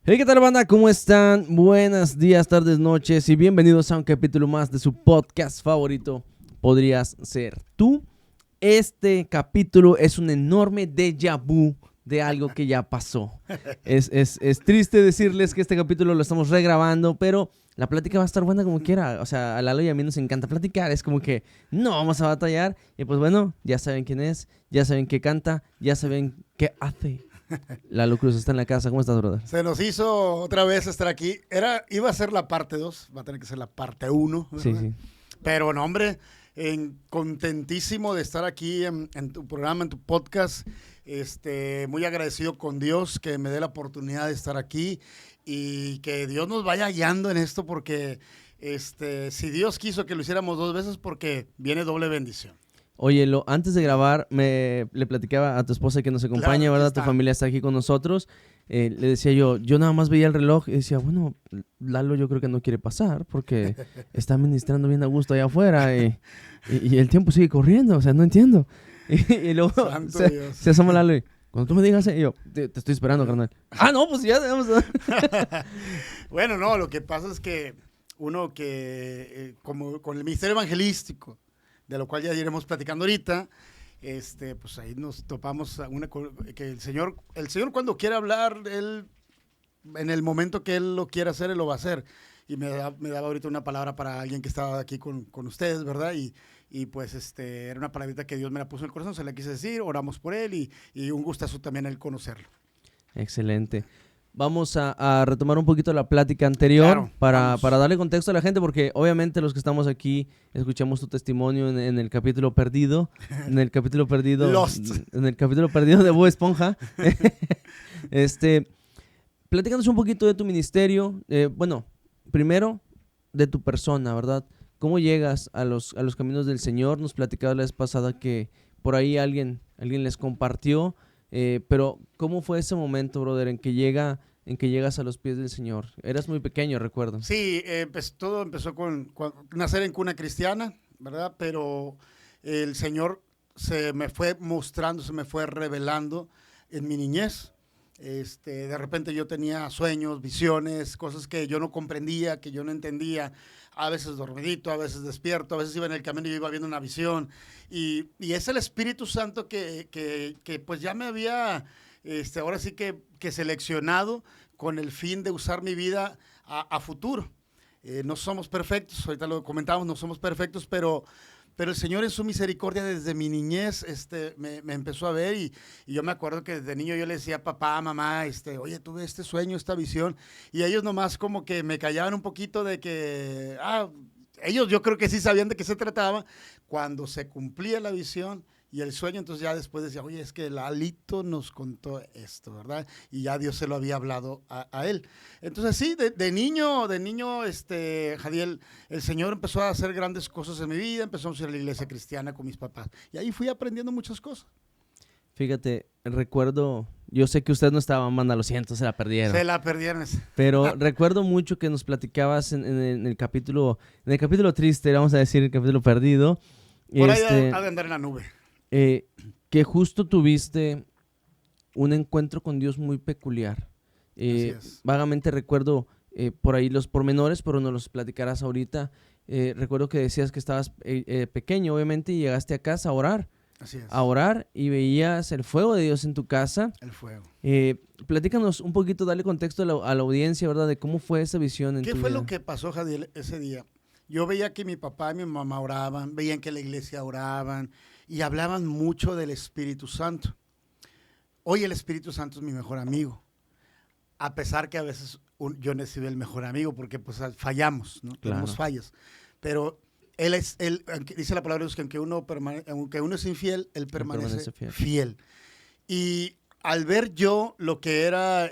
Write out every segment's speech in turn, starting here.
Hey, ¿qué tal, banda? ¿Cómo están? Buenos días, tardes, noches y bienvenidos a un capítulo más de su podcast favorito, Podrías Ser Tú. Este capítulo es un enorme déjà vu de algo que ya pasó. Es triste decirles que este capítulo lo estamos regrabando, pero la plática va a estar buena como quiera. O sea, a Lalo y a mí nos encanta platicar. Es como que no vamos a batallar. Y pues bueno, ya saben quién es, ya saben qué canta, ya saben qué hace. Lalo Cruz está en la casa. ¿Cómo estás, brother? Se nos hizo otra vez estar aquí. Iba a ser la parte 2, va a tener que ser la parte 1, Sí, ¿verdad? sí. Pero no, hombre, contentísimo de estar aquí en tu programa, en tu podcast. Muy agradecido con Dios que me dé la oportunidad de estar aquí y que Dios nos vaya guiando en esto porque si Dios quiso que lo hiciéramos 2 veces porque viene doble bendición. Oye, antes de grabar, le platicaba a tu esposa que nos acompaña, Claro, aquí ¿verdad? está. Tu familia está aquí con nosotros. Le decía yo nada más veía el reloj y decía, bueno, Lalo yo creo que no quiere pasar porque está ministrando bien a gusto allá afuera y el tiempo sigue corriendo, o sea, no entiendo. Y luego Santo Dios. se asoma Lalo y, cuando tú me digas, y yo, te estoy esperando, carnal. Ah, no, pues ya, vamos a... Bueno, no, lo que pasa es que uno como con el ministerio evangelístico, de lo cual ya iremos platicando ahorita, pues ahí nos topamos que el Señor cuando quiere hablar, Él, en el momento que Él lo quiere hacer, Él lo va a hacer. Y me daba ahorita una palabra para alguien que estaba aquí con ustedes, ¿verdad? Y pues era una palabrita que Dios me la puso en el corazón, se la quise decir, oramos por Él y un gustazo también el conocerlo. Excelente. Vamos a retomar un poquito la plática anterior Claro, para darle contexto a la gente, porque obviamente los que estamos aquí escuchamos tu testimonio en el capítulo perdido, Lost. en el capítulo perdido de Bob Esponja. Platícanos un poquito de tu ministerio, bueno, primero de tu persona, ¿verdad? ¿Cómo llegas a los caminos del Señor? Nos platicaba la vez pasada que por ahí alguien les compartió. Pero, ¿cómo fue ese momento, brother, en que llegas a los pies del Señor? Eras muy pequeño, recuerdo. Sí, todo empezó con nacer en cuna cristiana, ¿verdad? Pero el Señor se me fue mostrando, se me fue revelando en mi niñez. De repente yo tenía sueños, visiones, cosas que yo no comprendía, que yo no entendía. A veces dormidito, a veces despierto, a veces iba en el camino y yo iba viendo una visión. Y es el Espíritu Santo que pues ya me había, ahora sí que seleccionado con el fin de usar mi vida a futuro. No somos perfectos, ahorita lo comentamos, no somos perfectos, pero el Señor en su misericordia desde mi niñez me empezó a ver y yo me acuerdo que desde niño yo le decía a papá, mamá, oye, tuve este sueño, esta visión, y ellos nomás como que me callaban un poquito de que, ellos yo creo que sí sabían de qué se trataba. Cuando se cumplía la visión y el sueño, entonces ya después decía, oye, es que Lalito nos contó esto, ¿verdad? Y ya Dios se lo había hablado a él. Entonces sí, de niño, Jadiel, el Señor empezó a hacer grandes cosas en mi vida, empezamos a ir a la iglesia cristiana con mis papás. Y ahí fui aprendiendo muchas cosas. Fíjate, recuerdo, yo sé que usted no estaba, manda, lo siento, se la perdieron. Se la perdieron. Pero recuerdo mucho que nos platicabas en el capítulo triste, vamos a decir, el capítulo perdido. Por ahí ha de andar en la nube. Que justo tuviste un encuentro con Dios muy peculiar. Así es. Vagamente recuerdo por ahí los pormenores, pero no los platicarás ahorita. Recuerdo que decías que estabas pequeño, obviamente, y llegaste a casa a orar. Así es. A orar y veías el fuego de Dios en tu casa. El fuego. Platícanos un poquito, dale contexto a la audiencia, ¿verdad? De cómo fue esa visión en tu vida. ¿Qué fue lo que pasó, Jadiel, ese día? Yo veía que mi papá y mi mamá oraban, veían que la iglesia oraban y hablaban mucho del Espíritu Santo. Hoy el Espíritu Santo es mi mejor amigo, a pesar que a veces yo no he sido el mejor amigo porque pues fallamos, ¿no? Claro. Tenemos fallas, pero él dice la palabra de Dios que aunque uno es infiel, él permanece fiel. Y al ver yo lo que era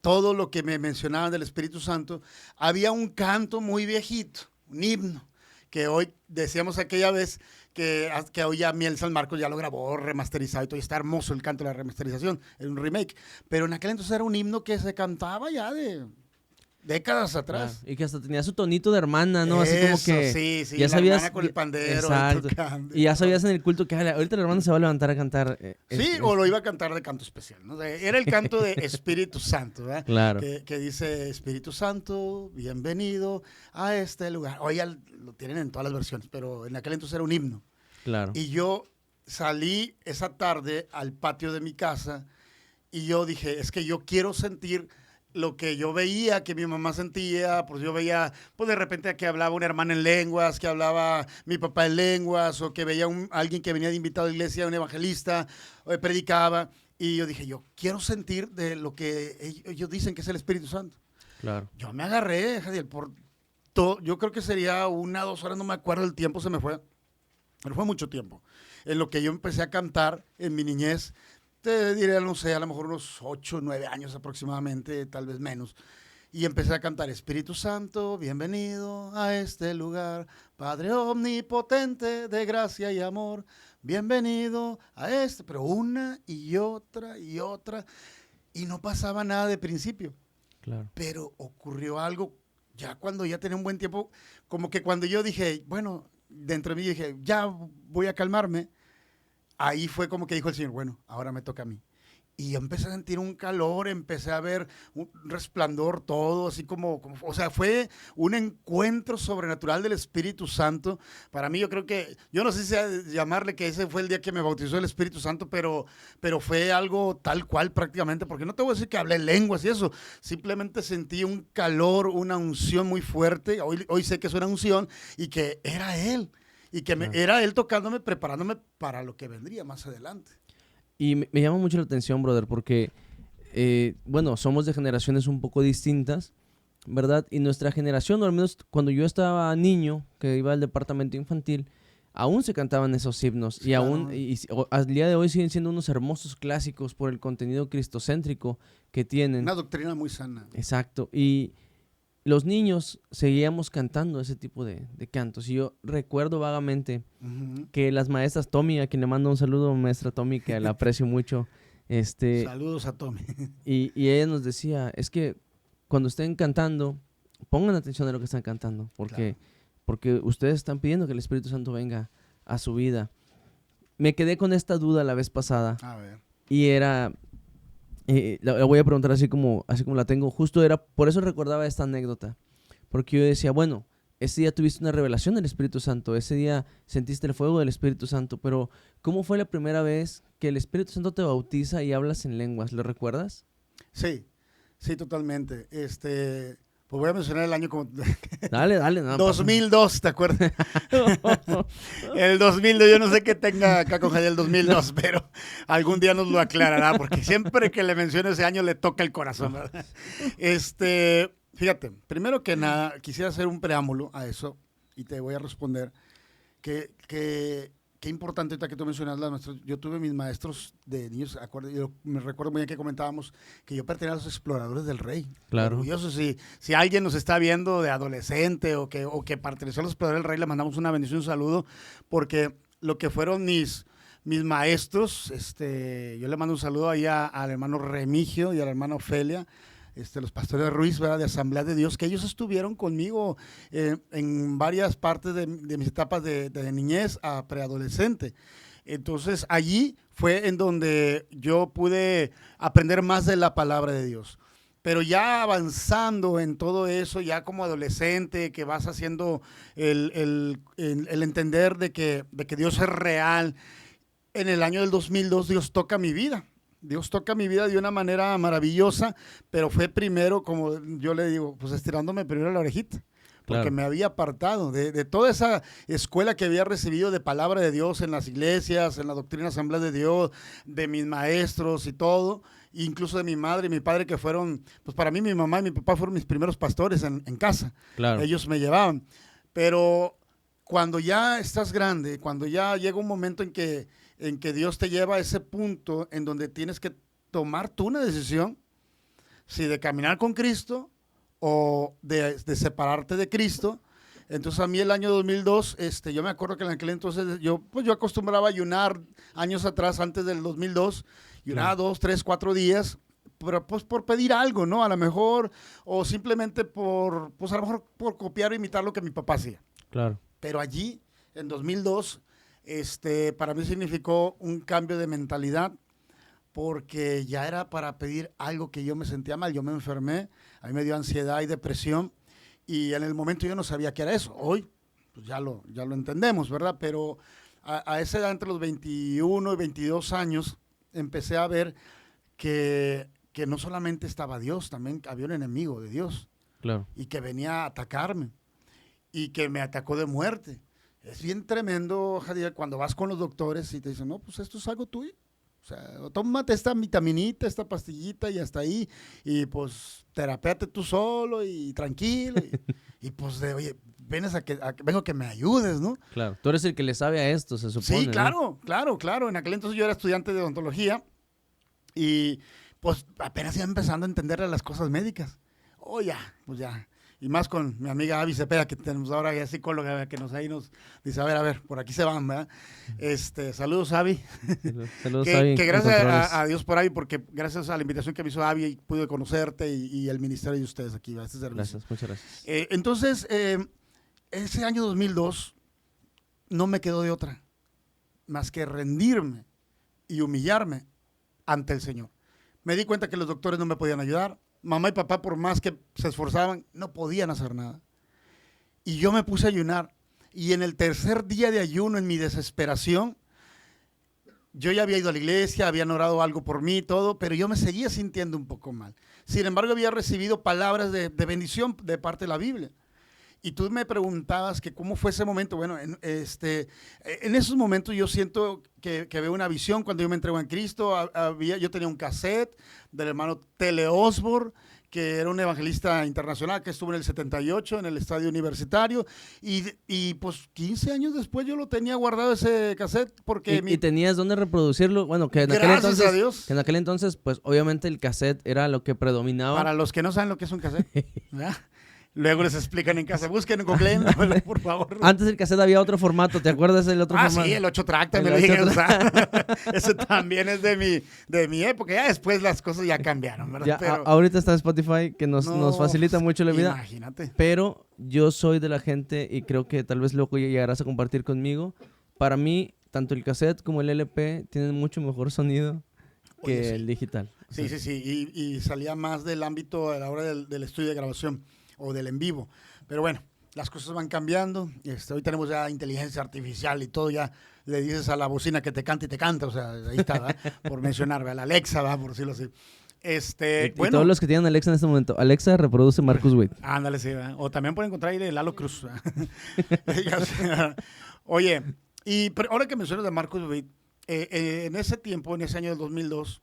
todo lo que me mencionaban del Espíritu Santo, había un canto muy viejito, un himno, que hoy decíamos aquella vez que hoy ya Miel San Marcos ya lo grabó remasterizado y todo, y está hermoso el canto de la remasterización, es un remake, pero en aquel entonces era un himno que se cantaba ya de décadas atrás. Y que hasta tenía su tonito de hermana, ¿no? Así como que sí, ya la sabías hermana con el pandero. exacto. Y ya sabías en el culto que ahorita la hermana se va a levantar a cantar. O lo iba a cantar de canto especial, ¿no? Era el canto de Espíritu Santo, ¿verdad? Claro. Que dice, Espíritu Santo, bienvenido a este lugar. Hoy ya lo tienen en todas las versiones, pero en aquel entonces era un himno. Claro. Y yo salí esa tarde al patio de mi casa y yo dije, es que yo quiero sentir lo que yo veía, que mi mamá sentía, pues yo veía, pues de repente que hablaba una hermana en lenguas, que hablaba mi papá en lenguas, o que veía alguien que venía de invitado a la iglesia, un evangelista, predicaba, y yo dije, yo quiero sentir de lo que ellos dicen que es el Espíritu Santo. Claro. Yo me agarré, Jadiel, por todo, yo creo que sería 1 o 2 horas, no me acuerdo, el tiempo se me fue, pero fue mucho tiempo, en lo que yo empecé a cantar en mi niñez. Te diré, no sé, a lo mejor unos 8 o 9 años aproximadamente, tal vez menos. Y empecé a cantar, Espíritu Santo, bienvenido a este lugar, Padre omnipotente de gracia y amor, bienvenido a este, pero una y otra, y no pasaba nada de principio. Claro. Pero ocurrió algo, ya cuando ya tenía un buen tiempo, como que cuando yo dije, bueno, dentro de mí dije, ya voy a calmarme, ahí fue como que dijo el Señor, bueno, ahora me toca a mí. Y yo empecé a sentir un calor, empecé a ver un resplandor, todo, así como, o sea, fue un encuentro sobrenatural del Espíritu Santo. Para mí yo creo que, yo no sé si llamarle que ese fue el día que me bautizó el Espíritu Santo, pero fue algo tal cual prácticamente, porque no te voy a decir que hablé lenguas y eso, simplemente sentí un calor, una unción muy fuerte, hoy sé que es una unción y que era Él. Y que era Él tocándome, preparándome para lo que vendría más adelante. Y me llama mucho la atención, brother, porque, bueno, somos de generaciones un poco distintas, ¿verdad? Y nuestra generación, o al menos cuando yo estaba niño, que iba al departamento infantil, aún se cantaban esos himnos. Sí, y aún, al día de hoy siguen siendo unos hermosos clásicos por el contenido cristocéntrico que tienen. Una doctrina muy sana. Exacto. Y los niños seguíamos cantando ese tipo de cantos. Y yo recuerdo vagamente que las maestras Tommy, a quien le mando un saludo, maestra Tommy, que la aprecio mucho. Saludos a Tommy. Y ella nos decía, es que cuando estén cantando, pongan atención a lo que están cantando, porque ustedes están pidiendo que el Espíritu Santo venga a su vida. Me quedé con esta duda la vez pasada. A ver. Y era... la voy a preguntar así como la tengo. Justo era, por eso recordaba esta anécdota. Porque yo decía, bueno, ese día tuviste una revelación del Espíritu Santo. Ese día sentiste el fuego del Espíritu Santo. Pero, ¿cómo fue la primera vez que el Espíritu Santo te bautiza y hablas en lenguas? ¿Lo recuerdas? Sí, totalmente. Pues voy a mencionar el año como... Dale. No, 2002, ¿te acuerdas? El 2002, yo no sé qué tenga acá con Jadiel el 2002, pero algún día nos lo aclarará, porque siempre que le menciono ese año le toca el corazón, ¿verdad? Fíjate, primero que nada, quisiera hacer un preámbulo a eso, y te voy a responder qué importante ahorita que tú mencionas las maestras. Yo tuve mis maestros de niños, yo me recuerdo muy bien que comentábamos que yo pertenecía a los exploradores del rey. Claro. Orgulloso, si alguien nos está viendo de adolescente o que perteneció a los exploradores del rey, le mandamos una bendición, un saludo, porque lo que fueron mis maestros, yo le mando un saludo ahí al hermano Remigio y a la hermana Ofelia, los pastores de Ruiz, ¿verdad? De Asamblea de Dios, que ellos estuvieron conmigo en varias partes de mis etapas de niñez a preadolescente. Entonces, allí fue en donde yo pude aprender más de la palabra de Dios. Pero ya avanzando en todo eso, ya como adolescente, que vas haciendo el entender de que Dios es real, en el año del 2002 Dios toca mi vida. Dios toca mi vida de una manera maravillosa, pero fue primero, como yo le digo, pues estirándome primero la orejita, porque claro, me había apartado de toda esa escuela que había recibido de palabra de Dios en las iglesias, en la doctrina Asamblea de Dios, de mis maestros y todo, incluso de mi madre y mi padre, que fueron, pues para mí mi mamá y mi papá fueron mis primeros pastores en casa. Claro. Ellos me llevaban, pero cuando ya estás grande, cuando ya llega un momento en que Dios te lleva a ese punto en donde tienes que tomar tú una decisión, si de caminar con Cristo o de separarte de Cristo. Entonces a mí el año 2002, yo me acuerdo que en aquel entonces yo acostumbraba a ayunar años atrás, antes del 2002, ayunaba 2, 3, 4 días pues por pedir algo, ¿no? A lo mejor, o simplemente pues a lo mejor por copiar o imitar lo que mi papá hacía. Claro. Pero allí, en 2002, para mí significó un cambio de mentalidad, porque ya era para pedir algo que yo me sentía mal. Yo me enfermé, a mí me dio ansiedad y depresión, y en el momento yo no sabía qué era eso. Hoy, pues ya lo entendemos, ¿verdad? Pero a esa edad, entre los 21 y 22 años, empecé a ver que no solamente estaba Dios, también había un enemigo de Dios. Claro. Y que venía a atacarme, y que me atacó de muerte. Es bien tremendo, Jadiel, cuando vas con los doctores y te dicen, no, pues esto es algo tuyo. O sea, tómate esta vitaminita, esta pastillita y hasta ahí. Y pues terapéate tú solo y tranquilo. Y pues, oye, vengo a que me ayudes, ¿no? Claro. Tú eres el que le sabe a esto, se supone. Sí, claro, ¿no? claro. En aquel entonces yo era estudiante de odontología y pues apenas iba empezando a entender las cosas médicas. Oh, pues ya. Y más con mi amiga Avi Cepeda, que tenemos ahora, ya psicóloga, que nos dice, a ver, por aquí se van, ¿verdad? Saludos, Avi. Saludos, Avi. Que gracias a Dios por Avi, porque gracias a la invitación que me hizo Avi, pude conocerte y el ministerio de ustedes aquí, a este servicio. Gracias, muchas gracias. Entonces, ese año 2002 no me quedó de otra más que rendirme y humillarme ante el Señor. Me di cuenta que los doctores no me podían ayudar. Mamá y papá, por más que se esforzaban, no podían hacer nada. Y yo me puse a ayunar. Y en el tercer día de ayuno, en mi desesperación, yo ya había ido a la iglesia, habían orado algo por mí y todo, pero yo me seguía sintiendo un poco mal. Sin embargo, había recibido palabras de bendición de parte de la Biblia. Y tú me preguntabas que cómo fue ese momento. Bueno, en esos momentos yo siento que veo una visión cuando yo me entrego en Cristo. Yo tenía un cassette del hermano Tele Osborne, que era un evangelista internacional que estuvo en el 78 en el estadio universitario. Y pues 15 años después yo lo tenía guardado ese cassette porque... ¿Y tenías dónde reproducirlo? Bueno, que en Gracias a Dios. Que en aquel entonces, pues obviamente el cassette era lo que predominaba. Para los que no saben lo que es un cassette, ¿verdad? Luego les explican en casa, busquen en Google, por favor. Antes del cassette había otro formato, ¿te acuerdas del otro formato? Sí, el 8 track también lo dije. Eso también es de mi época. Ya después las cosas ya cambiaron, ¿verdad? Pero ahorita está Spotify, que nos facilita mucho la vida. Imagínate. Pero yo soy de la gente, y creo que tal vez luego llegarás a compartir conmigo. Para mí, tanto el cassette como el LP tienen mucho mejor sonido que el digital. Sí. Y salía más del ámbito a la hora del estudio de grabación o del en vivo. Pero bueno, las cosas van cambiando. Hoy tenemos ya inteligencia artificial y todo. Ya le dices a la bocina que te cante y te canta. O sea, ahí está, ¿verdad? Por mencionar, ¿verdad? La Alexa, ¿verdad? Por decirlo así. Y todos los que tienen Alexa en este momento, Alexa reproduce Marcus Witt. Ándale, sí, ¿verdad? O también pueden encontrar ahí de Lalo Cruz. Oye, pero ahora que mencionas de Marcus Witt, en ese tiempo, en ese año del 2002,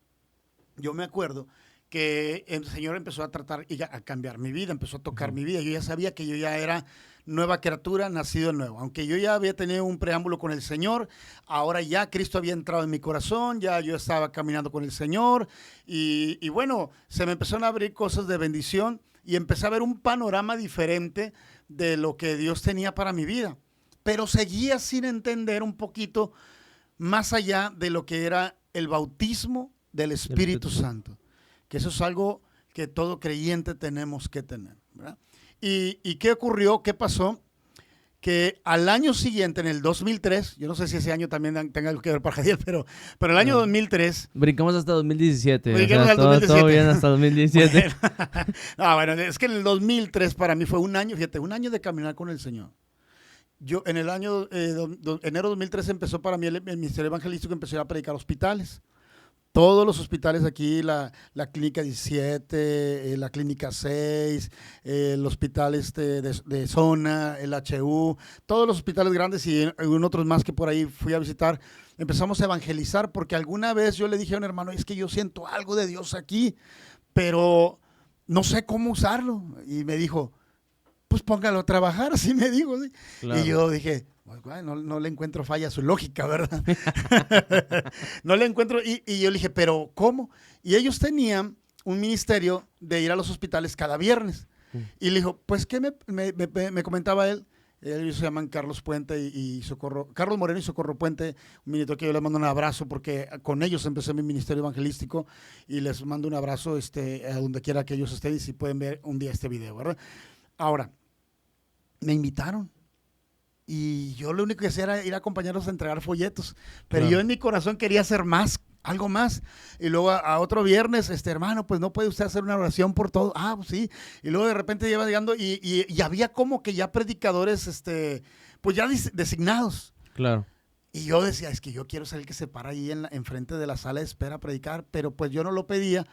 yo me acuerdo que el Señor empezó a tratar y a cambiar mi vida, empezó a tocar mi vida. Yo ya sabía que yo ya era nueva criatura, nacido de nuevo. Aunque yo ya había tenido un preámbulo con el Señor, ahora ya Cristo había entrado en mi corazón, ya yo estaba caminando con el Señor y bueno, se me empezaron a abrir cosas de bendición y empecé a ver un panorama diferente de lo que Dios tenía para mi vida. Pero seguía sin entender un poquito más allá de lo que era el bautismo del Espíritu Santo. Que eso es algo que todo creyente tenemos que tener, ¿verdad? ¿Y qué ocurrió? ¿Qué pasó? Que al año siguiente, en el 2003, yo no sé si ese año también tenga algo que ver para Jadiel, pero el año 2003... Brincamos hasta 2017. Brincamos hasta 2017. Todo bien hasta 2017. Bueno, es que en el 2003 para mí fue un año, fíjate, un año de caminar con el Señor. Yo en el año, enero de 2003 empezó para mí el ministerio evangelístico, empecé a predicar hospitales. Todos los hospitales aquí, la clínica 17, la clínica 6, el hospital de zona, el HU, todos los hospitales grandes y otros más que por ahí fui a visitar, empezamos a evangelizar porque alguna vez yo le dije a un hermano, es que yo siento algo de Dios aquí, pero no sé cómo usarlo. Y me dijo, pues póngalo a trabajar, así me dijo. ¿Sí? Claro. Y yo dije... No le encuentro falla a su lógica, ¿verdad? No le encuentro. Y yo le dije, ¿pero cómo? Y ellos tenían un ministerio de ir a los hospitales cada viernes. Y le dijo, pues, ¿qué me comentaba él? Ellos se llaman Carlos Puente y Socorro, Carlos Moreno y Socorro Puente, un ministerio que yo les mando un abrazo porque con ellos empecé mi ministerio evangelístico y les mando un abrazo a donde quiera que ellos estén y si pueden ver un día este video, ¿verdad? Ahora, me invitaron y yo lo único que hacía era ir a acompañarlos a entregar folletos, pero Claro. yo en mi corazón quería hacer más, algo más. Y luego a otro viernes, hermano, pues no puede usted hacer una oración por todo. Ah, pues sí. Y luego de repente iba llegando y había como que ya predicadores, pues ya designados. Claro. Y yo decía, es que yo quiero ser el que se para ahí enfrente de la sala de espera a predicar, pero pues yo no lo pedía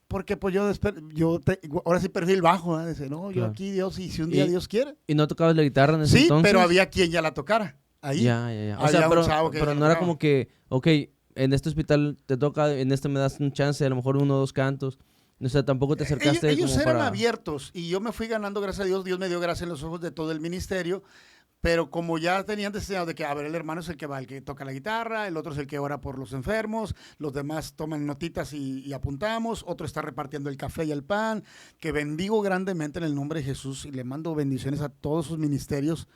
porque pues ahora sí perfil bajo, ¿verdad? Dice, no, yo Claro. aquí Dios, y si un día Y- Dios quiere. ¿Y no tocabas la guitarra en ese Sí, entonces? pero había quien ya la tocara ahí. Ya. O Había sea, un chavo que pero ya no era tocaba. como que, ok, en este hospital te toca, en este me das un chance, a lo mejor 1 o 2 cantos. O sea, tampoco te acercaste Ellos como eran para... abiertos y yo me fui ganando, gracias a Dios. Dios me dio gracia en los ojos de todo el ministerio. Pero como ya tenían deseado de que, a ver, el hermano es el que va, el que toca la guitarra, el otro es el que ora por los enfermos, los demás toman notitas y apuntamos, otro está repartiendo el café y el pan, que bendigo grandemente en el nombre de Jesús y le mando bendiciones a todos sus ministerios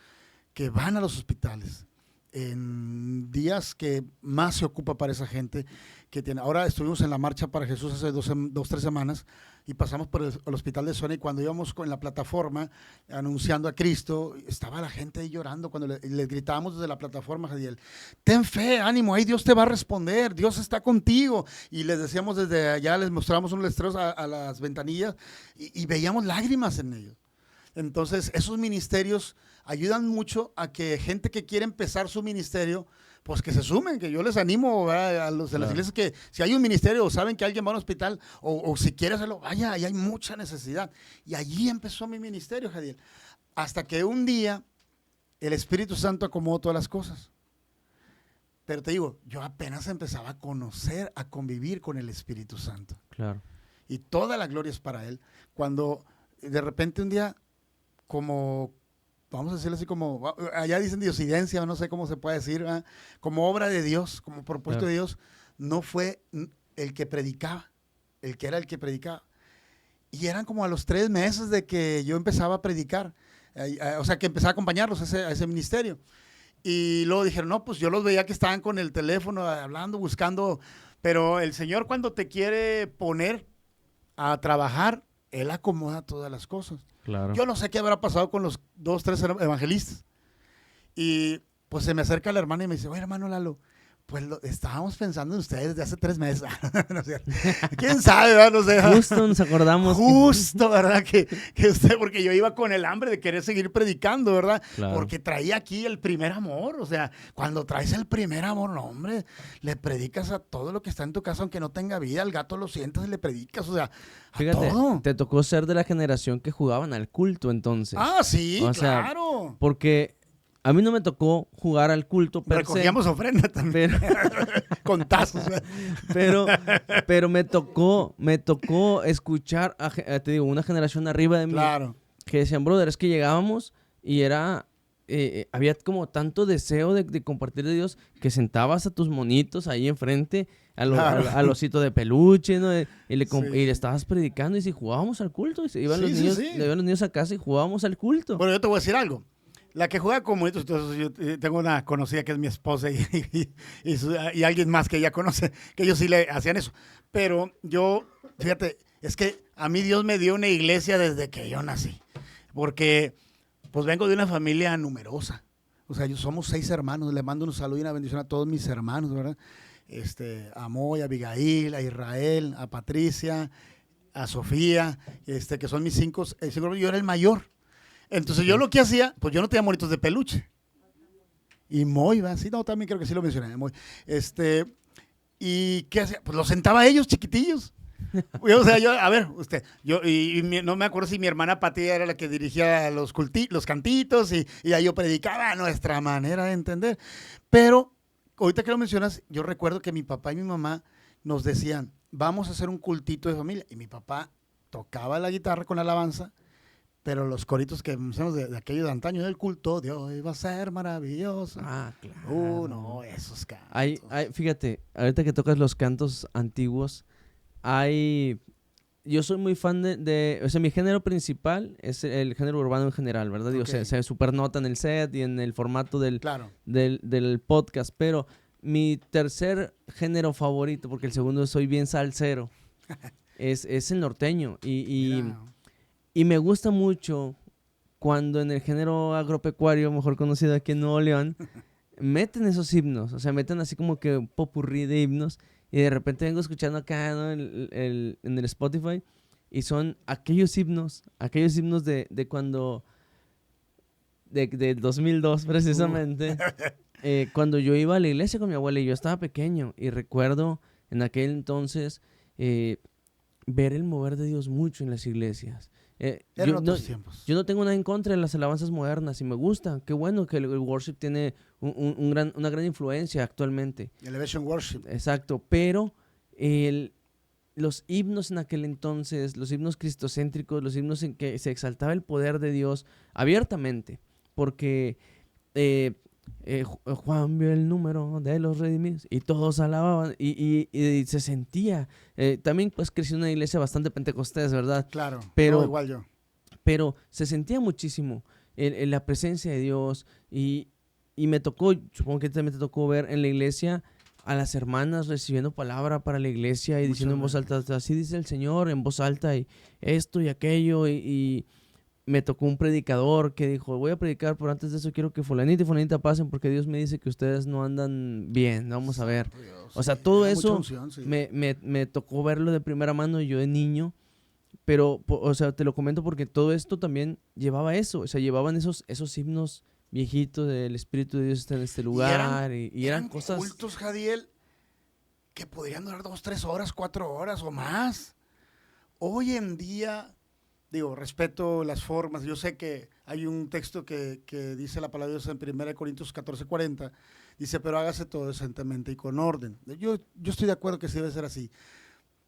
que van a los hospitales en días que más se ocupa para esa gente que tiene. Ahora estuvimos en la Marcha para Jesús hace 3 semanas y pasamos por el hospital de Zona y cuando íbamos con la plataforma anunciando a Cristo, estaba la gente ahí llorando cuando les gritábamos desde la plataforma, Jadiel, ten fe, ánimo, ahí Dios te va a responder, Dios está contigo. Y les decíamos desde allá, les mostramos unos letreros a las ventanillas y veíamos lágrimas en ellos. Entonces, esos ministerios ayudan mucho a que gente que quiere empezar su ministerio, pues que se sumen, que yo les animo, ¿verdad? A los de las iglesias que si hay un ministerio o saben que alguien va a un hospital o si quiere hacerlo, vaya, ahí hay mucha necesidad. Y allí empezó mi ministerio, Jadiel. Hasta que un día el Espíritu Santo acomodó todas las cosas. Pero te digo, yo apenas empezaba a conocer, a convivir con el Espíritu Santo. Claro. Y toda la gloria es para Él. Cuando de repente un día, como, vamos a decirlo así como, allá dicen diosidencia, no sé cómo se puede decir, ¿verdad? Como obra de Dios, como propuesto de Dios, no fue el que predicaba, el que era el que predicaba. Y eran como a los 3 meses de que yo empezaba a predicar, o sea, que empezaba a acompañarlos a ese ministerio. Y luego dijeron, no, pues yo los veía que estaban con el teléfono, hablando, buscando, pero el Señor cuando te quiere poner a trabajar, Él acomoda todas las cosas. Claro. Yo no sé qué habrá pasado con los 2, 3 evangelistas. Y pues se me acerca la hermana y me dice, oye, hermano Lalo, pues estábamos pensando en ustedes desde hace 3 meses. No sé, ¿quién sabe? ¿Verdad? No sé. Justo nos acordamos. Justo, ¿verdad? Que usted, porque yo iba con el hambre de querer seguir predicando, ¿verdad? Claro. Porque traía aquí el primer amor. O sea, cuando traes el primer amor, no, hombre, le predicas a todo lo que está en tu casa, aunque no tenga vida. Al gato lo sientas y le predicas, o sea, a Fíjate, todo. te tocó ser de la generación que jugaban al culto entonces. Ah, sí, O sea, claro. Porque a mí no me tocó jugar al culto per se, Recogíamos ofrenda también, pero, con tazos. pero me tocó escuchar, te digo, una generación arriba de mí Claro. que decían, brother, es que llegábamos y era, había como tanto deseo de compartir de Dios que sentabas a tus monitos ahí enfrente, Claro. al osito de peluche, ¿no? Y le Sí. estabas predicando y si jugábamos al culto, y se iban Sí, los sí, niños, sí. le iban los niños a casa y jugábamos al culto. Bueno, yo te voy a decir algo. La que juega con monitos, entonces yo tengo una conocida que es mi esposa y alguien más que ella conoce, que ellos sí le hacían eso. Pero yo, fíjate, es que a mí Dios me dio una iglesia desde que yo nací. Porque pues vengo de una familia numerosa. O sea, somos 6 hermanos. Le mando un saludo y una bendición a todos mis hermanos, ¿verdad? A Moy, a Abigail, a Israel, a Patricia, a Sofía, que son mis 5. Yo era el mayor. Entonces yo lo que hacía, pues yo no tenía monitos de peluche. Y Moy, ¿verdad? Sí, no, también creo que sí lo mencioné, Moy. ¿Y qué hacía? Pues los sentaba a ellos, chiquitillos. O sea, yo, a ver, no me acuerdo si mi hermana Patía era la que dirigía los cantitos y ahí yo predicaba a nuestra manera de entender. Pero, ahorita que lo mencionas, yo recuerdo que mi papá y mi mamá nos decían, vamos a hacer un cultito de familia. Y mi papá tocaba la guitarra con alabanza, pero los coritos que hacemos de aquello de antaño del culto, Dios va a ser maravilloso. Ah, claro. No, esos cantos. Fíjate, ahorita que tocas los cantos antiguos, hay yo soy muy fan o sea, mi género principal es el género urbano en general, ¿verdad? Digo, Ok. se supernota en el set y en el formato Claro. del podcast, pero mi tercer género favorito, porque el segundo soy bien salsero, es el norteño. Mira. Y me gusta mucho cuando en el género agropecuario, mejor conocido aquí en Nuevo León, meten esos himnos, o sea, meten así como que un popurrí de himnos y de repente vengo escuchando acá, ¿no? En el Spotify y son aquellos himnos de cuando, de 2002 precisamente, cuando yo iba a la iglesia con mi abuela y yo estaba pequeño y recuerdo en aquel entonces eh, ver el mover de Dios mucho en las iglesias. Eran otros tiempos. Yo no tengo nada en contra de las alabanzas modernas y me gusta. Qué bueno que el worship tiene una gran influencia actualmente. Elevation Worship. Exacto, pero los himnos en aquel entonces, los himnos cristocéntricos, los himnos en que se exaltaba el poder de Dios abiertamente, porque Juan vio el número de los redimidos y todos alababan y se sentía. También pues crecí en una iglesia bastante pentecostés, ¿verdad? Claro. Pero, No, igual yo. pero se sentía muchísimo en la presencia de Dios y me tocó, supongo que también te tocó ver en la iglesia a las hermanas recibiendo palabra para la iglesia y Muchas diciendo en voz veces. alta, así dice el Señor, en voz alta y esto y aquello y me tocó un predicador que dijo, voy a predicar, pero antes de eso quiero que fulanita y fulanita pasen porque Dios me dice que ustedes no andan bien, vamos a ver. Santo Dios, O sea, sí, todo era mucha eso unción, sí. me tocó verlo de primera mano yo de niño, pero, o sea, te lo comento porque todo esto también llevaba eso, o sea, llevaban esos himnos viejitos del Espíritu de Dios está en este lugar y eran cosas... cultos, Jadiel, que podrían durar 2, 3 horas, 4 horas o más. Hoy en día, digo, respeto las formas. Yo sé que hay un texto que dice la palabra de Dios en 1 Corintios 14:40. Dice, pero hágase todo decentemente y con orden. Yo estoy de acuerdo que sí debe ser así.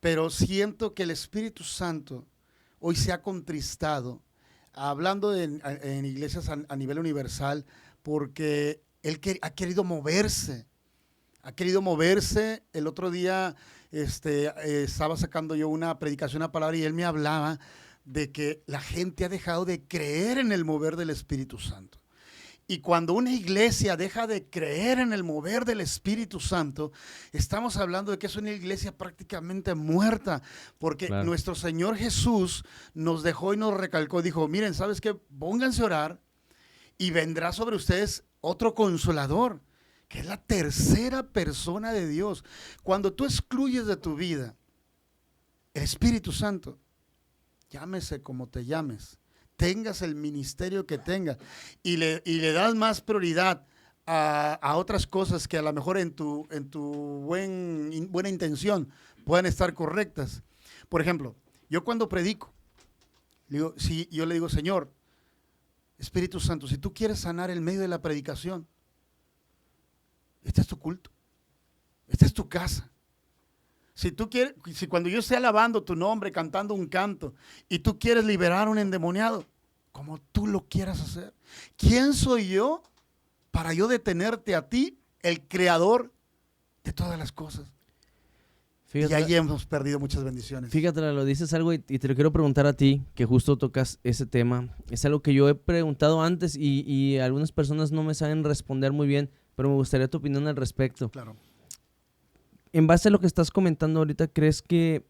Pero siento que el Espíritu Santo hoy se ha contristado, hablando en iglesias a nivel universal, porque Él ha querido moverse. Ha querido moverse. El otro día estaba sacando yo una predicación, una palabra, y Él me hablaba de que la gente ha dejado de creer en el mover del Espíritu Santo. Y cuando una iglesia deja de creer en el mover del Espíritu Santo, estamos hablando de que es una iglesia prácticamente muerta, porque Claro. nuestro Señor Jesús nos dejó y nos recalcó, dijo, miren, ¿sabes qué? Pónganse a orar y vendrá sobre ustedes otro consolador, que es la tercera persona de Dios. Cuando tú excluyes de tu vida el Espíritu Santo, llámese como te llames, tengas el ministerio que tengas y le das más prioridad a otras cosas que a lo mejor en tu buena intención puedan estar correctas. Por ejemplo, yo cuando predico, yo le digo, Señor, Espíritu Santo, si tú quieres sanar el medio de la predicación, este es tu culto, esta es tu casa. Si tú quieres, si cuando yo esté alabando tu nombre, cantando un canto, y tú quieres liberar a un endemoniado, como tú lo quieras hacer. ¿Quién soy yo para yo detenerte a ti, el creador de todas las cosas? Fíjate, y ahí hemos perdido muchas bendiciones. Fíjate, lo dices algo y te lo quiero preguntar a ti, que justo tocas ese tema. Es algo que yo he preguntado antes y algunas personas no me saben responder muy bien, pero me gustaría tu opinión al respecto. Claro. En base a lo que estás comentando ahorita, ¿crees que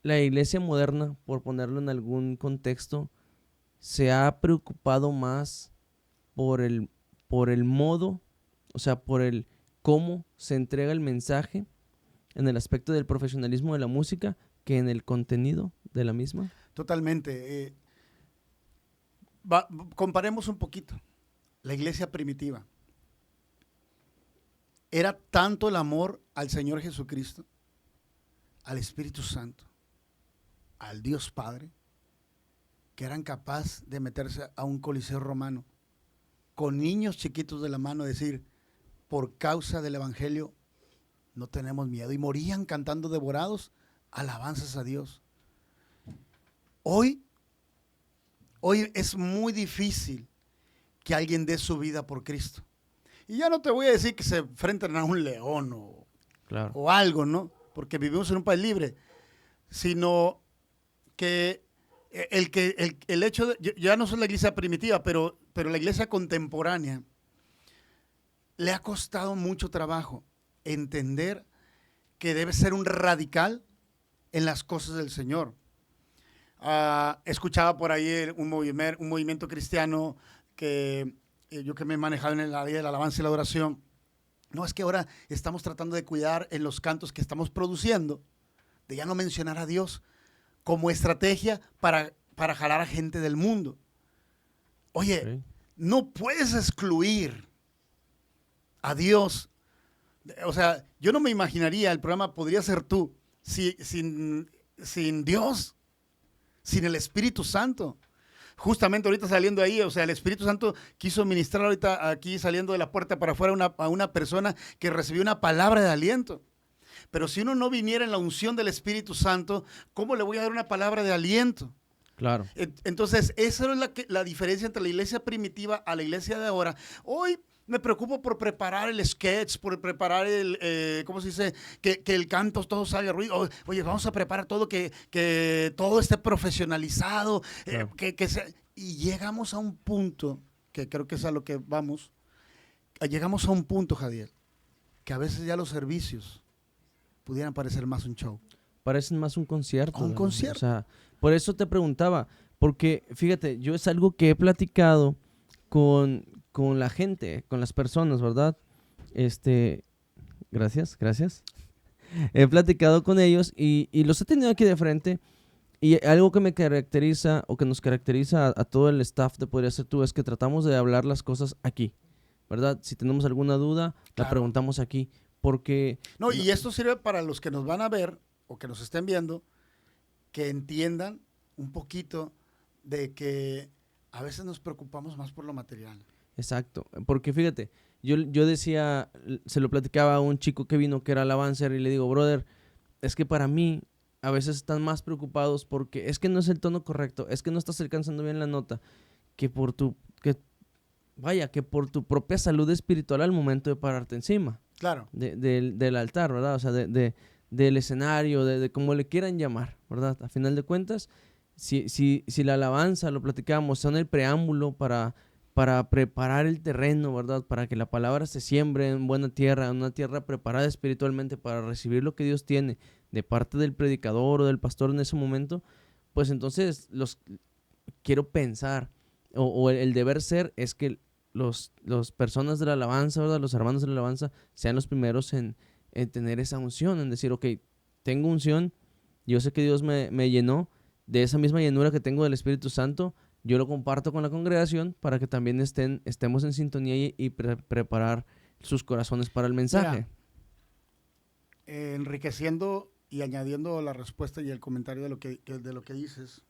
la iglesia moderna, por ponerlo en algún contexto, se ha preocupado más por el modo, o sea, por el cómo se entrega el mensaje en el aspecto del profesionalismo de la música que en el contenido de la misma? Totalmente. Comparemos un poquito. La iglesia primitiva. Era tanto el amor al Señor Jesucristo, al Espíritu Santo, al Dios Padre, que eran capaces de meterse a un coliseo romano con niños chiquitos de la mano, decir, por causa del Evangelio no tenemos miedo, y morían cantando devorados alabanzas a Dios. Hoy es muy difícil que alguien dé su vida por Cristo. Y ya no te voy a decir que se enfrenten a un león Claro. o algo, ¿no? Porque vivimos en un país libre, sino que el hecho de, ya no soy la iglesia primitiva, pero la iglesia contemporánea le ha costado mucho trabajo entender que debe ser un radical en las cosas del Señor. Escuchaba por ahí un movimiento cristiano que yo que me he manejado en el área de la alabanza y la adoración. No, es que ahora estamos tratando de cuidar en los cantos que estamos produciendo, de ya no mencionar a Dios como estrategia para jalar a gente del mundo. Oye, okay, no puedes excluir a Dios. O sea, yo no me imaginaría, el programa podría ser tú, sin Dios, sin el Espíritu Santo. Justamente ahorita saliendo ahí, o sea, el Espíritu Santo quiso ministrar ahorita aquí saliendo de la puerta para afuera a una persona que recibió una palabra de aliento. Pero si uno no viniera en la unción del Espíritu Santo, ¿cómo le voy a dar una palabra de aliento? Claro. Entonces, esa es la diferencia entre la iglesia primitiva a la iglesia de ahora. Hoy me preocupo por preparar el sketch, por preparar ¿cómo se dice? Que el canto todo salga ruido. Oye, vamos a preparar todo, que todo esté profesionalizado. Claro. Y llegamos a un punto, que creo que es a lo que vamos, llegamos a un punto, Jadiel, que a veces ya los servicios pudieran parecer más un show. Parecen más un concierto. Un concierto. O sea, por eso te preguntaba, porque fíjate, yo es algo que he platicado con la gente, con las personas, ¿verdad? Gracias. He platicado con ellos y los he tenido aquí de frente, y algo que me caracteriza o que nos caracteriza a todo el staff de Podría Ser Tú es que tratamos de hablar las cosas aquí, ¿verdad? Si tenemos alguna duda, la preguntamos aquí, porque... No, y esto sirve para los que nos van a ver o que nos estén viendo, que entiendan un poquito de que a veces nos preocupamos más por lo material. Exacto, porque fíjate, yo decía, se lo platicaba a un chico que vino que era alabancer y le digo, brother, es que para mí a veces están más preocupados porque es que no es el tono correcto, es que no estás alcanzando bien la nota, que por tu propia salud espiritual al momento de pararte encima. Claro. Del altar, ¿verdad? O sea, del escenario, de como le quieran llamar, ¿verdad? A final de cuentas, si la alabanza, lo platicábamos, son el preámbulo para preparar el terreno, ¿verdad? Para que la palabra se siembre en buena tierra, en una tierra preparada espiritualmente para recibir lo que Dios tiene de parte del predicador o del pastor en ese momento, pues entonces quiero pensar, o el deber ser es que los personas de la alabanza, ¿verdad? Los hermanos de la alabanza sean los primeros en tener esa unción, en decir, ok, tengo unción, yo sé que Dios me llenó de esa misma llenura que tengo del Espíritu Santo, yo lo comparto con la congregación para que también estemos en sintonía y preparar sus corazones para el mensaje. Mira, enriqueciendo y añadiendo la respuesta y el comentario de lo que dices,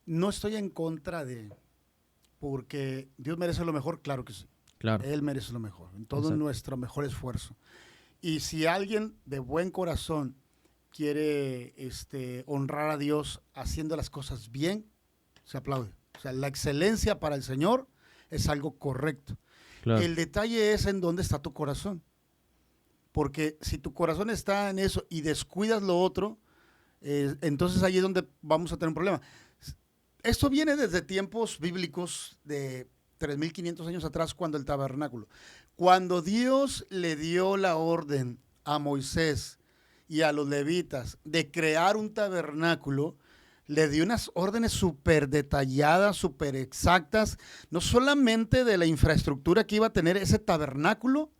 no estoy en contra porque Dios merece lo mejor, claro que sí. Claro. Él merece lo mejor, en todo nuestro mejor esfuerzo. Y si alguien de buen corazón quiere honrar a Dios haciendo las cosas bien, se aplaude. O sea, la excelencia para el Señor es algo correcto. Claro. El detalle es en dónde está tu corazón. Porque si tu corazón está en eso y descuidas lo otro, entonces ahí es donde vamos a tener un problema. Esto viene desde tiempos bíblicos de 3,500 años atrás, cuando el tabernáculo. Cuando Dios le dio la orden a Moisés y a los levitas de crear un tabernáculo, le dio unas órdenes súper detalladas, súper exactas, no solamente de la infraestructura que iba a tener ese tabernáculo,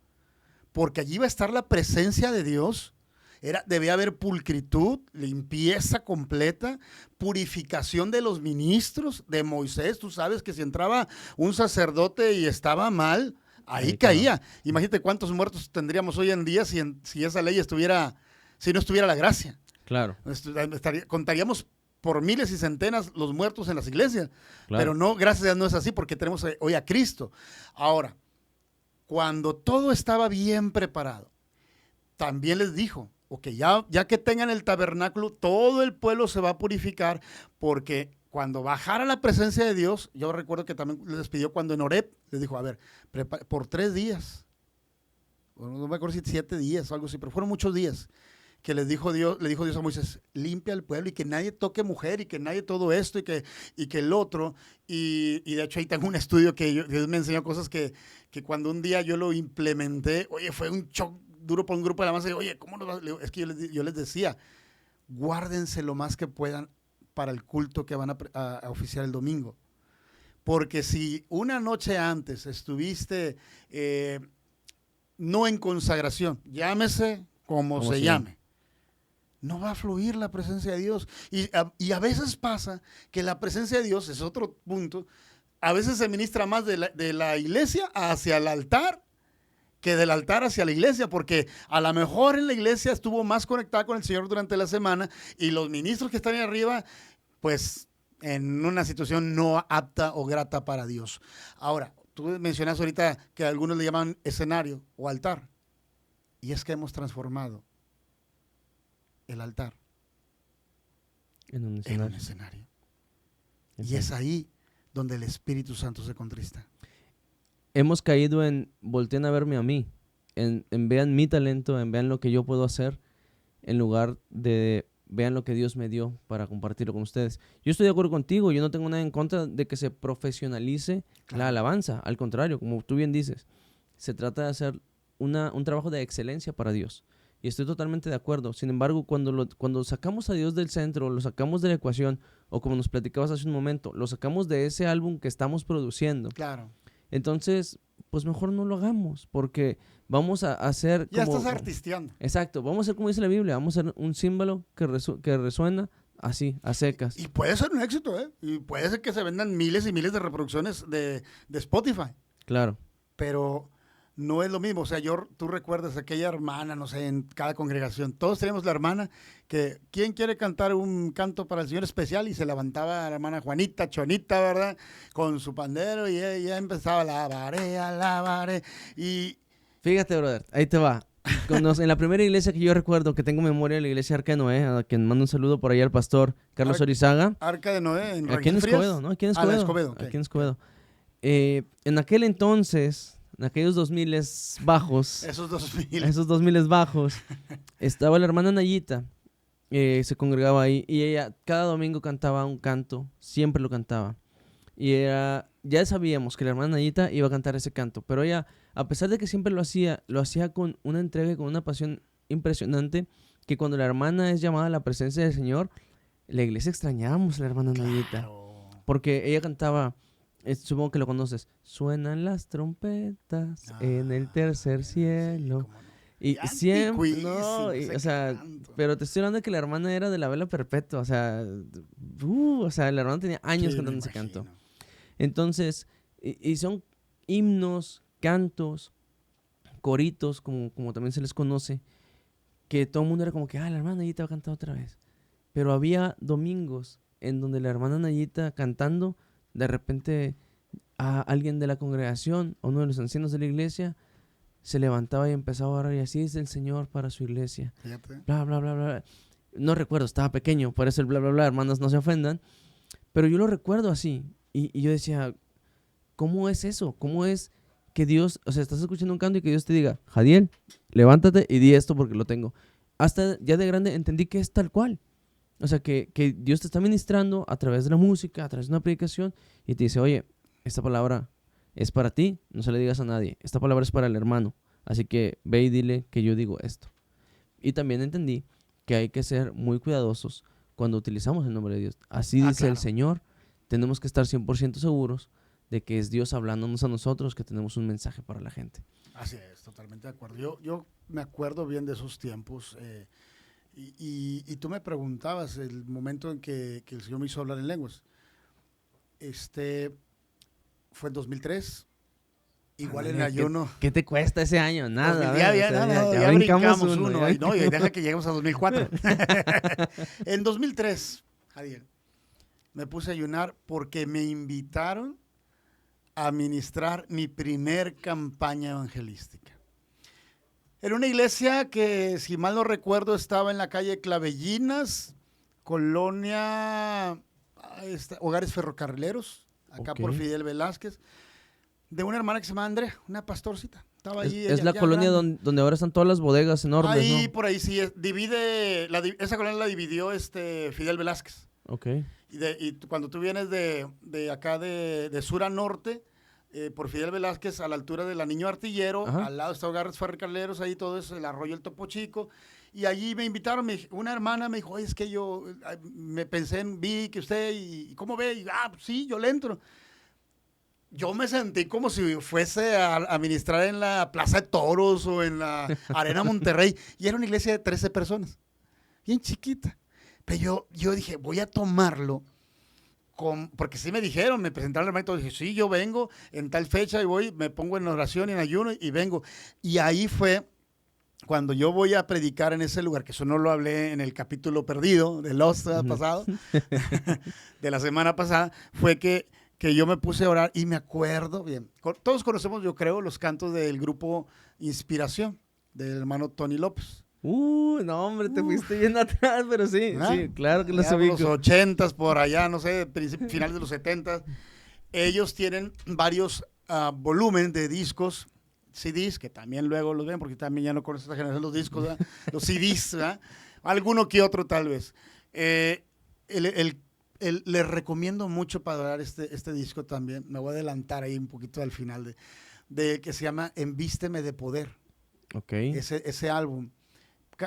porque allí iba a estar la presencia de Dios. Debía haber pulcritud, limpieza completa, purificación de los ministros de Moisés. Tú sabes que si entraba un sacerdote y estaba mal, ahí caía. Claro. Imagínate cuántos muertos tendríamos hoy en día si esa ley si no estuviera la gracia. Claro. Contaríamos por miles y centenas los muertos en las iglesias. Claro. Pero no, gracias a Dios no es así, porque tenemos hoy a Cristo. Ahora, cuando todo estaba bien preparado, también les dijo, ok, ya que tengan el tabernáculo, todo el pueblo se va a purificar, porque cuando bajara la presencia de Dios, yo recuerdo que también les pidió cuando en Horeb, les dijo, a ver, por 3 días, no me acuerdo si 7 días o algo así, pero fueron muchos días, que le dijo Dios a Moisés, limpia el pueblo y que nadie toque mujer y que nadie todo esto y que el otro. Y de hecho ahí tengo un estudio que Dios me enseñó cosas que cuando un día yo lo implementé, oye, fue un shock duro por un grupo de la masa. Oye, ¿cómo nos va? Es que yo les decía, guárdense lo más que puedan para el culto que van a oficiar el domingo. Porque si una noche antes estuviste no en consagración, llámese como se llame, no va a fluir la presencia de Dios. Y a veces pasa que la presencia de Dios, es otro punto, a veces se ministra más de la iglesia hacia el altar que del altar hacia la iglesia, porque a lo mejor en la iglesia estuvo más conectada con el Señor durante la semana y los ministros que están ahí arriba, pues en una situación no apta o grata para Dios. Ahora, tú mencionas ahorita que algunos le llaman escenario o altar, y es que hemos transformado el altar en un escenario. Y es ahí donde el Espíritu Santo se contrista. Hemos caído en volteen a verme a mí, en vean mi talento, en vean lo que yo puedo hacer, en lugar de vean lo que Dios me dio para compartirlo con ustedes. Yo estoy de acuerdo contigo, yo no tengo nada en contra de que se profesionalice la alabanza, al contrario, como tú bien dices, se trata de hacer un trabajo de excelencia para Dios. Y estoy totalmente de acuerdo. Sin embargo, cuando sacamos a Dios del centro, lo sacamos de la ecuación, o como nos platicabas hace un momento, lo sacamos de ese álbum que estamos produciendo. Claro. Entonces, pues mejor no lo hagamos, porque vamos a hacer ya estás artisteando. Exacto, vamos a hacer como dice la Biblia, vamos a hacer un símbolo que resuena así, a secas. Y puede ser un éxito, ¿eh? Y puede ser que se vendan miles y miles de reproducciones de Spotify. Claro. Pero no es lo mismo. O sea, tú recuerdas aquella hermana, no sé, en cada congregación. Todos tenemos la hermana que, ¿quién quiere cantar un canto para el Señor especial? Y se levantaba la hermana Juanita, Chonita, ¿verdad? Con su pandero y ella empezaba, alabaré. Y fíjate, brother, ahí te va. En la primera iglesia que yo recuerdo, que tengo memoria, la iglesia Arca de Noé, a quien mando un saludo por ahí al pastor Carlos Orizaga. Arca de Noé, aquí en Escobedo, ¿no? Aquí en Escobedo. Escobedo, okay. Aquí en Escobedo. En aquel entonces, en aquellos 2000 bajos. Esos 2000. Esos 2000 bajos. Estaba la hermana Nayita. Se congregaba ahí. Y ella cada domingo cantaba un canto. Siempre lo cantaba. Y ya sabíamos que la hermana Nayita iba a cantar ese canto. Pero ella, a pesar de que siempre lo hacía con una entrega y con una pasión impresionante. Que cuando la hermana es llamada a la presencia del Señor, la iglesia extrañábamos a la hermana Nayita. Porque ella cantaba... supongo que lo conoces. Suenan las trompetas en el tercer cielo. Sí, no. Y siempre, no, o sea, pero te estoy hablando de que la hermana era de la vela perpetua, o sea, la hermana tenía años cantando ese canto. Entonces, y son himnos, cantos, coritos, como también se les conoce, que todo el mundo era como que, la hermana Nayita va a cantar otra vez. Pero había domingos en donde la hermana Nayita cantando, de repente a alguien de la congregación, a uno de los ancianos de la iglesia, se levantaba y empezaba a orar y así es el Señor para su iglesia. Fíjate. Bla, bla, bla, bla. No recuerdo, estaba pequeño, por eso el bla, bla, bla, hermanas, no se ofendan. Pero yo lo recuerdo así. Y yo decía, ¿cómo es eso? ¿Cómo es que Dios, o sea, estás escuchando un canto y que Dios te diga, Jadiel, levántate y di esto porque lo tengo? Hasta ya de grande entendí que es tal cual. O sea, que Dios te está ministrando a través de la música, a través de una predicación, y te dice, oye, esta palabra es para ti, no se le digas a nadie. Esta palabra es para el hermano, así que ve y dile que yo digo esto. Y también entendí que hay que ser muy cuidadosos cuando utilizamos el nombre de Dios. Así dice claro. el Señor, tenemos que estar 100% seguros de que es Dios hablándonos a nosotros, que tenemos un mensaje para la gente. Así es, totalmente de acuerdo. Yo me acuerdo bien de esos tiempos. Y tú me preguntabas el momento en que el Señor me hizo hablar en lenguas. Fue en 2003. Igual en ayuno. ¿Qué te cuesta ese año? Nada. Ya brincamos uno. Y deja que lleguemos a 2004. En 2003, Jadiel, me puse a ayunar porque me invitaron a ministrar mi primer campaña evangelística. Era una iglesia que, si mal no recuerdo, estaba en la calle Clavellinas, colonia Hogares Ferrocarrileros, acá por Fidel Velázquez, de una hermana que se llama Andrea, una pastorcita, Estaba allí. Es la colonia donde ahora están todas las bodegas enormes, ahí, ¿no? por ahí sí. Esa colonia la dividió Fidel Velázquez. Ok. Y cuando tú vienes de acá de sur a norte, por Fidel Velázquez, a la altura de la Niño Artillero, Ajá. al lado está Hogares Ferrocarrileros, ahí todo es el arroyo El Topo Chico. Y allí me invitaron, una hermana me dijo, oye, es que yo me pensé vi que usted, y ¿cómo ve? Y, pues sí, yo le entro. Yo me sentí como si fuese a ministrar en la Plaza de Toros o en la Arena Monterrey. Y era una iglesia de 13 personas, bien chiquita. Pero yo dije, voy a tomarlo, porque sí me dijeron, me presentaron el hermanito, dije, sí, yo vengo en tal fecha y voy, me pongo en oración y en ayuno y vengo. Y ahí fue cuando yo voy a predicar en ese lugar, que eso no lo hablé en el capítulo perdido de Lost pasado, de la semana pasada, fue que yo me puse a orar y me acuerdo bien. Todos conocemos, yo creo, los cantos del grupo Inspiración, del hermano Tony López. No, hombre, te fuiste bien atrás, pero sí, sí, claro que los ubico. Los 80s, por allá, no sé, finales de los 70s. Ellos tienen varios volúmenes de discos, CDs, que también luego los ven, porque también ya no conocen esta generación los discos, ¿verdad? Los CDs, ¿verdad? Alguno que otro tal vez. Les recomiendo mucho para adorar este disco también. Me voy a adelantar ahí un poquito al final de que se llama Envísteme de Poder. Ok. Ese álbum.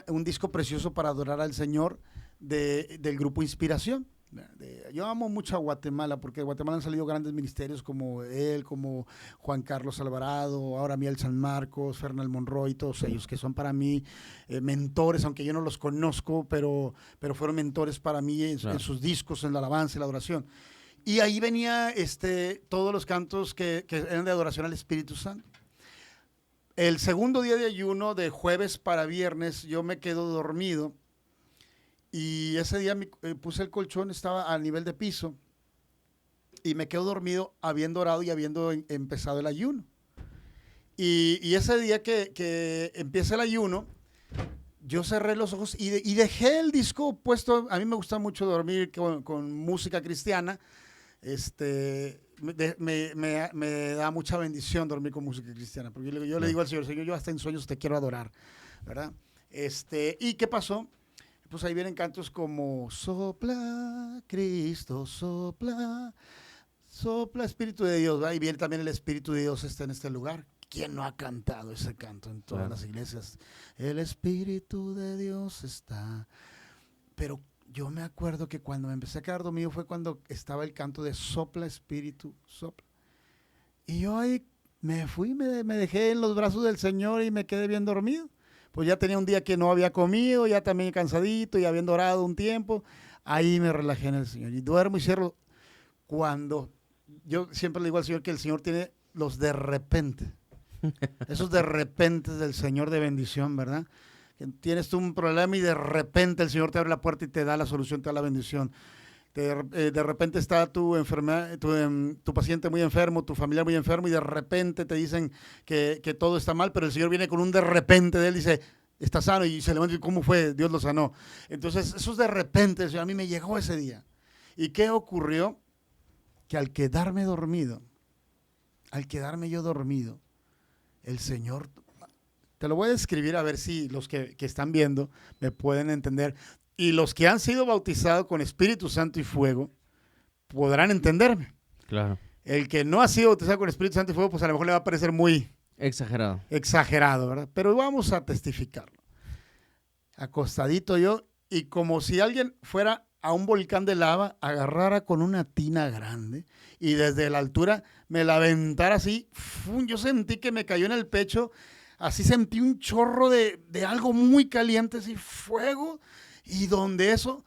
Un disco precioso para adorar al Señor del grupo Inspiración. Yo amo mucho a Guatemala, porque de Guatemala han salido grandes ministerios como él, como Juan Carlos Alvarado, ahora Miel San Marcos, Fernal Monroy, todos ellos que son para mí mentores, aunque yo no los conozco, pero fueron mentores para mí en sus discos, en la alabanza y la adoración. Y ahí venía todos los cantos que eran de adoración al Espíritu Santo. El segundo día de ayuno, de jueves para viernes, yo me quedo dormido. Y ese día puse el colchón, estaba a nivel de piso, y me quedo dormido habiendo orado y habiendo empezado el ayuno. Y ese día que empieza el ayuno, yo cerré los ojos y dejé el disco puesto. A mí me gusta mucho dormir con música cristiana. Me da mucha bendición dormir con música cristiana, porque yo le digo al Señor, yo hasta en sueños te quiero adorar, ¿verdad? ¿Y qué pasó? Pues ahí vienen cantos como sopla, Cristo, sopla, sopla, Espíritu de Dios, ¿verdad? Y viene también el Espíritu de Dios está en este lugar. ¿Quién no ha cantado ese canto en todas las iglesias? El Espíritu de Dios está. Pero yo me acuerdo que cuando me empecé a quedar dormido fue cuando estaba el canto de sopla, Espíritu, sopla. Y yo ahí me fui, me dejé en los brazos del Señor y me quedé bien dormido. Pues ya tenía un día que no había comido, ya también cansadito, ya habiendo orado un tiempo. Ahí me relajé en el Señor. Y duermo y cierro. Cuando yo siempre le digo al Señor que el Señor tiene los de repente. Esos de repente del Señor de bendición, ¿verdad? Que tienes tú un problema y de repente el Señor te abre la puerta y te da la solución, te da la bendición. De repente está tu paciente muy enfermo, tu familiar muy enfermo, y de repente te dicen que todo está mal, pero el Señor viene con un de repente de él y dice, está sano, y se levanta y ¿cómo fue? Dios lo sanó. Entonces, esos de repente, el Señor a mí me llegó ese día. ¿Y qué ocurrió? Que al quedarme yo dormido, el Señor, te lo voy a describir a ver si los que están viendo me pueden entender. Y los que han sido bautizados con Espíritu Santo y fuego podrán entenderme. Claro. El que no ha sido bautizado con Espíritu Santo y fuego, pues a lo mejor le va a parecer muy exagerado, ¿verdad? Pero vamos a testificarlo. Acostadito yo, y como si alguien fuera a un volcán de lava, agarrara con una tina grande y desde la altura me la aventara así. Yo sentí que me cayó en el pecho, así sentí un chorro de algo muy caliente, así fuego. Y donde eso,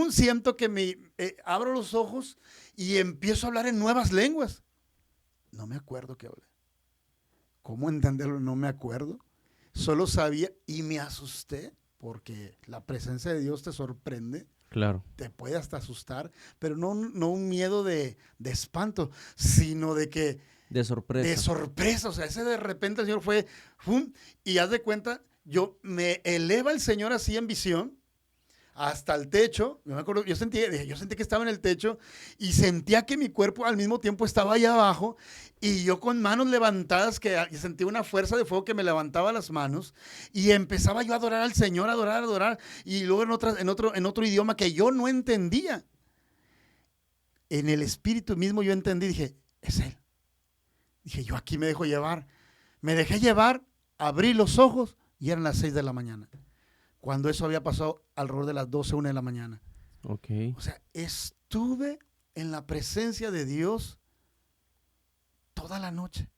siento que abro los ojos y empiezo a hablar en nuevas lenguas. No me acuerdo qué hablé. ¿Cómo entenderlo? No me acuerdo. Solo sabía y me asusté, porque la presencia de Dios te sorprende. Claro. Te puede hasta asustar, pero no un miedo de espanto, sino de que... De sorpresa. De sorpresa, o sea, ese de repente el Señor fue, y haz de cuenta, me eleva el Señor así en visión, hasta el techo. Yo me acuerdo, yo sentí que estaba en el techo y sentía que mi cuerpo al mismo tiempo estaba allá abajo y yo con manos levantadas, y sentía una fuerza de fuego que me levantaba las manos y empezaba yo a adorar al Señor, adorar y luego en otro idioma que yo no entendía. En el espíritu mismo yo entendí, dije, es Él. Dije, yo aquí me dejo llevar. Me dejé llevar, abrí los ojos y eran las 6 de la mañana. Cuando eso había pasado alrededor de las 12, 1 de la mañana. Ok. O sea, estuve en la presencia de Dios toda la noche,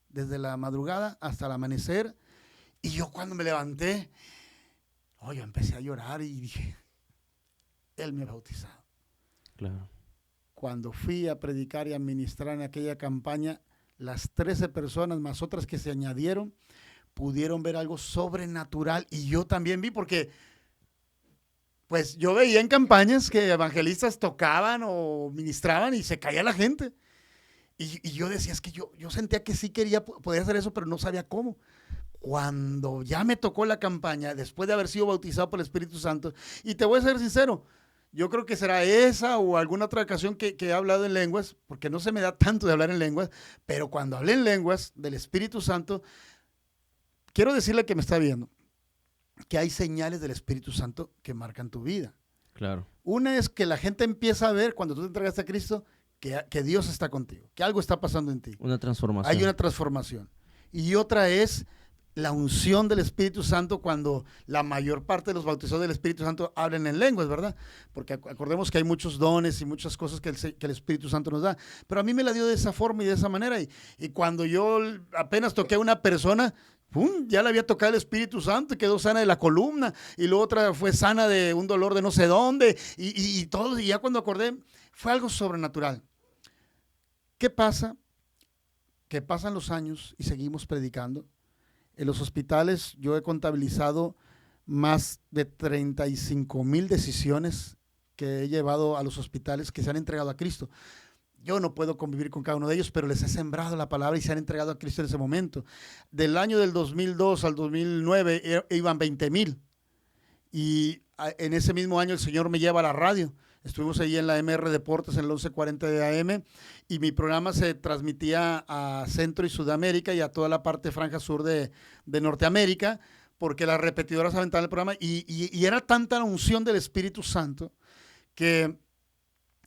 desde la madrugada hasta el amanecer. Y yo cuando me levanté, yo empecé a llorar y dije, Él me ha bautizado. Claro. Cuando fui a predicar y a ministrar en aquella campaña, las 13 personas más otras que se añadieron, pudieron ver algo sobrenatural y yo también vi porque pues yo veía en campañas que evangelistas tocaban o ministraban y se caía la gente y yo decía, es que yo sentía que sí quería poder hacer eso, pero no sabía cómo. Cuando ya me tocó la campaña, después de haber sido bautizado por el Espíritu Santo, y te voy a ser sincero, yo creo que será esa o alguna otra ocasión que he hablado en lenguas, porque no se me da tanto de hablar en lenguas, pero cuando hablé en lenguas del Espíritu Santo, quiero decirle que me está viendo que hay señales del Espíritu Santo que marcan tu vida. Claro. Una es que la gente empieza a ver cuando tú te entregaste a Cristo que Dios está contigo, que algo está pasando en ti. Una transformación. Hay una transformación. Y otra es la unción del Espíritu Santo cuando la mayor parte de los bautizados del Espíritu Santo hablan en lenguas, ¿verdad? Porque acordemos que hay muchos dones y muchas cosas que el Espíritu Santo nos da. Pero a mí me la dio de esa forma y de esa manera. Y cuando yo apenas toqué a una persona, ¡pum!, ya le había tocado el Espíritu Santo y quedó sana de la columna. Y luego otra fue sana de un dolor de no sé dónde. Y todo, y ya cuando acordé, fue algo sobrenatural. ¿Qué pasa? Que pasan los años y seguimos predicando. En los hospitales yo he contabilizado más de 35,000 decisiones que he llevado a los hospitales que se han entregado a Cristo. Yo no puedo convivir con cada uno de ellos, pero les he sembrado la palabra y se han entregado a Cristo en ese momento. Del año del 2002 al 2009 iban 20,000. Y en ese mismo año el Señor me lleva a la radio. Estuvimos ahí en la MR Deportes en el 1140 de AM y mi programa se transmitía a Centro y Sudamérica y a toda la parte franja sur de Norteamérica, porque las repetidoras aventaban el programa y era tanta la unción del Espíritu Santo que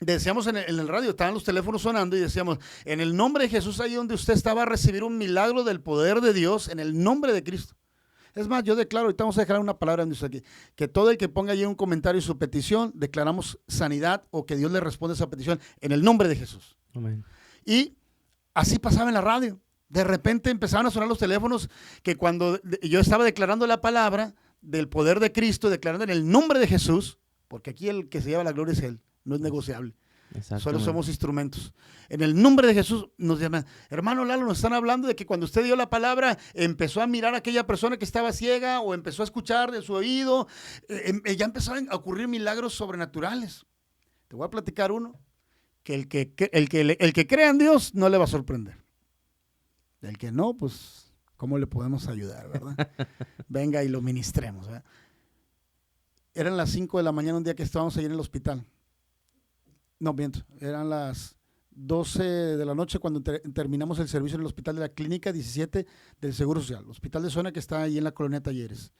decíamos en el radio, estaban los teléfonos sonando y decíamos, en el nombre de Jesús, ahí donde usted estaba a recibir un milagro del poder de Dios, en el nombre de Cristo. Es más, yo declaro, ahorita vamos a declarar una palabra en Dios aquí, que todo el que ponga allí un comentario y su petición, declaramos sanidad o que Dios le responde a esa petición en el nombre de Jesús. Amén. Y así pasaba en la radio. De repente empezaban a sonar los teléfonos que cuando yo estaba declarando la palabra del poder de Cristo, declarando en el nombre de Jesús, porque aquí el que se lleva la gloria es Él, no es negociable. Solo somos instrumentos. En el nombre de Jesús nos llaman, hermano Lalo, nos están hablando de que cuando usted dio la palabra empezó a mirar a aquella persona que estaba ciega o empezó a escuchar de su oído, ya empezaron a ocurrir milagros sobrenaturales. Te voy a platicar uno, que el que crea en Dios no le va a sorprender. El que no, pues, ¿cómo le podemos ayudar, verdad? Venga y lo ministremos, ¿verdad? Eran las 5 de la mañana un día que estábamos ahí en el hospital. No, miento, eran las 12 de la noche cuando terminamos el servicio en el hospital de la Clínica 17 del Seguro Social, hospital de zona que está ahí en la colonia Talleres.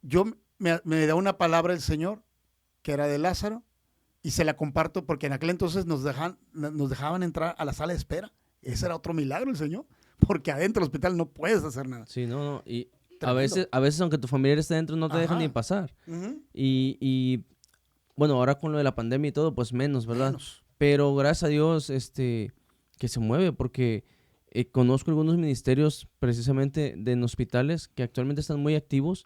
Yo me da una palabra el Señor, que era de Lázaro, y se la comparto porque en aquel entonces nos dejaban entrar a la sala de espera. Ese era otro milagro el Señor, porque adentro del hospital no puedes hacer nada. Sí, no, y a veces aunque tu familiar esté dentro no te dejan ni pasar. Uh-huh. Y bueno, ahora con lo de la pandemia y todo, pues menos, ¿verdad? Menos. Pero gracias a Dios que se mueve, porque conozco algunos ministerios precisamente en hospitales que actualmente están muy activos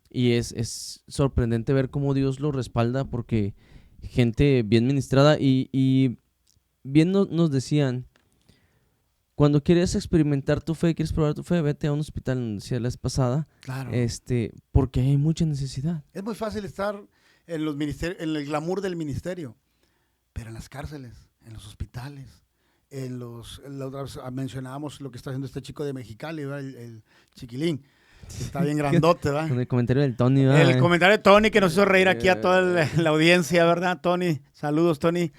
y es sorprendente ver cómo Dios los respalda, porque gente bien ministrada y bien nos decían, cuando quieres experimentar tu fe, quieres probar tu fe, vete a un hospital, decía la vez pasada, Claro. Porque hay mucha necesidad. Es muy fácil estar en los ministerios, en el glamour del ministerio, pero en las cárceles, en los hospitales, mencionábamos lo que está haciendo este chico de Mexicali, el Chiquilín. Está bien grandote, ¿verdad? Con el comentario del Tony, ¿verdad? El comentario de Tony que nos hizo reír aquí a toda la audiencia, ¿verdad, Tony? Saludos, Tony.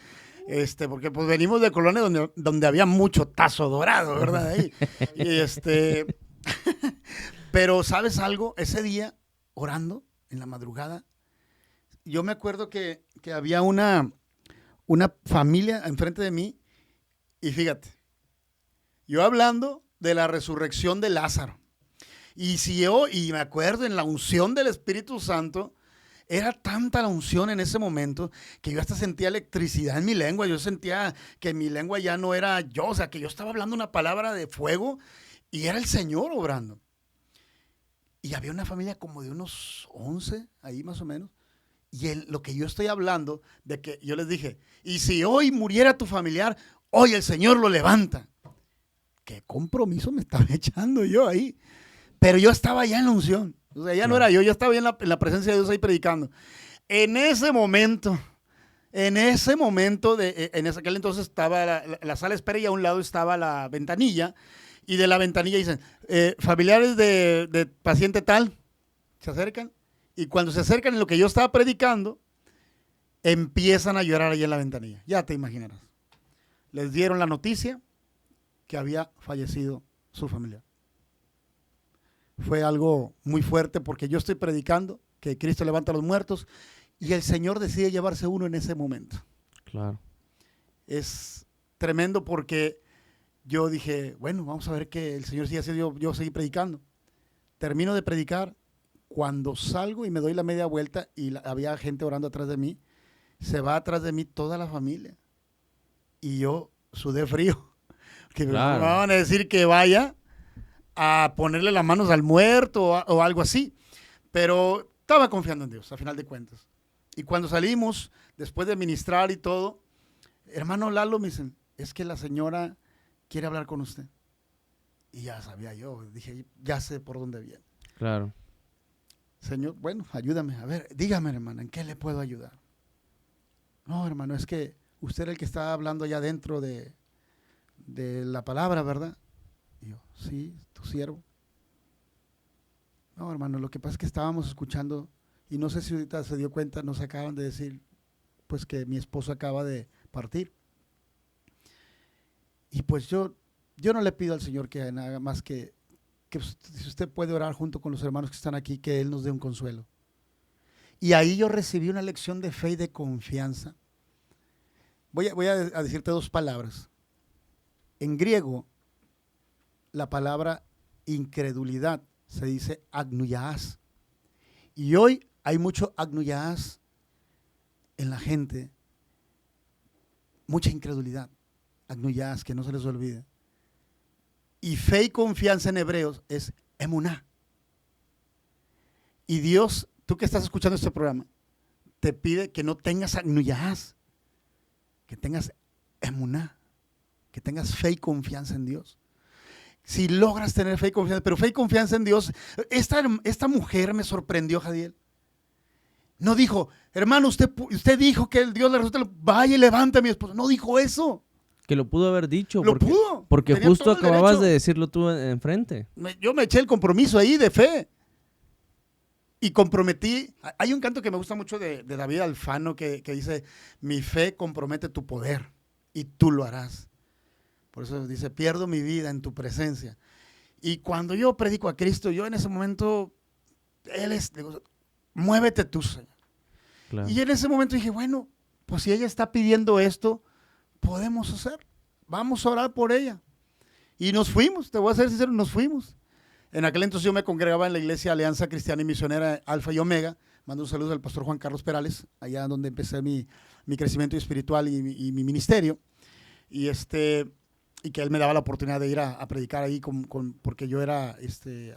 Porque pues venimos de colonia donde había mucho tazo dorado, ¿verdad? Ahí. Y pero, ¿sabes algo? Ese día, orando en la madrugada, yo me acuerdo que había una familia enfrente de mí, y fíjate, yo hablando de la resurrección de Lázaro. Y me acuerdo en la unción del Espíritu Santo, era tanta la unción en ese momento que yo hasta sentía electricidad en mi lengua. Yo sentía que mi lengua ya no era yo, o sea, que yo estaba hablando una palabra de fuego y era el Señor obrando. Y había una familia como de unos 11, ahí más o menos. Y lo que yo estoy hablando, de que yo les dije, y si hoy muriera tu familiar, hoy el Señor lo levanta. ¿Qué compromiso me estaba echando yo ahí? Pero yo estaba ya en la unción. O sea, ya no era yo estaba ya en la presencia de Dios ahí predicando. En ese momento, en aquel entonces estaba la sala de espera y a un lado estaba la ventanilla. Y de la ventanilla dicen, familiares de paciente tal, se acercan. Y cuando se acercan en lo que yo estaba predicando, empiezan a llorar ahí en la ventanilla. Ya te imaginarás. Les dieron la noticia que había fallecido su familiar. Fue algo muy fuerte porque yo estoy predicando que Cristo levanta a los muertos y el Señor decide llevarse uno en ese momento. Claro. Es tremendo porque yo dije, bueno, vamos a ver que el Señor sigue haciendo, yo seguí predicando. Termino de predicar, cuando salgo y me doy la media vuelta y había gente orando atrás de mí, se va atrás de mí toda la familia. Y yo sudé frío. Que Claro. me van a decir que vaya a ponerle las manos al muerto o algo así. Pero estaba confiando en Dios, a final de cuentas. Y cuando salimos, después de ministrar y todo, hermano Lalo, me dicen, es que la señora quiere hablar con usted. Y ya sabía yo, dije, ya sé por dónde viene. Claro. Señor, bueno, ayúdame. A ver, dígame, hermana, ¿en qué le puedo ayudar? No, hermano, es que usted era el que estaba hablando allá dentro de la palabra, ¿verdad? Y yo, sí, tu siervo. No, hermano, lo que pasa es que estábamos escuchando, y no sé si ahorita se dio cuenta, nos acaban de decir, pues que mi esposo acaba de partir. Y pues yo no le pido al Señor que haga más que si usted puede orar junto con los hermanos que están aquí, que Él nos dé un consuelo. Y ahí yo recibí una lección de fe y de confianza. Voy a decirte dos palabras. En griego, la palabra incredulidad se dice agnuias. Y hoy hay mucho agnuias en la gente. Mucha incredulidad. Agnuias, que no se les olvide. Y fe y confianza en hebreos es emuná. Y Dios, tú que estás escuchando este programa, te pide que no tengas agnuias, que tengas emuná, que tengas fe y confianza en Dios. Si logras tener fe y confianza, pero fe y confianza en Dios, esta mujer me sorprendió, Jadiel. No dijo, hermano, usted dijo que el Dios le resulta, vaya y levante a mi esposo. No dijo eso. Que lo pudo haber dicho. Lo pudo. Porque Tenía justo todo el acababas derecho. de decirlo tú enfrente. Yo me eché el compromiso ahí de fe. Y comprometí. Hay un canto que me gusta mucho de David Alfano que dice, mi fe compromete tu poder y tú lo harás. Por eso dice, pierdo mi vida en tu presencia. Y cuando yo predico a Cristo, yo en ese momento, digo, muévete tú, Señor. Claro. Y en ese momento dije, bueno, pues si ella está pidiendo esto, podemos hacer. Vamos a orar por ella. Y nos fuimos, te voy a ser sincero, nos fuimos. En aquel entonces yo me congregaba en la iglesia Alianza Cristiana y Misionera Alfa y Omega. Mando un saludo al pastor Juan Carlos Perales, allá donde empecé mi crecimiento espiritual y mi ministerio. Y que él me daba la oportunidad de ir a predicar ahí porque yo era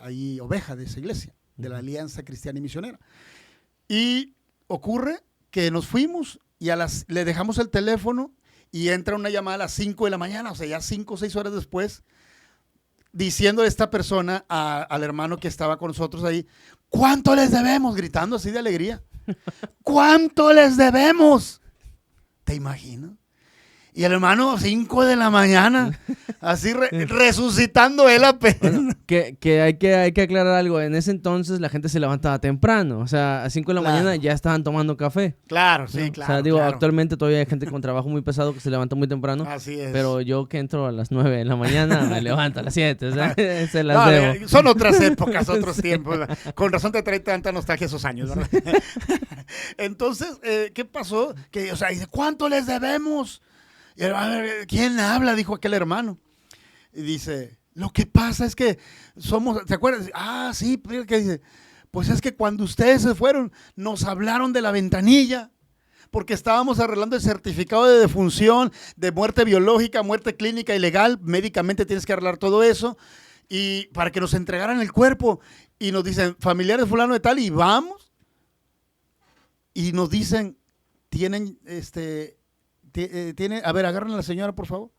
ahí oveja de esa iglesia, de la Alianza Cristiana y Misionera. Y ocurre que nos fuimos y le dejamos el teléfono y entra una llamada a las 5 de la mañana, o sea, ya 5 o 6 horas después, diciendo esta persona al hermano que estaba con nosotros ahí, ¿cuánto les debemos? Gritando así de alegría. ¿Cuánto les debemos? ¿Te imaginas? Y el hermano, 5 de la mañana, así resucitando él apenas. Bueno, que hay que aclarar algo. En ese entonces la gente se levantaba temprano. O sea, a 5 de la Claro. mañana ya estaban tomando café. Claro, sí, ¿no? claro. O sea, digo, claro. actualmente todavía hay gente con trabajo muy pesado que se levanta muy temprano. Así es. Pero yo que entro a las 9 de la mañana me levanto a las 7. O sea, se las No, debo. son otras épocas, otros tiempos. Con razón te trae tanta nostalgia esos años, ¿verdad? Entonces, ¿qué pasó? Que, o sea, dice, ¿cuánto les debemos? Y el hermano, ¿quién habla? Dijo aquel hermano. Y dice, lo que pasa es que somos, ¿te acuerdas? Ah, sí, que dice, pues es que cuando ustedes se fueron, nos hablaron de la ventanilla, porque estábamos arreglando el certificado de defunción, de muerte biológica, muerte clínica y legal, médicamente tienes que arreglar todo eso, y para que nos entregaran el cuerpo, y nos dicen, familiares fulano de tal, y vamos, y nos dicen, tienen, a ver, agarren a la señora, por favor.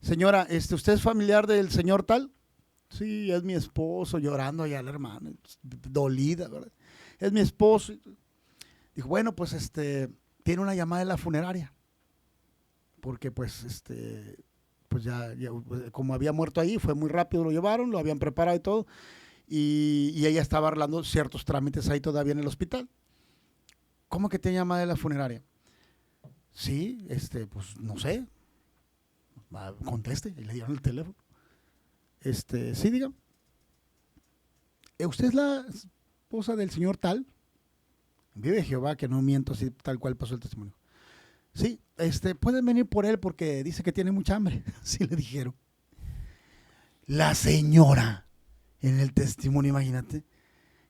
Señora, ¿usted es familiar del señor tal? Sí, es mi esposo, llorando allá la hermana, dolida, ¿verdad? Es mi esposo. Dijo, bueno, pues tiene una llamada de la funeraria. Porque pues pues ya como había muerto ahí, fue muy rápido, lo llevaron, lo habían preparado y todo. Y ella estaba arreglando ciertos trámites ahí todavía en el hospital. ¿Cómo que tiene llamada de la funeraria? Sí, pues no sé. Conteste, y le dieron el teléfono. Sí, diga. ¿Usted es la esposa del señor tal? Vive Jehová que no miento, así tal cual pasó el testimonio. Sí, pueden venir por él porque dice que tiene mucha hambre. Así le dijeron. La señora en el testimonio, imagínate,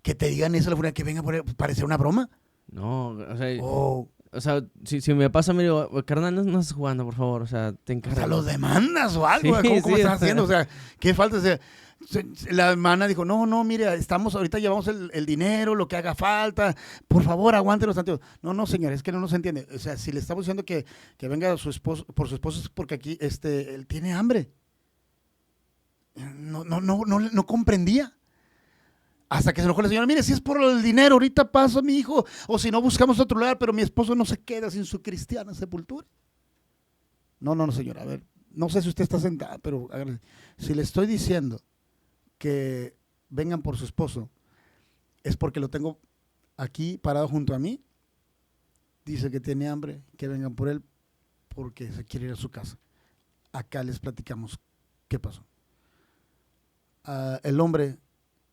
que te digan eso, que venga por él, parece una broma. No, o sea, Oh. o sea, si me pasa, me digo, carnal, no estás jugando, por favor. O sea, te O encargo. sea, los demandas o algo. Sí, ¿Cómo sí, estás haciendo? O sea, ¿qué falta? O sea, la hermana dijo, no, mire, ahorita llevamos el dinero, lo que haga falta, por favor, aguántenos tantito. No, señor, es que no nos entiende. O sea, si le estamos diciendo que venga su esposo, por su esposo es porque aquí, él tiene hambre. No comprendía. Hasta que se enojó la señora, mire, si es por el dinero, ahorita paso a mi hijo, o si no buscamos otro lugar, pero mi esposo no se queda sin su cristiana sepultura. No, señora, a ver, no sé si usted está sentada, pero a ver, si le estoy diciendo que vengan por su esposo, es porque lo tengo aquí parado junto a mí, dice que tiene hambre, que vengan por él, porque se quiere ir a su casa. Acá les platicamos qué pasó. El hombre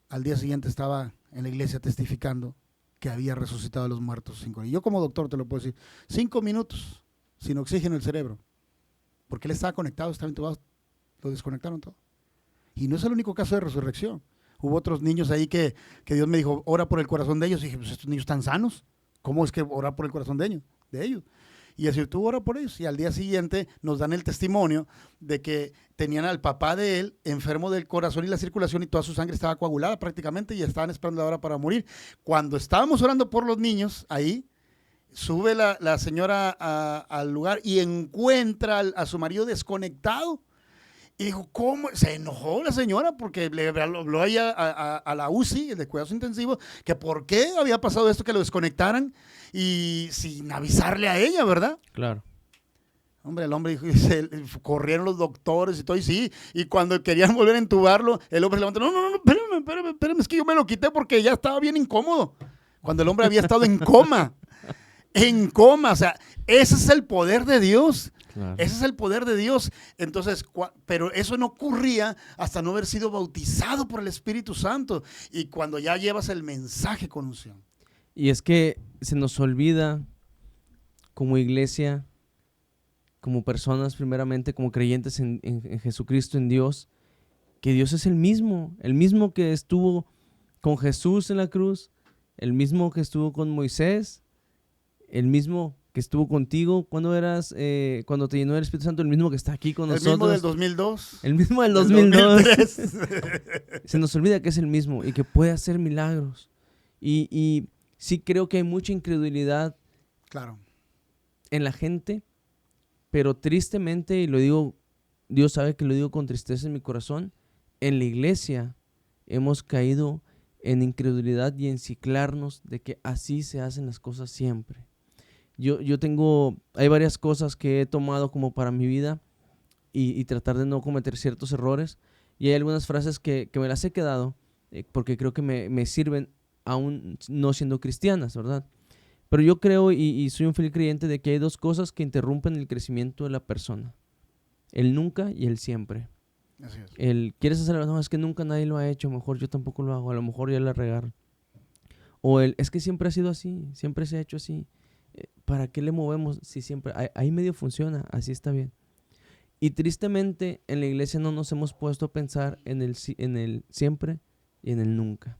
al día siguiente estaba en la iglesia testificando que había resucitado a los muertos. Y yo como doctor te lo puedo decir, 5 minutos sin oxígeno en el cerebro, porque él estaba conectado, estaba intubado, lo desconectaron todo. Y no es el único caso de resurrección. Hubo otros niños ahí que Dios me dijo, ora por el corazón de ellos. Y dije, pues estos niños están sanos, ¿cómo es que ora por el corazón de ellos? Y así tú ora por ellos. Y al día siguiente nos dan el testimonio de que tenían al papá de él enfermo del corazón y la circulación y toda su sangre estaba coagulada prácticamente y estaban esperando la hora para morir. Cuando estábamos orando por los niños ahí, sube la señora al lugar y encuentra a su marido desconectado. Y dijo, ¿cómo? Se enojó la señora porque le habló ahí a la UCI, el de cuidados intensivos, que por qué había pasado esto, que lo desconectaran y sin avisarle a ella, ¿verdad? Claro. Hombre, el hombre dijo, corrieron los doctores y todo, y sí, y cuando querían volver a entubarlo, el hombre se levantó, no, espérame, es que yo me lo quité porque ya estaba bien incómodo, cuando el hombre había estado en coma, o sea, ese es el poder de Dios. Claro. Ese es el poder de Dios. Entonces, pero eso no ocurría hasta no haber sido bautizado por el Espíritu Santo y cuando ya llevas el mensaje con unción. Y es que se nos olvida como iglesia, como personas primeramente, como creyentes en Jesucristo, en Dios, que Dios es el mismo que estuvo con Jesús en la cruz, el mismo que estuvo con Moisés, el mismo que estuvo contigo cuando te llenó el Espíritu Santo, el mismo que está aquí con nosotros. El mismo del 2002. El mismo del 2002. 2003. Se nos olvida que es el mismo y que puede hacer milagros. Y sí creo que hay mucha incredulidad, claro, en la gente, pero tristemente, y lo digo, Dios sabe que lo digo con tristeza en mi corazón, en la iglesia hemos caído en incredulidad y en ciclarnos de que así se hacen las cosas siempre. Hay varias cosas que he tomado como para mi vida y tratar de no cometer ciertos errores. Y hay algunas frases que me las he quedado porque creo que me sirven aún no siendo cristianas, ¿verdad? Pero yo creo y soy un fiel creyente de que hay dos cosas que interrumpen el crecimiento de la persona. El nunca y el siempre. Así es. ¿Quieres hacerlo? No, es que nunca nadie lo ha hecho, a lo mejor yo tampoco lo hago, a lo mejor ya la regaron. O es que siempre ha sido así, siempre se ha hecho así. ¿Para qué le movemos si siempre? Ahí medio funciona, así está bien. Y tristemente en la iglesia no nos hemos puesto a pensar en el siempre y en el nunca.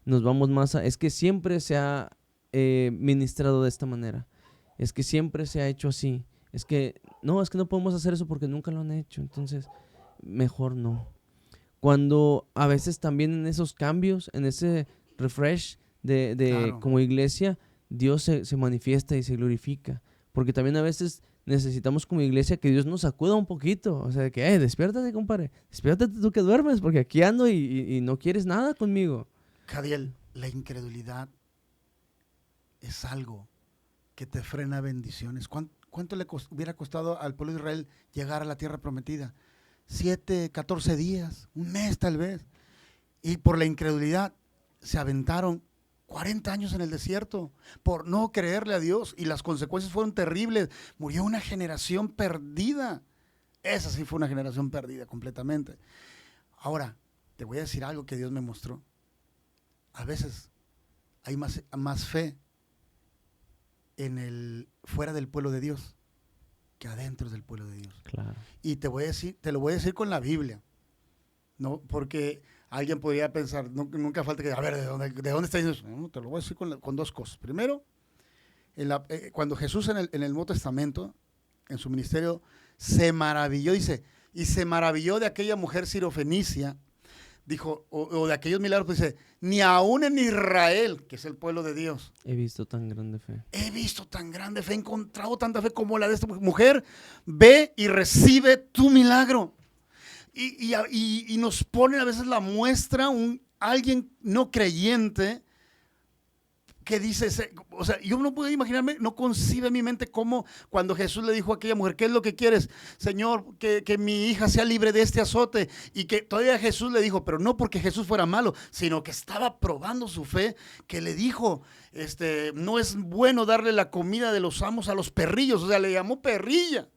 Nos vamos más es que siempre se ha ministrado de esta manera. Es que siempre se ha hecho así. Es que no podemos hacer eso porque nunca lo han hecho. Entonces, mejor no. Cuando a veces también en esos cambios, en ese refresh de Claro. como iglesia, Dios se manifiesta y se glorifica. Porque también a veces necesitamos como iglesia que Dios nos sacuda un poquito. O sea, que, despiértate, compadre. Despiértate tú que duermes, porque aquí ando y no quieres nada conmigo. Cadiel, la incredulidad es algo que te frena bendiciones. ¿Cuánto le hubiera costado al pueblo de Israel llegar a la tierra prometida? 7, 14 días, un mes tal vez. Y por la incredulidad se aventaron 40 años en el desierto por no creerle a Dios y las consecuencias fueron terribles. Murió una generación perdida. Esa sí fue una generación perdida completamente. Ahora, te voy a decir algo que Dios me mostró. A veces hay más fe fuera del pueblo de Dios que adentro del pueblo de Dios. Claro. Y te lo voy a decir con la Biblia, ¿no? Porque alguien podría pensar, nunca falta que, a ver, ¿de dónde está eso? No, te lo voy a decir con dos cosas. Primero, cuando Jesús en el Nuevo Testamento, en su ministerio, se maravilló, dice, y se maravilló de aquella mujer sirofenicia, dijo, o de aquellos milagros, pues dice, ni aún en Israel, que es el pueblo de Dios, he visto tan grande fe. He visto tan grande fe, he encontrado tanta fe como la de esta mujer. Ve y recibe tu milagro. Y nos pone a veces la muestra alguien no creyente que dice, o sea, yo no puedo imaginarme, no concibe en mi mente cómo cuando Jesús le dijo a aquella mujer, ¿qué es lo que quieres? Señor, que mi hija sea libre de este azote. Y que todavía Jesús le dijo, pero no porque Jesús fuera malo, sino que estaba probando su fe, que le dijo, no es bueno darle la comida de los amos a los perrillos, o sea, le llamó perrilla.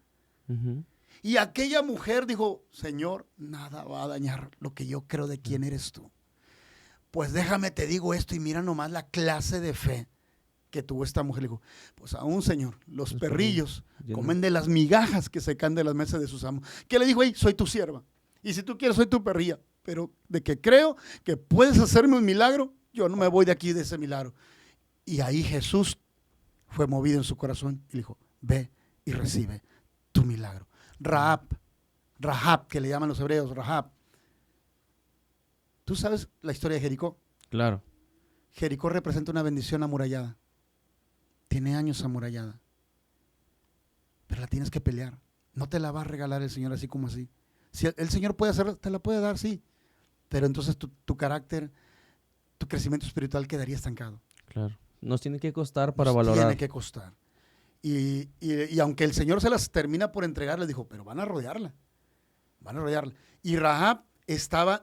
Uh-huh. Y aquella mujer dijo, Señor, nada va a dañar lo que yo creo de quién eres tú. Pues déjame te digo esto y mira nomás la clase de fe que tuvo esta mujer. Le dijo, pues aún Señor, los perrillos comen de las migajas que se caen de las mesas de sus amos. ¿Qué le dijo ahí? Soy tu sierva. Y si tú quieres, soy tu perrilla. Pero de que creo que puedes hacerme un milagro, yo no me voy de aquí de ese milagro. Y ahí Jesús fue movido en su corazón y le dijo, ve y recibe tu milagro. Rahab, que le llaman los hebreos, Rahab. ¿Tú sabes la historia de Jericó? Claro. Jericó representa una bendición amurallada. Tiene años amurallada. Pero la tienes que pelear. No te la va a regalar el Señor así como así. Si el Señor puede hacerlo, te la puede dar, sí. Pero entonces tu carácter, tu crecimiento espiritual quedaría estancado. Claro. Nos tiene que costar para Nos valorar. Tiene que costar. Y aunque el Señor se las termina por entregar, les dijo, pero van a rodearla. Van a rodearla. Y Rahab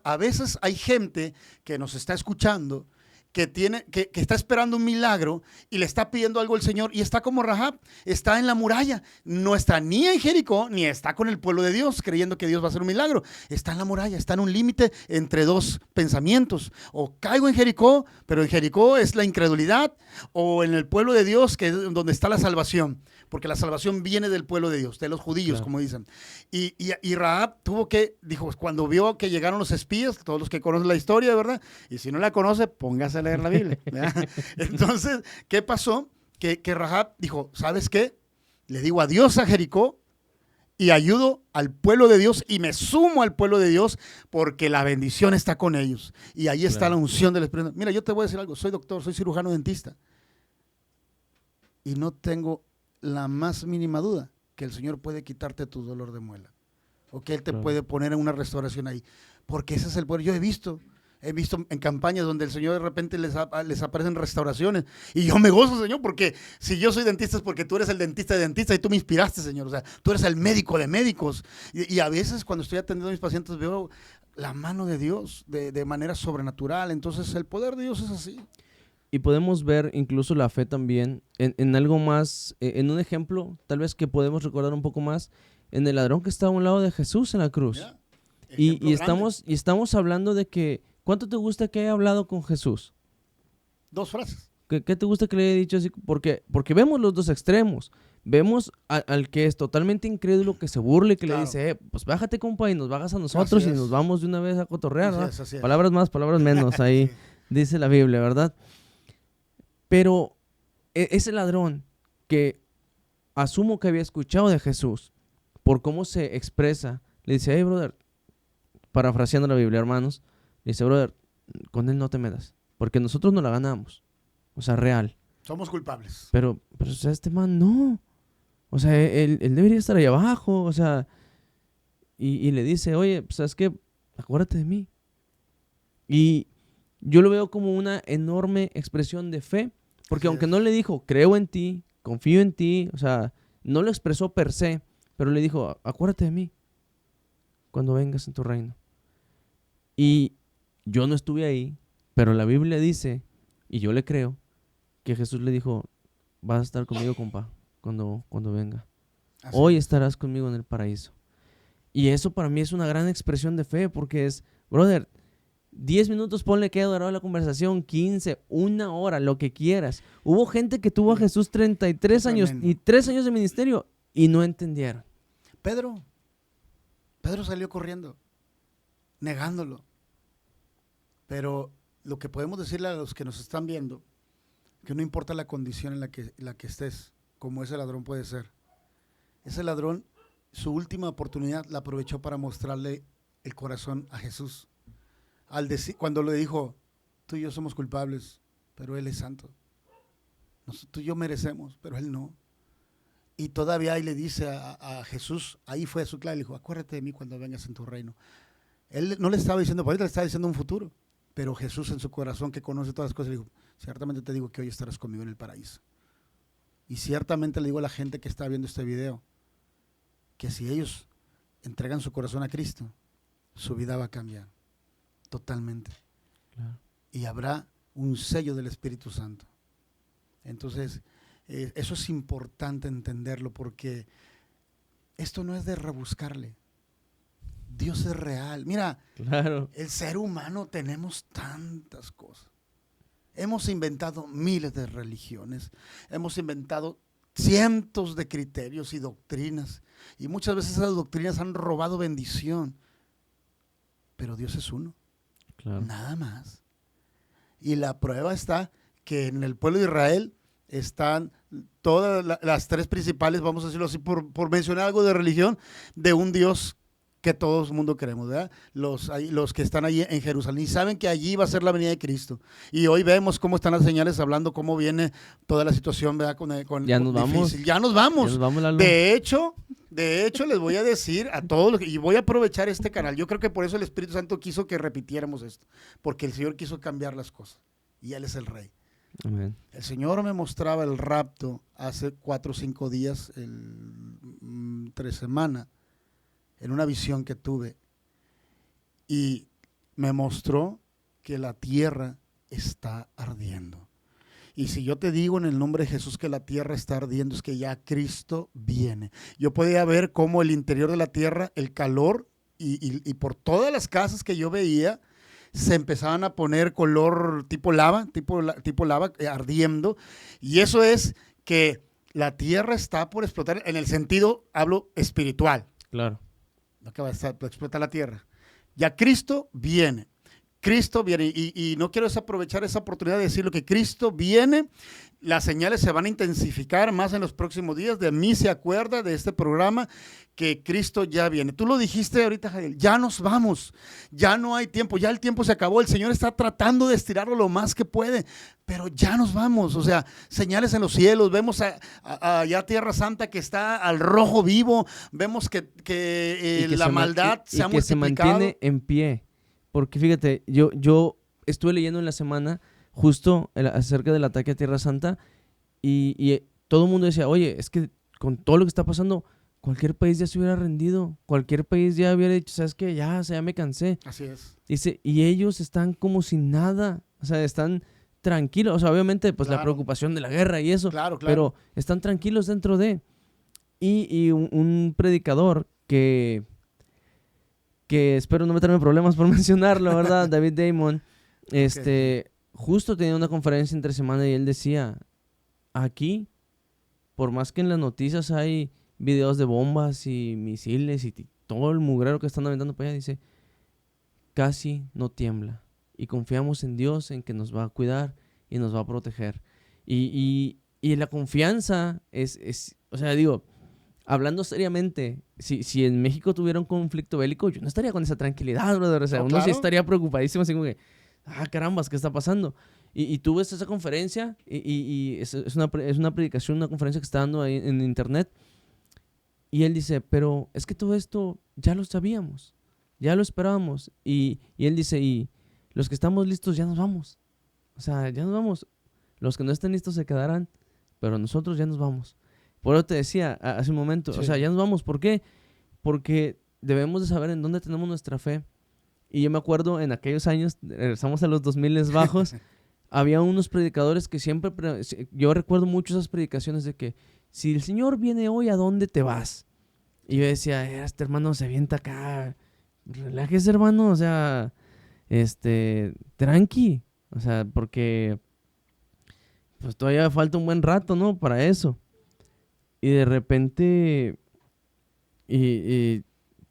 a veces hay gente que nos está escuchando que está esperando un milagro y le está pidiendo algo al Señor y está como Rahab, está en la muralla, no está ni en Jericó ni está con el pueblo de Dios creyendo que Dios va a hacer un milagro, está en la muralla, está en un límite entre dos pensamientos, o caigo en Jericó, pero en Jericó es la incredulidad, o en el pueblo de Dios que es donde está la salvación, porque la salvación viene del pueblo de Dios, de los judíos, claro, como dicen. Y Rahab dijo, cuando vio que llegaron los espías, todos los que conocen la historia, ¿verdad? Y si no la conoce, póngase a leer la Biblia. Entonces, ¿qué pasó? Que Rahab dijo, ¿sabes qué? Le digo adiós a Jericó y ayudo al pueblo de Dios y me sumo al pueblo de Dios porque la bendición está con ellos. Y ahí está, claro, la unción del Espíritu. Mira, yo te voy a decir algo, soy doctor, soy cirujano dentista. Y no tengo la más mínima duda que el Señor puede quitarte tu dolor de muela o que Él te puede poner en una restauración ahí, porque ese es el poder. Yo he visto He visto en campañas donde el Señor de repente les aparecen restauraciones. Y yo me gozo, Señor, porque si yo soy dentista es porque tú eres el dentista de dentistas y tú me inspiraste, Señor. O sea, tú eres el médico de médicos. Y a veces cuando estoy atendiendo a mis pacientes veo la mano de Dios de manera sobrenatural. Entonces el poder de Dios es así. Y podemos ver incluso la fe también en algo más, en un ejemplo, tal vez que podemos recordar un poco más, en el ladrón que está a un lado de Jesús en la cruz. Mira, Y estamos hablando de que, ¿cuánto te gusta que haya hablado con Jesús? 2 frases. ¿Qué te gusta que le haya dicho así? Porque vemos los dos extremos. Vemos al que es totalmente incrédulo, que se burle, que Claro. le dice, pues bájate, compa, y nos bajas a nosotros Así y es. nos vamos de una vez a cotorrear, ¿no? Así es. Palabras más, palabras menos, ahí Sí. dice la Biblia, ¿verdad? Pero ese ladrón que asumo que había escuchado de Jesús, por cómo se expresa, le dice, hey, brother, parafraseando la Biblia, hermanos, le dice, brother, con él no te metas, porque nosotros no la ganamos, o sea, real. Somos culpables. Pero o sea, este man no, o sea, él debería estar ahí abajo, o sea, y le dice, oye, pues, ¿sabes qué? Acuérdate de mí. Y yo lo veo como una enorme expresión de fe, porque Así aunque es. no le dijo, creo en ti, confío en ti, o sea, no lo expresó per se, pero le dijo, acuérdate de mí cuando vengas en tu reino. Y yo no estuve ahí, pero la Biblia dice, y yo le creo, que Jesús le dijo, vas a estar conmigo, compa, cuando venga. Así Hoy es. estarás conmigo en el paraíso. Y eso para mí es una gran expresión de fe, porque es, brother, 10 minutos ponle que haya durado la conversación, 15, 1 hora, lo que quieras. Hubo gente que tuvo a Jesús 33 años Tremendo. y 3 años de ministerio y no entendieron. Pedro salió corriendo, negándolo. Pero lo que podemos decirle a los que nos están viendo, que no importa la condición en la que estés, como ese ladrón puede ser. Ese ladrón, su última oportunidad la aprovechó para mostrarle el corazón a Jesús. Cuando le dijo, tú y yo somos culpables, pero Él es santo. Tú y yo merecemos, pero Él no. Y todavía ahí le dice a Jesús, ahí fue su clave, le dijo, acuérdate de mí cuando vengas en tu reino. Él no le estaba diciendo por ahí, le estaba diciendo un futuro. Pero Jesús en su corazón, que conoce todas las cosas, le dijo, ciertamente te digo que hoy estarás conmigo en el paraíso. Y ciertamente le digo a la gente que está viendo este video, que si ellos entregan su corazón a Cristo, su vida va a cambiar totalmente. Claro. Y habrá un sello del Espíritu Santo. Entonces, eso es importante entenderlo, porque esto no es de rebuscarle. Dios es real. Mira, Claro. el ser humano tenemos tantas cosas. Hemos inventado miles de religiones, hemos inventado cientos de criterios y doctrinas, y muchas veces esas doctrinas han robado bendición. Pero Dios es uno, Claro. nada más. Y la prueba está que en el pueblo de Israel están todas las 3 principales, vamos a decirlo así, por mencionar algo de religión, de un Dios que todo el mundo queremos, ¿verdad? Los que están allí en Jerusalén y saben que allí va a ser la venida de Cristo. Y hoy vemos cómo están las señales hablando cómo viene toda la situación, ¿verdad? Ya nos vamos. Ya nos vamos. Ya nos vamos, Lalo. De hecho, les voy a decir a todos, y voy a aprovechar este canal. Yo creo que por eso el Espíritu Santo quiso que repitiéramos esto, porque el Señor quiso cambiar las cosas y Él es el Rey. Amén. El Señor me mostraba el rapto hace 4 o 5 días, 3 semanas, en una visión que tuve, y me mostró que la tierra está ardiendo. Y si yo te digo en el nombre de Jesús que la tierra está ardiendo, es que ya Cristo viene. Yo podía ver cómo el interior de la tierra, el calor, y por todas las casas que yo veía, se empezaban a poner color tipo lava, ardiendo. Y eso es que la tierra está por explotar, en el sentido, hablo espiritual. Claro. No que va a explotar la tierra. Ya Cristo viene. Cristo viene. Y no quiero desaprovechar esa oportunidad de decir lo que Cristo viene. Las señales se van a intensificar más en los próximos días. De mí se acuerda de este programa que Cristo ya viene. Tú lo dijiste ahorita, Jael, ya nos vamos. Ya no hay tiempo. Ya el tiempo se acabó. El Señor está tratando de estirarlo lo más que puede. Pero ya nos vamos. O sea, señales en los cielos. Vemos allá Tierra Santa que está al rojo vivo. Vemos que la maldad se ha multiplicado. Que se mantiene en pie. porque fíjate, yo estuve leyendo en la semana justo acerca del ataque a Tierra Santa y todo el mundo decía, oye, es que con todo lo que está pasando, cualquier país ya se hubiera rendido, cualquier país ya hubiera dicho, ¿sabes qué? Ya, o sea, ya me cansé. Así es. Dice, y ellos están como sin nada, o sea, están tranquilos, o sea, obviamente, pues la Claro. preocupación de la guerra y eso, Claro. pero están tranquilos dentro de. Y un predicador que espero no meterme en problemas por mencionarlo, ¿verdad? David Damon, justo tenía una conferencia entre semana y él decía, aquí, por más que en las noticias hay videos de bombas y misiles y todo el mugrero que están aventando para allá, dice, casi no tiembla. Y confiamos en Dios, en que nos va a cuidar y nos va a proteger. Y la confianza es, o sea, digo, hablando seriamente, si en México tuviera un conflicto bélico, yo no estaría con esa tranquilidad, brother. O sea, No, uno sí claro. estaría preocupadísimo, así como que, carambas, ¿qué está pasando? Y tú ves esa conferencia y es una predicación, una conferencia que está dando ahí en internet. Y él dice, pero es que todo esto ya lo sabíamos, ya lo esperábamos. Y él dice, y los que estamos listos ya nos vamos. O sea, ya nos vamos. Los que no estén listos se quedarán, pero nosotros ya nos vamos. Por eso te decía hace un momento, Sí. o sea, ya nos vamos. ¿Por qué? Porque debemos de saber en dónde tenemos nuestra fe. Y yo me acuerdo en aquellos años, regresamos a los 2000 bajos, había unos predicadores que siempre, yo recuerdo mucho esas predicaciones de que si el Señor viene hoy, ¿a dónde te vas? Y yo decía, este hermano se avienta acá, relájese hermano, o sea, tranqui, o sea, porque pues todavía falta un buen rato, ¿no? Para eso. Y de repente,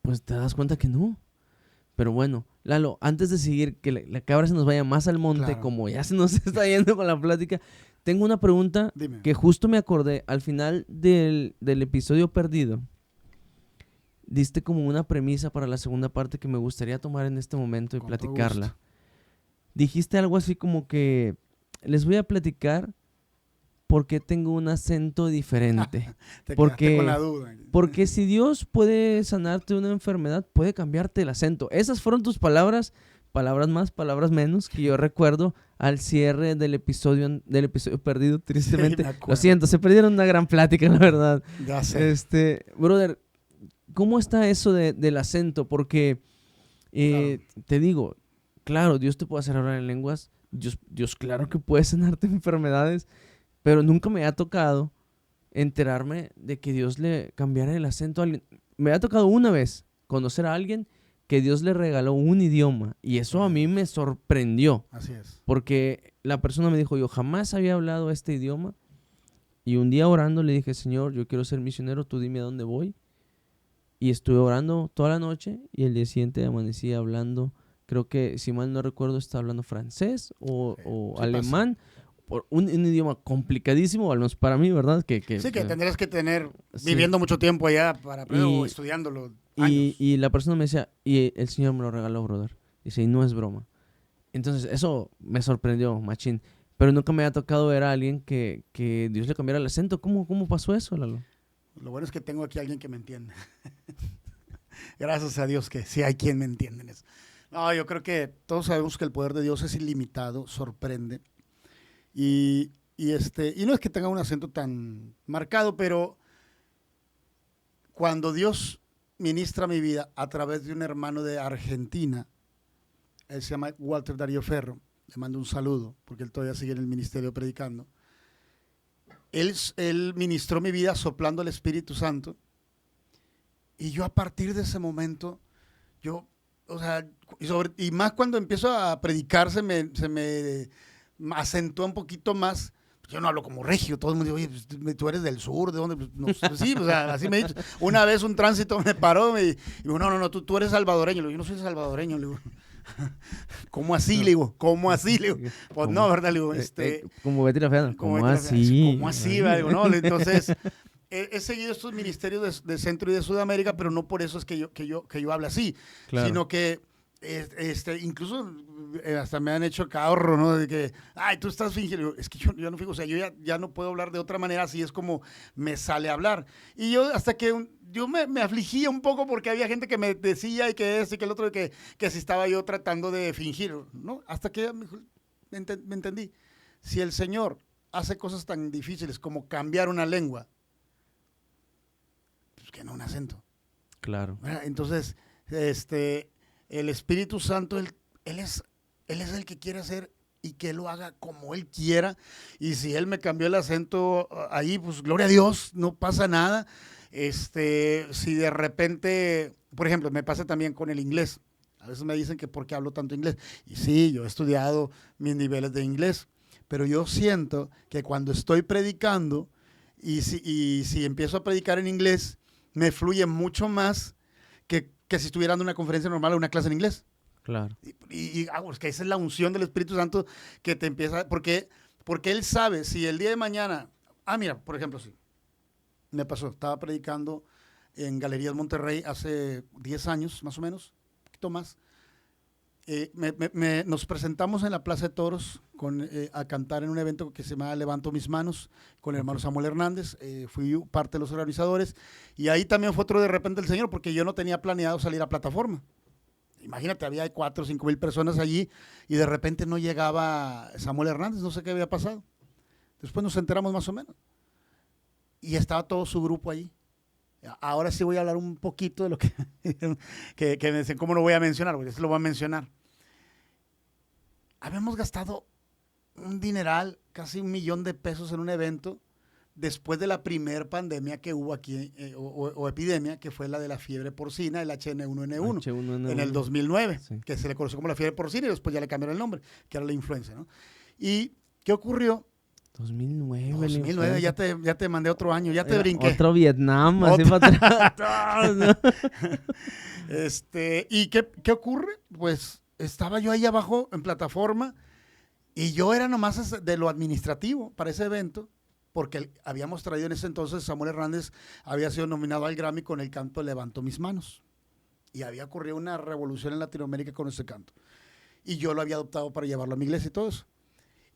pues te das cuenta que no. Pero bueno, Lalo, antes de seguir, que la cabra se nos vaya más al monte, Claro. como ya se nos está yendo con la plática, tengo una pregunta Dime. que justo me acordé al final del episodio perdido. Diste como una premisa para la segunda parte que me gustaría tomar en este momento y Con todo platicarla. gusto. Dijiste algo así como que les voy a platicar por qué tengo un acento diferente. Te Porque- quedaste con la duda. Porque si Dios puede sanarte de una enfermedad, puede cambiarte el acento. Esas fueron tus palabras, palabras más, palabras menos, que yo recuerdo al cierre del episodio perdido, tristemente. me acuerdo. Lo siento, se perdieron una gran plática, la verdad. Ya sé. Brother, ¿cómo está eso del acento? Porque te digo, claro, Dios te puede hacer hablar en lenguas, Dios claro que puede sanarte enfermedades, pero nunca me ha tocado enterarme de que Dios le cambiara el acento a alguien. Me ha tocado una vez conocer a alguien que Dios le regaló un idioma y eso a mí me sorprendió Así es. porque la persona me dijo, yo jamás había hablado este idioma y un día orando le dije, Señor, yo quiero ser misionero, tú dime a dónde voy. Y estuve orando toda la noche y el día siguiente amanecí hablando, creo que si mal no recuerdo estaba hablando francés o Sí alemán, por un idioma complicadísimo, al menos para mí, ¿verdad? Sí, que tendrías que tener Sí. viviendo mucho tiempo allá para aprender Y- o estudiándolo años. y la persona me decía, y el Señor me lo regaló, brother. Dice, y no es broma. Entonces, eso me sorprendió, machín. Pero nunca me había tocado ver a alguien que Dios le cambiara el acento. ¿Cómo pasó eso, Lalo? Lo bueno es que tengo aquí a alguien que me entiende. Gracias a Dios que sí hay quien me entiende en eso. No, yo creo que todos sabemos que el poder de Dios es ilimitado, sorprende. Y no es que tenga un acento tan marcado, pero cuando Dios ministra mi vida a través de un hermano de Argentina, él se llama Walter Darío Ferro, le mando un saludo, porque él todavía sigue en el ministerio predicando. Él ministró mi vida soplando el Espíritu Santo, y yo a partir de ese momento, y más cuando empiezo a predicar, se me acentúa un poquito más. Yo no hablo como regio, todo el mundo dice, oye, pues, tú eres del sur, ¿de dónde? Pues, no, sí, o sea, así me dicho. Una vez un tránsito me paró y digo, no, tú eres salvadoreño. Le digo, yo no soy salvadoreño, le digo. ¿Cómo así? Le digo, ¿cómo así? Le digo, pues no, ¿verdad? Le digo, como Betty la Fea, ¿cómo Betty la Fea, así? ¿Cómo así? ¿Verdad? Digo, no, entonces, he seguido estos ministerios de Centro y de Sudamérica, pero no por eso es que yo hable así, Claro. sino que Incluso hasta me han hecho caorro, ¿no? De que, ay, tú estás fingiendo. Es que yo no fijo, o sea, yo ya no puedo hablar de otra manera, así es como me sale a hablar. Y yo hasta que yo me afligía un poco porque había gente que me decía y que y que el otro, que si estaba yo tratando de fingir, ¿no? Hasta que me entendí. Si el Señor hace cosas tan difíciles como cambiar una lengua, pues que no un acento. Claro. ¿Verdad? Entonces, el Espíritu Santo, él es el que quiere hacer y que lo haga como Él quiera. Y si Él me cambió el acento ahí, pues gloria a Dios, no pasa nada. Si de repente, por ejemplo, me pasa también con el inglés. A veces me dicen que por qué hablo tanto inglés. Y sí, yo he estudiado mis niveles de inglés, pero yo siento que cuando estoy predicando y si empiezo a predicar en inglés, me fluye mucho más que si estuviera dando una conferencia normal o una clase en inglés. Claro. Pues que esa es la unción del Espíritu Santo que te empieza, porque Él sabe, si el día de mañana, mira, por ejemplo, sí, me pasó, estaba predicando en Galerías Monterrey hace 10 años, más o menos, un poquito más. Nos presentamos en la Plaza de Toros a cantar en un evento que se llama Levanto Mis Manos con el hermano Samuel Hernández. Fui parte de los organizadores y ahí también fue otro de repente el Señor, porque yo no tenía planeado salir a plataforma. Imagínate, había 4 o 5 mil personas allí y de repente no llegaba Samuel Hernández, no sé qué había pasado. Después nos enteramos más o menos y estaba todo su grupo allí. Ahora sí voy a hablar un poquito de lo que me dicen, ¿cómo lo voy a mencionar? Porque eso lo voy a mencionar. Habíamos gastado un dineral, casi $1,000,000 en un evento después de la primer pandemia que hubo aquí, o epidemia, que fue la de la fiebre porcina, el H1N1, en el 2009, sí, que se le conoció como la fiebre porcina y después ya le cambiaron el nombre, que era la influenza, ¿no? ¿Y qué ocurrió? 2009, ya te mandé otro año, ya te brinqué. Otro Vietnam, así para atrás. ¿No? ¿Y qué ocurre? Pues estaba yo ahí abajo en plataforma y yo era nomás de lo administrativo para ese evento, porque habíamos traído en ese entonces, Samuel Hernández había sido nominado al Grammy con el canto Levanto Mis Manos y había ocurrido una revolución en Latinoamérica con ese canto y yo lo había adoptado para llevarlo a mi iglesia y todo eso.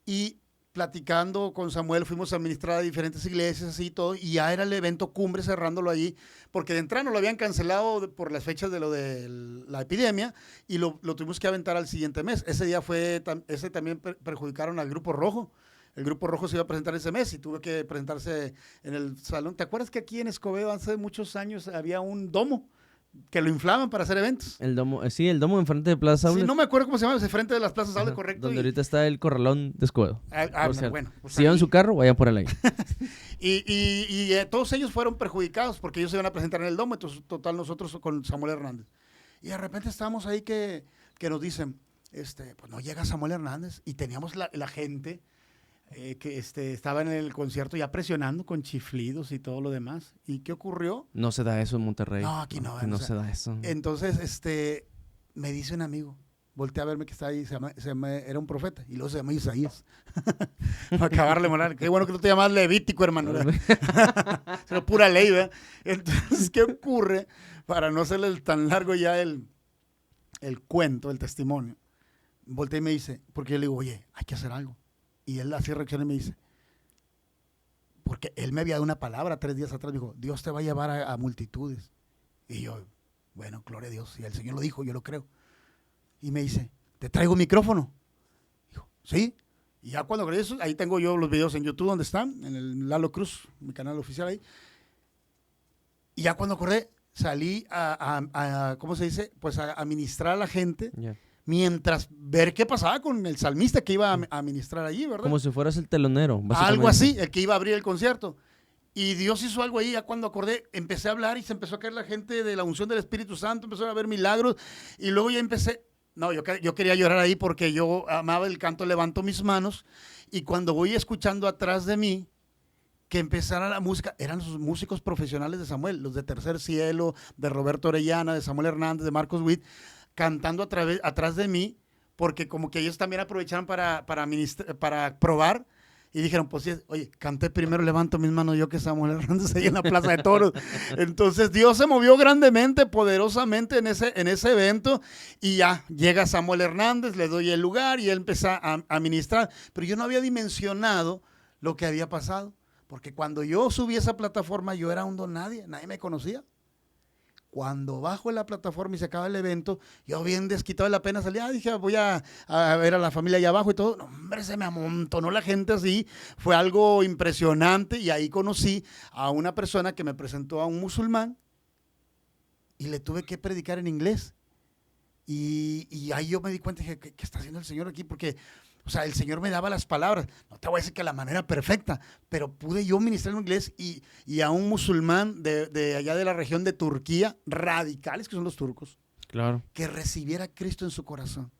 Y platicando con Samuel, fuimos a administrar a diferentes iglesias así y todo, y ya era el evento cumbre cerrándolo allí, porque de entrada nos lo habían cancelado por las fechas de lo de la epidemia, y lo tuvimos que aventar al siguiente mes. Ese día ese también perjudicaron al Grupo Rojo. El Grupo Rojo se iba a presentar ese mes y tuvo que presentarse en el salón. ¿Te acuerdas que aquí en Escobedo hace muchos años había un domo que lo inflaban para hacer eventos? El domo, sí, el domo enfrente de Plaza Aules. Sí, no me acuerdo cómo se llama, enfrente de las plazas Aules, correcto. Donde ahorita está el corralón de Escobedo. Bueno. Pues si llevan su carro, vayan por ahí. y todos ellos fueron perjudicados porque ellos se iban a presentar en el domo, entonces total nosotros con Samuel Hernández. Y de repente estábamos ahí que nos dicen, pues no llega Samuel Hernández, y teníamos la gente que estaba en el concierto ya presionando con chiflidos y todo lo demás. ¿Y qué ocurrió? No se da eso en Monterrey. No, aquí no. Aquí no se da eso. Entonces, me dice un amigo, volteé a verme que está ahí, era un profeta, y luego se llama Isaías. Para acabarle moral. Qué bueno que tú te llamas Levítico, hermano. Es pura ley, ¿verdad? Entonces, ¿qué ocurre? Para no hacerle tan largo ya el cuento, el testimonio. Volteé y me dice, porque yo le digo, oye, hay que hacer algo. Y él así reacciona y me dice, porque él me había dado una palabra 3 días atrás, dijo, Dios te va a llevar a multitudes. Y yo, bueno, gloria a Dios, y el Señor lo dijo, yo lo creo. Y me dice, ¿te traigo micrófono? Dijo, sí. Y ya cuando creí eso, ahí tengo yo los videos en YouTube donde están, en el Lalo Cruz, mi canal oficial ahí. Y ya cuando acordé, salí ¿cómo se dice? Pues a ministrar a la gente. Yeah. Mientras ver qué pasaba con el salmista que iba a ministrar allí, ¿verdad? Como si fueras el telonero, básicamente. Algo así, el que iba a abrir el concierto. Y Dios hizo algo ahí, ya cuando acordé, empecé a hablar y se empezó a caer la gente de la unción del Espíritu Santo, empezó a ver milagros, y luego ya empecé, yo quería llorar ahí porque yo amaba el canto Levanto Mis Manos, y cuando voy escuchando atrás de mí, que empezara la música, eran los músicos profesionales de Samuel, los de Tercer Cielo, de Roberto Orellana, de Samuel Hernández, de Marcos Witt, cantando atrás de mí, porque como que ellos también aprovecharon para probar, Y dijeron, pues sí, oye, canté primero, levanto mis manos yo que Samuel Hernández ahí en la Plaza de Toros. Entonces Dios se movió grandemente, poderosamente en ese evento y ya llega Samuel Hernández, le doy el lugar y él empieza a ministrar. Pero yo no había dimensionado lo que había pasado, porque cuando yo subí a esa plataforma yo era un don nadie me conocía. Cuando bajo en la plataforma y se acaba el evento, yo bien desquitado de la pena salí, dije, voy a ver a la familia allá abajo y todo. No, hombre, se me amontonó la gente así. Fue algo impresionante y ahí conocí a una persona que me presentó a un musulmán y le tuve que predicar en inglés. Y ahí yo me di cuenta y dije, ¿qué está haciendo el Señor aquí? Porque, o sea, el Señor me daba las palabras. No te voy a decir que de la manera perfecta, pero pude yo ministrar en inglés y a un musulmán de allá de la región de Turquía, radicales que son los turcos, Claro. que recibiera a Cristo en su corazón.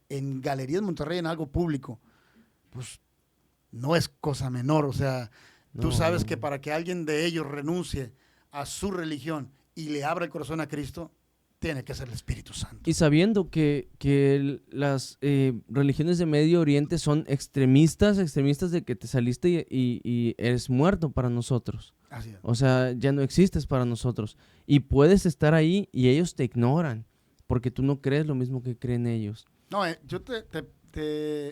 En Galerías Monterrey, en algo público, pues no es cosa menor. O sea, tú sabes que para que alguien de ellos renuncie a su religión y le abra el corazón a Cristo, tiene que ser el Espíritu Santo. Y sabiendo que las religiones de Medio Oriente son extremistas de que te saliste y eres muerto para nosotros. Así es. O sea, ya no existes para nosotros. Y puedes estar ahí y ellos te ignoran porque tú no crees lo mismo que creen ellos. No, yo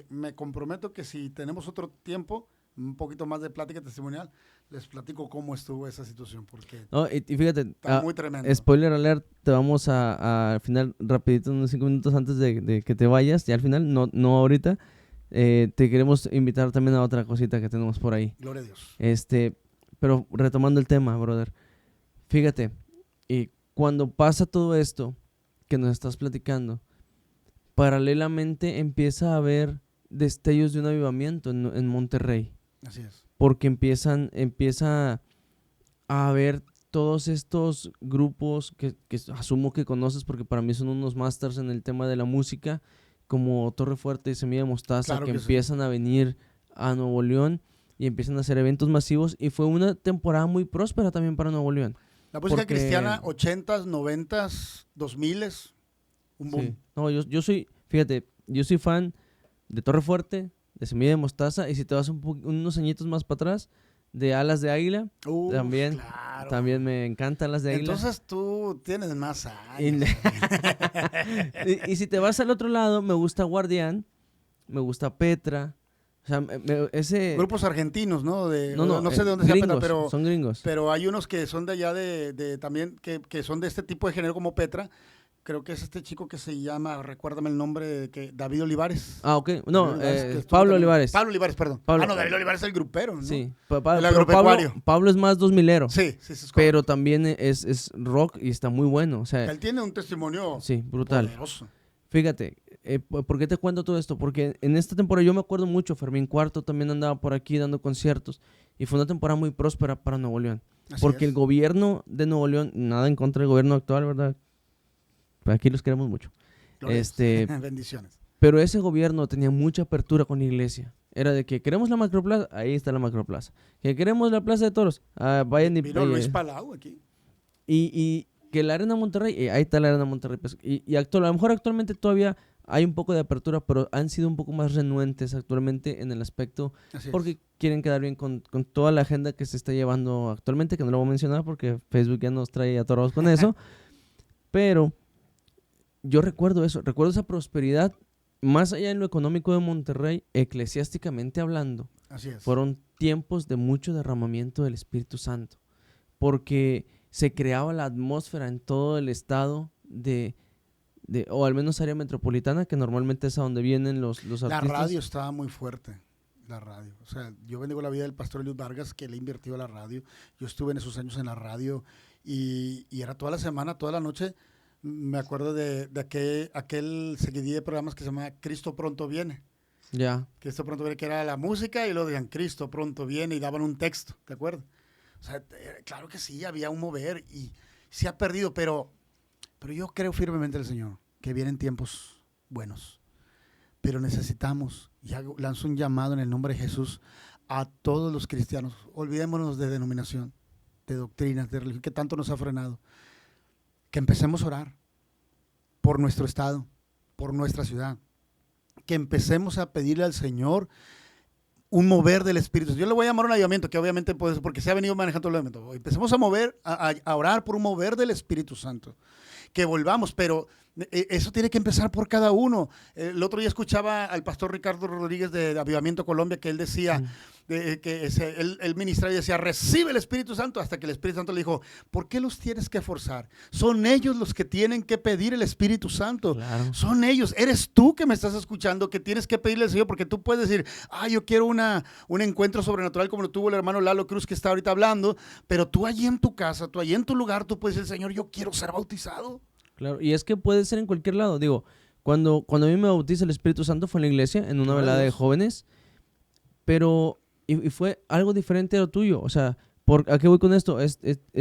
me comprometo que si tenemos otro tiempo, un poquito más de plática testimonial, les platico cómo estuvo esa situación, porque No, y fíjate, está muy tremendo. spoiler alert, te vamos al final rapidito, unos 5 minutos antes de que te vayas, ya al final, no ahorita, te queremos invitar también a otra cosita que tenemos por ahí. Gloria a Dios. Pero retomando el tema, brother, fíjate, cuando pasa todo esto que nos estás platicando, paralelamente empieza a haber destellos de un avivamiento en Monterrey. Así es. Porque empieza a haber todos estos grupos que asumo que conoces porque para mí son unos masters en el tema de la música, como Torre Fuerte y Semilla de Mostaza, Claro que que sí. empiezan a venir a Nuevo León y empiezan a hacer eventos masivos y fue una temporada muy próspera también para Nuevo León. La música Porque- cristiana, 80s, 90s, 2000s, un boom. Sí. No, yo soy fan de Torre Fuerte, de Semilla de Mostaza y si te vas unos añitos más para atrás, de Alas de Águila, Uf, también. claro. También me encantan las de Águila. Entonces tú tienes más Y, años. y si te vas al otro lado, me gusta Guardián, me gusta Petra. O sea, ese... Grupos argentinos, ¿no? No sé de dónde gringos, sea Petra, son gringos. pero hay unos que son de allá también, que son de este tipo de género como Petra. Creo que es este chico que se llama, recuérdame el nombre, David Olivares. Ah, ok. No, David Olivares, que estuvo Pablo también- Olivares. Pablo Olivares, perdón. Pablo- No, David Olivares es el grupero, ¿no? Sí. El Pero agropecuario. Pablo es más 2000ero. Sí, es Pero también es rock y está muy bueno. O sea, Él tiene un testimonio sí, brutal. poderoso. Fíjate, ¿por qué te cuento todo esto? Porque en esta temporada yo me acuerdo mucho, Fermín Cuarto también andaba por aquí dando conciertos y fue una temporada muy próspera para Nuevo León. Así Porque es. el gobierno de Nuevo León, nada en contra del gobierno actual, ¿verdad? Pero aquí los queremos mucho. Gloria a Dios. Bendiciones. Pero ese gobierno tenía mucha apertura con la iglesia. Era de que queremos la macroplaza, ahí está la macroplaza. Que queremos la plaza de toros, vayan y... Vino Luis Palau aquí. Y que la Arena Monterrey, ahí está la Arena Monterrey. Pues, a lo mejor actualmente todavía hay un poco de apertura, pero han sido un poco más renuentes actualmente en el aspecto, Así es. porque quieren quedar bien con toda la agenda que se está llevando actualmente, que no lo voy a mencionar porque Facebook ya nos trae atorados con eso. Pero yo recuerdo eso, recuerdo esa prosperidad, más allá en lo económico de Monterrey, eclesiásticamente hablando. Así es. Fueron tiempos de mucho derramamiento del Espíritu Santo, porque se creaba la atmósfera en todo el estado o al menos área metropolitana, que normalmente es a donde vienen los artistas. La radio estaba muy fuerte. La radio. O sea, yo bendigo la vida del pastor Eliud Vargas, que le invirtió a la radio. Yo estuve en esos años en la radio y era toda la semana, toda la noche. Me acuerdo de aquel seguidilla de programas que se llama Cristo Pronto Viene. Ya. Cristo Pronto Viene, que era la música y luego decían Cristo Pronto Viene y daban un texto, ¿te acuerdas? O sea, claro que sí, había un mover y se ha perdido, pero yo creo firmemente en el Señor que vienen tiempos buenos. Pero necesitamos, lanzo un llamado en el nombre de Jesús a todos los cristianos. Olvidémonos de denominación, de doctrinas, de religión, que tanto nos ha frenado. Que empecemos a orar por nuestro estado, por nuestra ciudad. Que empecemos a pedirle al Señor un mover del Espíritu. Yo le voy a llamar un avivamiento, que obviamente puede ser porque se ha venido manejando el avivamiento. Empecemos a mover, a orar por un mover del Espíritu Santo. Que volvamos, pero eso tiene que empezar por cada uno. El otro día escuchaba al pastor Ricardo Rodríguez de Avivamiento Colombia, que él decía, él ministraba y decía, recibe el Espíritu Santo, hasta que el Espíritu Santo le dijo, ¿por qué los tienes que forzar? Son ellos los que tienen que pedir el Espíritu Santo. Claro. Son ellos. Eres tú que me estás escuchando, que tienes que pedirle al Señor, porque tú puedes decir, yo quiero un encuentro sobrenatural como lo tuvo el hermano Lalo Cruz que está ahorita hablando, pero tú allí en tu casa, tú allí en tu lugar, tú puedes decir, Señor, yo quiero ser bautizado. Claro, y es que puede ser en cualquier lado. Digo, cuando a mí me bautiza el Espíritu Santo fue en la iglesia, en una velada de jóvenes, pero y fue algo diferente a lo tuyo. O sea, ¿a qué voy con esto? Es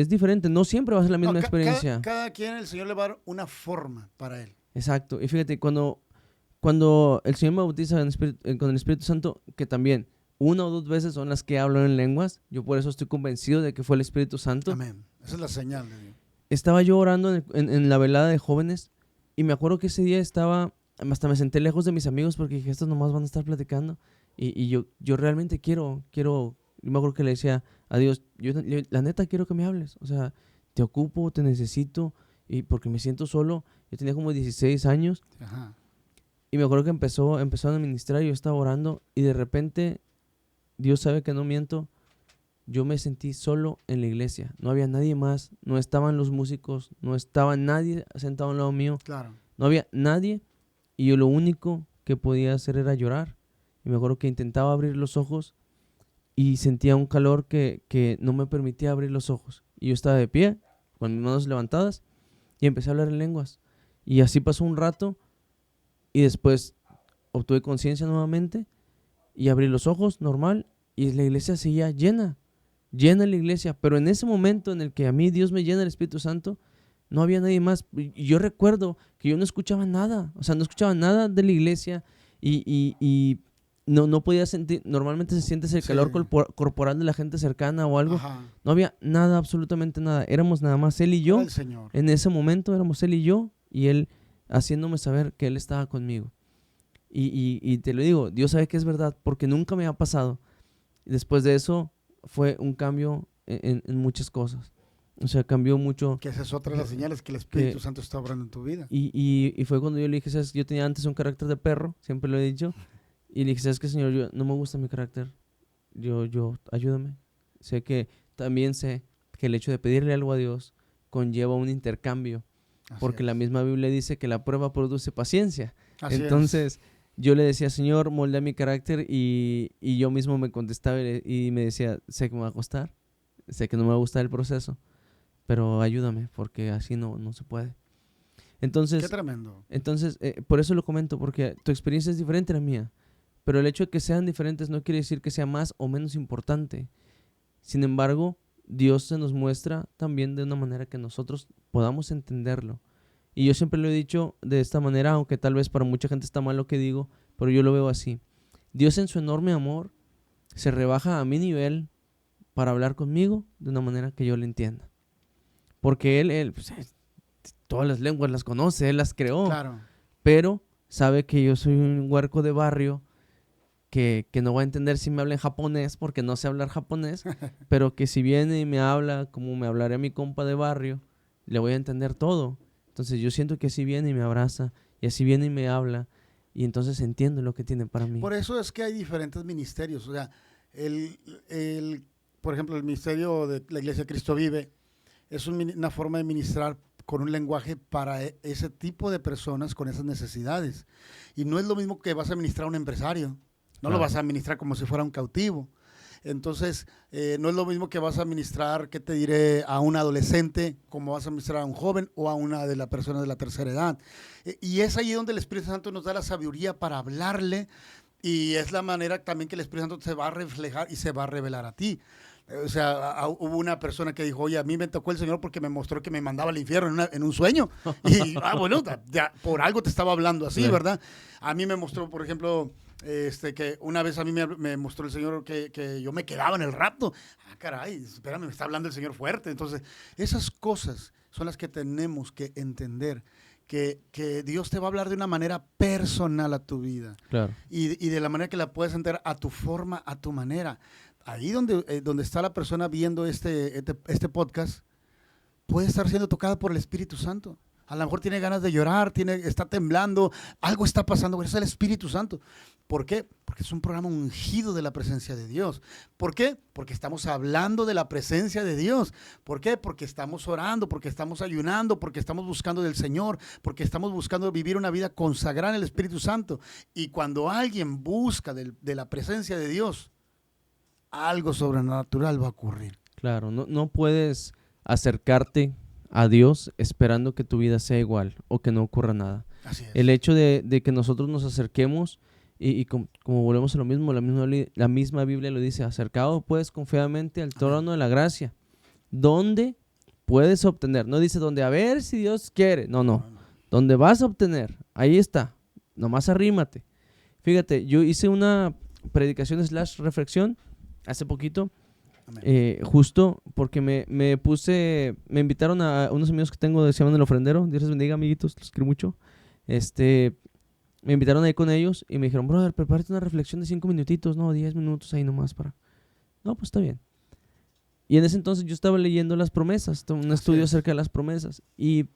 diferente, no siempre va a ser la misma experiencia. Cada quien, el Señor le va a dar una forma para él. Exacto, y fíjate, cuando el Señor me bautiza con el Espíritu Santo, que también 1 o 2 veces son las que hablo en lenguas, yo por eso estoy convencido de que fue el Espíritu Santo. Amén, esa es la señal de Dios. Estaba yo orando en la velada de jóvenes y me acuerdo que ese día hasta me senté lejos de mis amigos porque dije, estos nomás van a estar platicando y yo realmente quiero, yo me acuerdo que le decía a Dios, yo la neta quiero que me hables, o sea, te ocupo, te necesito y porque me siento solo. Yo tenía como 16 años. Ajá. Y me acuerdo que empezó a ministrar y yo estaba orando y de repente, Dios sabe que no miento, yo me sentí solo en la iglesia. No había nadie más, no estaban los músicos, no estaba nadie sentado al lado mío. Claro. No había nadie y yo lo único que podía hacer era llorar. Y me acuerdo que intentaba abrir los ojos y sentía un calor que no me permitía abrir los ojos. Y yo estaba de pie, con mis manos levantadas y empecé a hablar en lenguas. Y así pasó un rato y después obtuve conciencia nuevamente y abrí los ojos normal y la iglesia seguía llena la iglesia, pero en ese momento en el que a mí Dios me llena el Espíritu Santo, no había nadie más. Y yo recuerdo que yo no escuchaba nada, o sea, no escuchaba nada de la iglesia y no podía sentir, normalmente se siente ese calor corporal de la gente cercana o algo. Ajá. No había nada, absolutamente nada, éramos nada más él y yo. El Señor. En ese momento éramos él y yo y él haciéndome saber que él estaba conmigo. Y te lo digo, Dios sabe que es verdad porque nunca me ha pasado. Después de eso fue un cambio en muchas cosas. O sea, cambió mucho. Que esa es otra de las señales que el Espíritu Santo está obrando en tu vida. Y fue cuando yo le dije, ¿sabes? Yo tenía antes un carácter de perro, siempre lo he dicho. Y le dije, ¿sabes qué, Señor? Yo no me gusta mi carácter. Ayúdame. También sé que el hecho de pedirle algo a Dios conlleva un intercambio. Porque la misma Biblia dice que la prueba produce paciencia. Entonces, yo le decía, Señor, moldea mi carácter y yo mismo me contestaba y me decía, sé que me va a costar, sé que no me va a gustar el proceso, pero ayúdame porque así no se puede. Entonces, qué tremendo. Entonces, por eso lo comento, porque tu experiencia es diferente a la mía, pero el hecho de que sean diferentes no quiere decir que sea más o menos importante. Sin embargo, Dios se nos muestra también de una manera que nosotros podamos entenderlo. Y yo siempre lo he dicho de esta manera, aunque tal vez para mucha gente está mal lo que digo, pero yo lo veo así. Dios en su enorme amor se rebaja a mi nivel para hablar conmigo de una manera que yo le entienda. Porque Él pues, todas las lenguas las conoce, Él las creó. Claro. Pero sabe que yo soy un huerco de barrio que no va a entender si me habla en japonés porque no sé hablar japonés, pero que si viene y me habla como me hablaría mi compa de barrio, le voy a entender todo. Entonces yo siento que así viene y me abraza, y así viene y me habla, y entonces entiendo lo que tiene para mí. Por eso es que hay diferentes ministerios. O sea, por ejemplo, el ministerio de la Iglesia Cristo Vive es una forma de ministrar con un lenguaje para ese tipo de personas con esas necesidades. Y no es lo mismo que vas a ministrar a un empresario. No lo vas a administrar como si fuera un cautivo. Entonces, no es lo mismo que vas a administrar, ¿qué te diré?, a un adolescente como vas a administrar a un joven o a una de las personas de la tercera edad. Y es ahí donde el Espíritu Santo nos da la sabiduría para hablarle y es la manera también que el Espíritu Santo se va a reflejar y se va a revelar a ti. O sea, hubo una persona que dijo, oye, a mí me tocó el Señor porque me mostró que me mandaba al infierno en un sueño. Y, bueno, ya, por algo te estaba hablando así, ¿verdad? A mí me mostró, por ejemplo, que una vez a mí me mostró el Señor que yo me quedaba en el rapto. Caray, espérame, me está hablando el Señor fuerte. Entonces, esas cosas son las que tenemos que entender, que Dios te va a hablar de una manera personal a tu vida. Claro. Y de la manera que la puedes entender a tu forma, a tu manera. Ahí donde está la persona viendo este podcast, puede estar siendo tocada por el Espíritu Santo. A lo mejor tiene ganas de llorar, está temblando, algo está pasando, es el Espíritu Santo. ¿Por qué? Porque es un programa ungido de la presencia de Dios. ¿Por qué? Porque estamos hablando de la presencia de Dios. ¿Por qué? Porque estamos orando, porque estamos ayunando, porque estamos buscando del Señor, porque estamos buscando vivir una vida consagrada en el Espíritu Santo. Y cuando alguien busca de la presencia de Dios, algo sobrenatural va a ocurrir. Claro, no puedes acercarte a Dios esperando que tu vida sea igual o que no ocurra nada. Así es. El hecho de que nosotros nos acerquemos y como volvemos a lo mismo, la misma Biblia lo dice, acercado pues confiadamente al trono de la gracia, donde puedes obtener, no dice donde a ver si Dios quiere, no, donde vas a obtener, ahí está, nomás arrímate. Fíjate, yo hice una predicación / reflexión hace poquito, justo porque me invitaron a unos amigos que tengo que se llaman El Ofrendero. Dios les bendiga, amiguitos, los quiero mucho. Me invitaron ahí con ellos y me dijeron, brother, prepárate una reflexión de 5 minutitos, no, 10 minutos ahí nomás para... No, pues está bien. Y en ese entonces yo estaba leyendo las promesas, un estudio acerca de las promesas. Y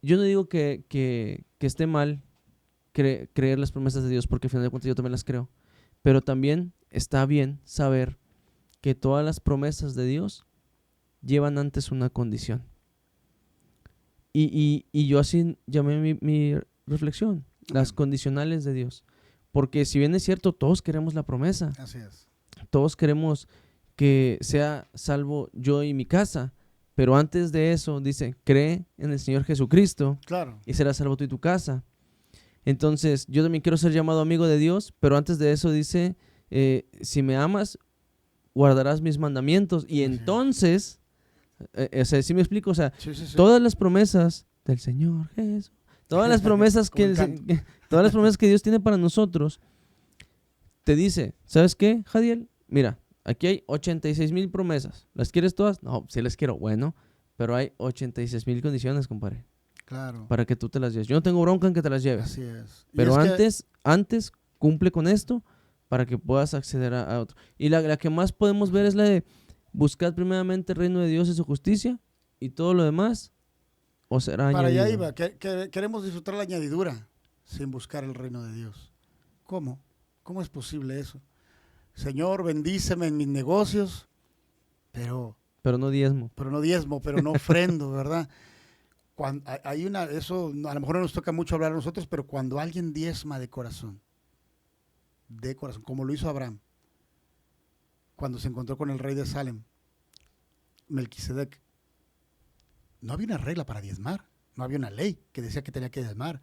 yo no digo que esté mal creer las promesas de Dios, porque al final de cuentas yo también las creo. Pero también está bien saber que todas las promesas de Dios llevan antes una condición. Y yo así llamé mi reflexión, las condicionales de Dios. Porque si bien es cierto, todos queremos la promesa. Así es. Todos queremos que sea salvo yo y mi casa. Pero antes de eso dice, cree en el Señor Jesucristo. Claro. Y serás salvo tú y tu casa. Entonces, yo también quiero ser llamado amigo de Dios, pero antes de eso dice, si me amas, guardarás mis mandamientos. Y entonces, ¿sí me explico? O sea, sí. Todas las promesas del Señor Jesús, todas las promesas todas las promesas que Dios tiene para nosotros, te dice, ¿sabes qué, Jadiel? Mira, aquí hay 86,000 promesas. ¿Las quieres todas? No, sí las quiero. Bueno, pero hay 86,000 condiciones, compadre. Claro. Para que tú te las lleves. Yo no tengo bronca en que te las lleves. Así es. Pero antes cumple con esto para que puedas acceder a otro. Y la que más podemos ver es la de buscar primeramente el reino de Dios y su justicia, y todo lo demás os será añadido. Para allá iba, que queremos disfrutar la añadidura sin buscar el reino de Dios. ¿Cómo? ¿Cómo es posible eso? Señor, bendíceme en mis negocios, pero no diezmo. Pero no ofrendo, ¿verdad? Eso a lo mejor no nos toca mucho hablar a nosotros, pero cuando alguien diezma de corazón, como lo hizo Abraham, cuando se encontró con el rey de Salem, Melquisedec, no había una regla para diezmar, no había una ley que decía que tenía que diezmar,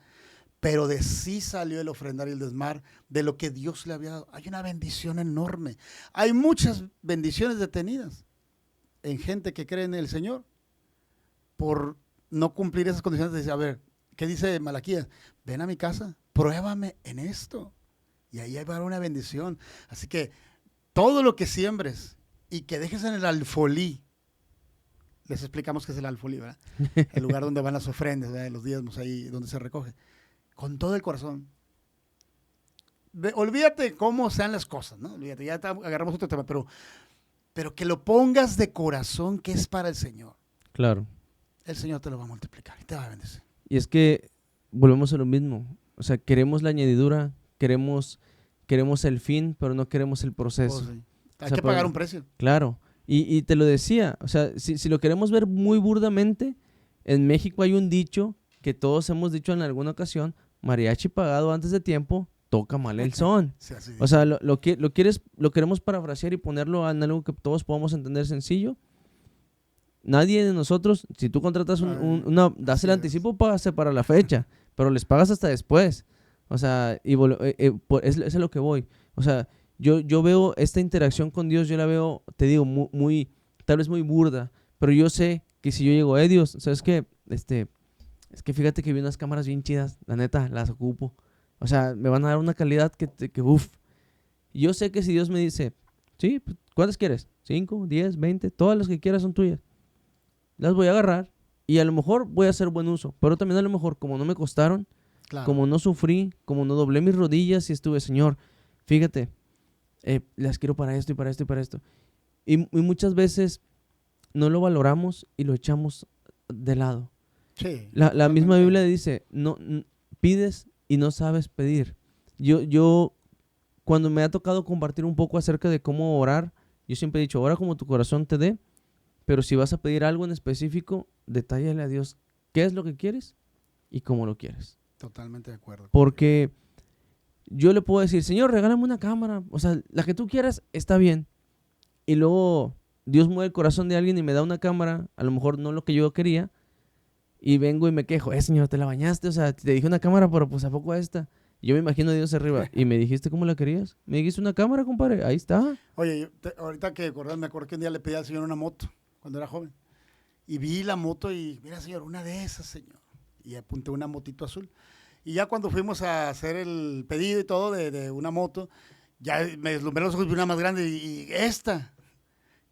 pero de sí salió el ofrendar y el diezmar de lo que Dios le había dado. Hay una bendición enorme. Hay muchas bendiciones detenidas en gente que cree en el Señor por no cumplir esas condiciones de decir, a ver, ¿qué dice Malaquías? Ven a mi casa, pruébame en esto. Y ahí va a haber una bendición. Así que todo lo que siembres y que dejes en el alfolí, les explicamos qué es el alfolí, ¿verdad? El lugar donde van las ofrendas, ¿verdad? Los diezmos, ahí donde se recoge. Con todo el corazón. Olvídate cómo sean las cosas, ¿no? Olvídate, ya agarramos otro tema, pero que lo pongas de corazón, que es para el Señor. Claro. El Señor te lo va a multiplicar y te va a bendecir. Y es que volvemos a lo mismo. O sea, queremos la añadidura, queremos el fin, pero no queremos el proceso. Sí. Hay que pagar un precio. Claro. Y te lo decía, o sea, si lo queremos ver muy burdamente, en México hay un dicho que todos hemos dicho en alguna ocasión, mariachi pagado antes de tiempo, toca mal el son. Sí, o sea, lo queremos parafrasear y ponerlo en algo que todos podamos entender sencillo. Nadie de nosotros, si tú contratas das el anticipo, págase para la fecha, pero les pagas hasta después. O sea, es a lo que voy. O sea, yo veo esta interacción con Dios, yo la veo, te digo, muy tal vez muy burda, pero yo sé que si yo llego, Dios, ¿sabes qué? Es que fíjate que vi unas cámaras bien chidas, la neta, las ocupo. O sea, me van a dar una calidad que uff. Yo sé que si Dios me dice, sí, ¿cuántas quieres? 5, 10, 20, todas las que quieras son tuyas. Las voy a agarrar Y a lo mejor voy a hacer buen uso, pero también a lo mejor como no me costaron, Claro. como no sufrí, como no doblé mis rodillas y estuve, Señor, fíjate, las quiero para esto y para esto y para esto. Y muchas veces no lo valoramos y lo echamos de lado. Sí, La misma totalmente. Biblia dice, pides y no sabes pedir. Yo, cuando me ha tocado compartir un poco acerca de cómo orar, yo siempre he dicho, ora como tu corazón te dé, pero si vas a pedir algo en específico, detállale a Dios qué es lo que quieres y cómo lo quieres. Totalmente de acuerdo. Porque yo le puedo decir, Señor, regálame una cámara, o sea, la que tú quieras está bien. Y luego Dios mueve el corazón de alguien y me da una cámara, a lo mejor no lo que yo quería, y vengo y me quejo, Señor, te la bañaste, o sea, te dije una cámara, pero pues ¿a poco esta? Y yo me imagino a Dios arriba, ¿y me dijiste cómo la querías? Me dijiste una cámara, compadre, ahí está. Oye, ahorita que me acordé que un día le pedí al Señor una moto cuando era joven. Y vi la moto y, mira, Señor, una de esas, Señor. Y apunté una motito azul. Y ya cuando fuimos a hacer el pedido y todo de una moto, ya me deslumbré los ojos, vi una más grande y esta.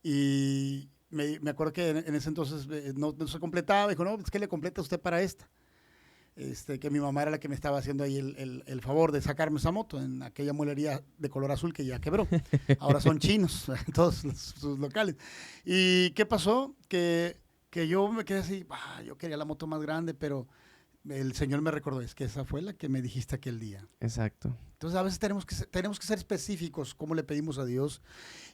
Y me acuerdo que en ese entonces no se completaba. Dijo, no, es que le completa usted para esta. Que mi mamá era la que me estaba haciendo ahí el favor de sacarme esa moto en aquella mueblería de color azul que ya quebró. Ahora son chinos, todos sus locales. ¿Y qué pasó? Que yo me quedé así, yo quería la moto más grande, pero el Señor me recordó, es que esa fue la que me dijiste aquel día. Exacto. Entonces a veces tenemos que ser específicos cómo le pedimos a Dios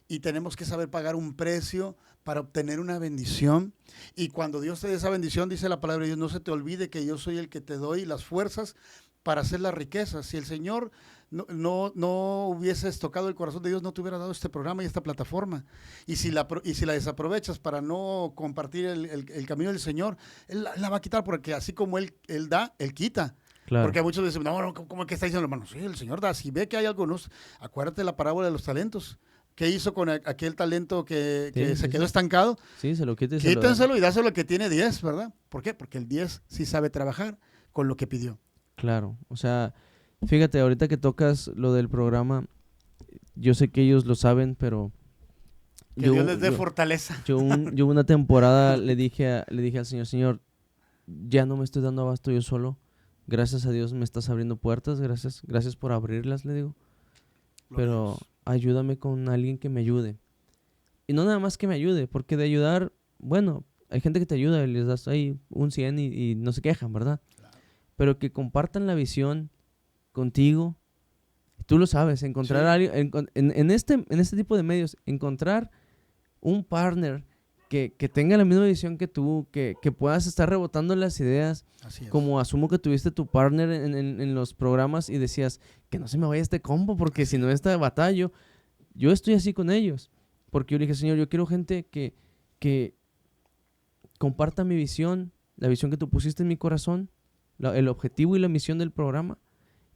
y tenemos que saber pagar un precio para obtener una bendición. Y cuando Dios te dé esa bendición, dice la palabra de Dios, no se te olvide que yo soy el que te doy las fuerzas para hacer las riquezas. Si el Señor no hubieses tocado el corazón de Dios, no te hubiera dado este programa y esta plataforma. Y si la desaprovechas para no compartir el camino del Señor, Él la va a quitar, porque así como Él da, Él quita. Claro. Porque muchos dicen, no, ¿cómo es que está diciendo, hermano? Sí, el Señor da. Si ve que hay algunos, acuérdate de la parábola de los talentos. ¿Qué hizo con aquel talento que se quedó estancado? Sí, se lo quita y Quítenselo y dáselo al que tiene 10, ¿verdad? ¿Por qué? Porque el 10 sí sabe trabajar con lo que pidió. Claro, o sea, fíjate, ahorita que tocas lo del programa, yo sé que ellos lo saben, pero Que Dios les dé fortaleza. Yo una temporada le dije al Señor, ya no me estoy dando abasto yo solo. Gracias a Dios me estás abriendo puertas, gracias por abrirlas, le digo. Pero ayúdame con alguien que me ayude. Y no nada más que me ayude, porque de ayudar, bueno, hay gente que te ayuda y les das ahí un 100 y no se quejan, ¿verdad? Claro. Pero que compartan la visión contigo. Tú lo sabes, encontrar a alguien, en este tipo de medios, encontrar un partner que tenga la misma visión que tú, que puedas estar rebotando las ideas. Así es. Como asumo que tuviste tu partner en los programas y decías, que no se me vaya este combo, porque si no esta batallo. Yo estoy así con ellos, porque yo le dije, Señor, yo quiero gente que comparta mi visión, la visión que tú pusiste en mi corazón, el objetivo y la misión del programa,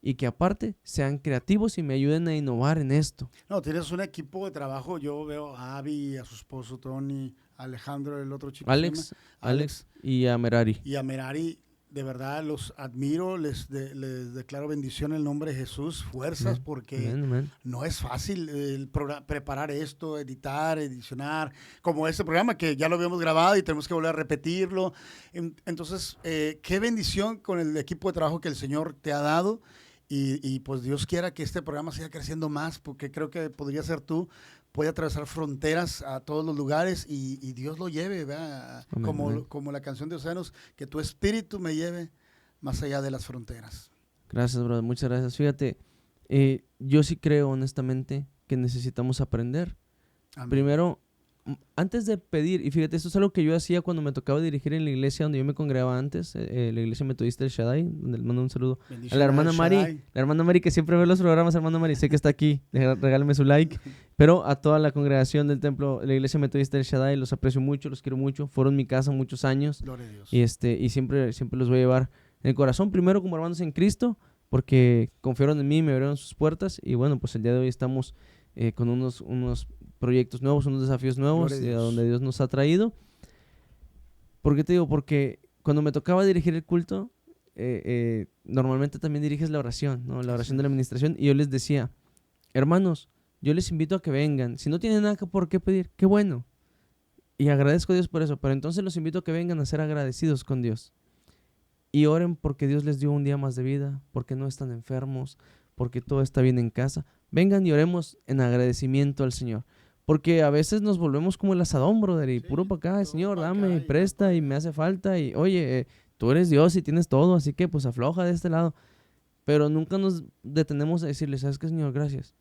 y que aparte sean creativos y me ayuden a innovar en esto. No, tienes un equipo de trabajo. Yo veo a Abby, a su esposo Tony, a Alejandro, el otro chico. Alex y a Merari. Y a Merari, de verdad los admiro, les declaro bendición en el nombre de Jesús, fuerzas, porque no es fácil preparar esto, edicionar, como este programa que ya lo habíamos grabado y tenemos que volver a repetirlo. Entonces, qué bendición con el equipo de trabajo que el Señor te ha dado. Y pues Dios quiera que este programa siga creciendo más, porque creo que podría ser tú, puede atravesar fronteras a todos los lugares y Dios lo lleve, ¿verdad? Como la canción de Océanos, que tu espíritu me lleve más allá de las fronteras. Gracias, brother, muchas gracias. Fíjate, yo sí creo honestamente que necesitamos aprender. Amén. Primero, antes de pedir, y fíjate, esto es algo que yo hacía cuando me tocaba dirigir en la iglesia donde yo me congregaba antes, la iglesia metodista del Shaddai, donde le mando un saludo a la hermana Mari, que siempre ve los programas. Hermana Mari, sé que está aquí, regálame su like, pero a toda la congregación del templo, la iglesia metodista del Shaddai, los aprecio mucho, los quiero mucho, fueron mi casa muchos años. Gloria a Dios. Y siempre los voy a llevar en el corazón, primero como hermanos en Cristo, porque confiaron en mí, me abrieron sus puertas, y bueno, pues el día de hoy estamos con unos proyectos nuevos, unos desafíos nuevos a donde Dios nos ha traído. ¿Por qué te digo? Porque cuando me tocaba dirigir el culto, normalmente también diriges la oración, ¿no? La oración de la administración, y yo les decía, hermanos, yo les invito a que vengan. Si no tienen nada por qué pedir, qué bueno. Y agradezco a Dios por eso, pero entonces los invito a que vengan a ser agradecidos con Dios. Y oren porque Dios les dio un día más de vida, porque no están enfermos, porque todo está bien en casa. Vengan y oremos en agradecimiento al Señor. Porque a veces nos volvemos como el asadón, brother, y Sí, puro para acá, todo Señor, pa' dame, acá y no presta pa' y allá. me hace falta. Y oye, tú eres Dios y tienes todo, así que pues afloja de este lado. Pero nunca nos detenemos a decirle, ¿sabes qué, Señor? Gracias.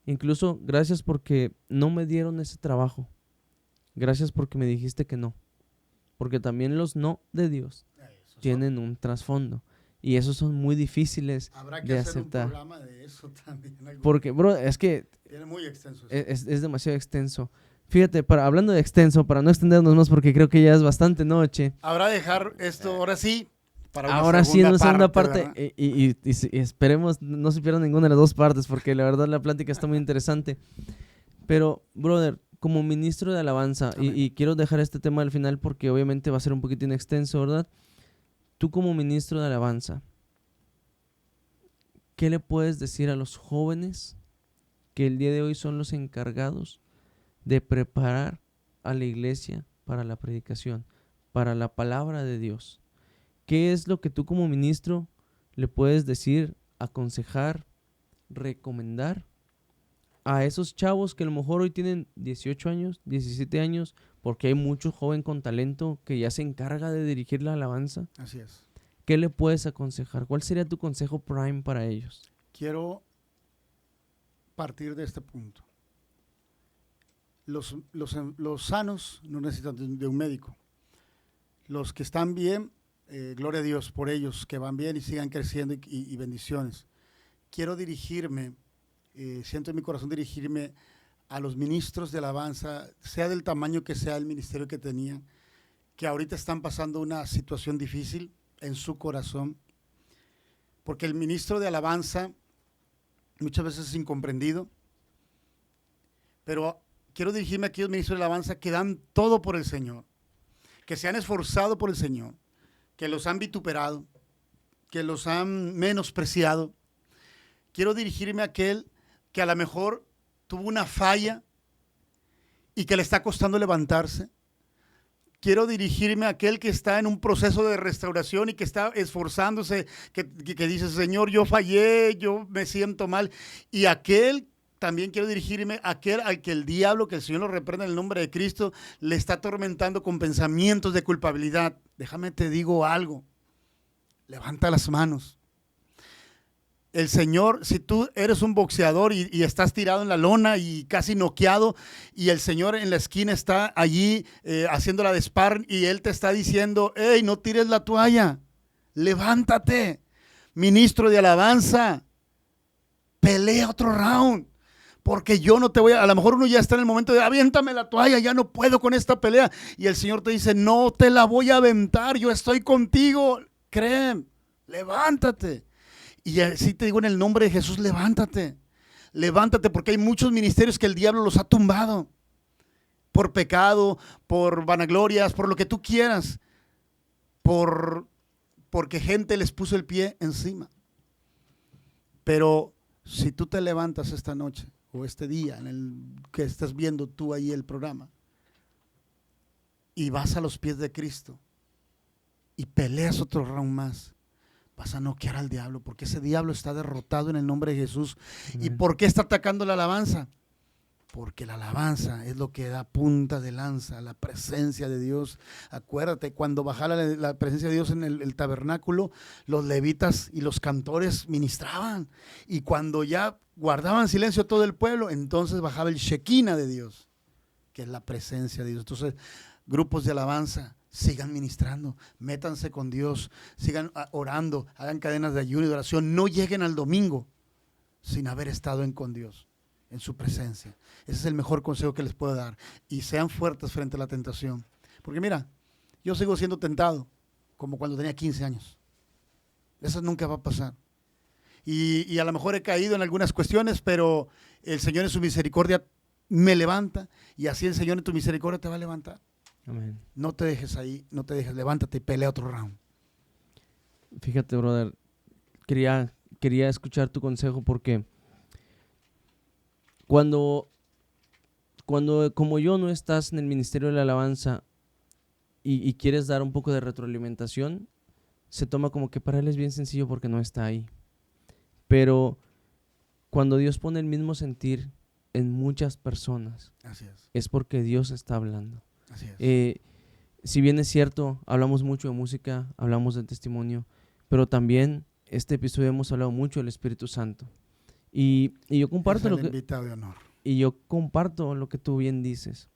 Incluso gracias porque no me dieron ese trabajo. Gracias porque me dijiste que no. Porque también los no de Dios Eso tienen un trasfondo. Y esos son muy difíciles habrá que de hacer un aceptar. programa de eso también. Porque, bro, es que Tiene muy extenso eso. es demasiado extenso. Fíjate, hablando de extenso, para no extendernos más, porque creo que ya es bastante noche. Habrá de dejar esto ahora sí para una Ahora sí, en una segunda parte, ¿verdad? y esperemos no se pierdan ninguna de las dos partes, porque la verdad la plática está muy interesante. Pero, brother, como ministro de alabanza, Amén. y quiero dejar este tema al final porque obviamente va a ser un poquitín extenso, ¿verdad? Tú como ministro de alabanza, ¿qué le puedes decir a los jóvenes que el día de hoy son los encargados de preparar a la iglesia para la predicación, para la palabra de Dios? ¿Qué es lo que tú como ministro le puedes decir, aconsejar, recomendar a esos chavos que a lo mejor hoy tienen 18 años, 17 años, porque hay mucho joven con talento que ya se encarga de dirigir la alabanza? Así es. ¿Qué le puedes aconsejar? ¿Cuál sería tu consejo prime para ellos? Quiero partir de este punto. Los sanos no necesitan de un médico. Los que están bien, gloria a Dios por ellos, que van bien y sigan creciendo y bendiciones. Quiero dirigirme, siento en mi corazón dirigirme a los ministros de alabanza, sea del tamaño que sea el ministerio que tenían, que ahorita están pasando una situación difícil en su corazón, porque el ministro de alabanza muchas veces es incomprendido, pero quiero dirigirme a aquellos ministros de alabanza que dan todo por el Señor, que se han esforzado por el Señor, que los han vituperado, que los han menospreciado. Quiero dirigirme a aquel que a lo mejor tuvo una falla y que le está costando levantarse. Quiero dirigirme a aquel que está en un proceso de restauración y que está esforzándose, que dice, Señor, yo fallé, yo me siento mal. Y aquel, también quiero dirigirme a aquel al que el diablo, que el Señor lo reprenda en el nombre de Cristo, le está atormentando con pensamientos de culpabilidad. Déjame te digo algo, levanta las manos. El Señor, si tú eres un boxeador y estás tirado en la lona y casi noqueado, y el Señor en la esquina está allí haciendo la de sparring y Él te está diciendo, hey, no tires la toalla, levántate, ministro de alabanza, pelea otro round, porque yo no te voy a lo mejor uno ya está en el momento de, aviéntame la toalla, ya no puedo con esta pelea, y el Señor te dice, no te la voy a aventar, yo estoy contigo, cree, levántate. Y así te digo en el nombre de Jesús, levántate. Levántate porque hay muchos ministerios que el diablo los ha tumbado. Por pecado, por vanaglorias, por lo que tú quieras. Porque gente les puso el pie encima. Pero si tú te levantas esta noche o este día en el que estás viendo tú ahí el programa y vas a los pies de Cristo y peleas otro round más, vas a noquear al diablo, porque ese diablo está derrotado en el nombre de Jesús. Amén. ¿Y por qué está atacando la alabanza? Porque la alabanza es lo que da punta de lanza, la presencia de Dios. Acuérdate, cuando bajaba la presencia de Dios en el tabernáculo, los levitas y los cantores ministraban. Y cuando ya guardaban silencio todo el pueblo, entonces bajaba el Shekinah de Dios, que es la presencia de Dios. Entonces, grupos de alabanza, sigan ministrando, métanse con Dios, sigan orando, hagan cadenas de ayuno y de oración, no lleguen al domingo sin haber estado con Dios, en su presencia. Ese es el mejor consejo que les puedo dar. Y sean fuertes frente a la tentación. Porque mira, yo sigo siendo tentado como cuando tenía 15 años. Eso nunca va a pasar. Y a lo mejor he caído en algunas cuestiones, pero el Señor en su misericordia me levanta, y así el Señor en tu misericordia te va a levantar. Amén. No te dejes ahí, no te dejes, levántate y pelea otro round. Fíjate, brother, quería escuchar tu consejo porque cuando cuando como yo no estás en el ministerio de la alabanza y quieres dar un poco de retroalimentación, se toma como que para él es bien sencillo porque no está ahí. Pero cuando Dios pone el mismo sentir en muchas personas, Así es porque Dios está hablando. así es. Si bien es cierto, hablamos mucho de música, hablamos del testimonio, pero también este episodio hemos hablado mucho del Espíritu Santo. Y yo comparto Es el invitado de honor. y yo comparto lo que tú bien dices.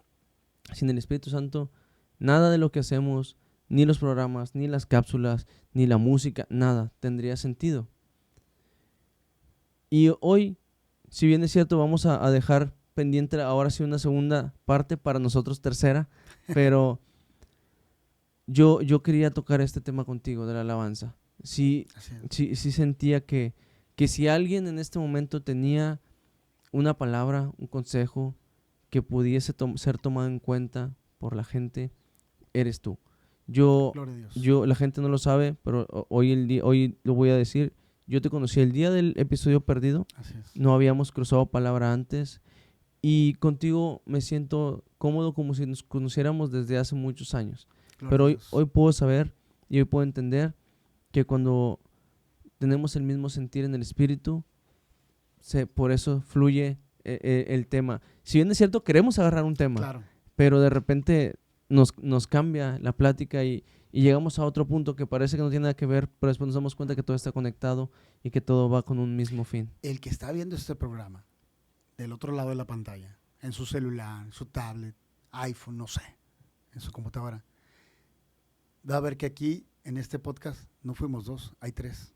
Sin el Espíritu Santo, nada de lo que hacemos, ni los programas, ni las cápsulas, ni la música, nada tendría sentido. Y hoy, si bien es cierto, vamos a dejar pendiente ahora sí una segunda parte, para nosotros tercera, pero yo quería tocar este tema contigo de la alabanza. Sí, Así es. sí sentía que si alguien en este momento tenía una palabra, un consejo que pudiese ser tomado en cuenta por la gente, eres tú. Gloria a Dios. La gente no lo sabe, pero hoy lo voy a decir. Yo te conocí el día del episodio perdido. Así es. No habíamos cruzado palabra antes. Y contigo me siento cómodo como si nos conociéramos desde hace muchos años. Gloria Pero a hoy Dios. puedo saber y hoy puedo entender que cuando tenemos el mismo sentir en el espíritu, por eso fluye el tema. Si bien es cierto, queremos agarrar un tema, Claro. pero de repente nos cambia la plática y llegamos a otro punto que parece que no tiene nada que ver, pero después nos damos cuenta que todo está conectado y que todo va con un mismo fin. El que está viendo este programa del otro lado de la pantalla, en su celular, en su tablet, iPhone, no sé, en su computadora, va a ver que aquí en este podcast no fuimos dos, hay tres.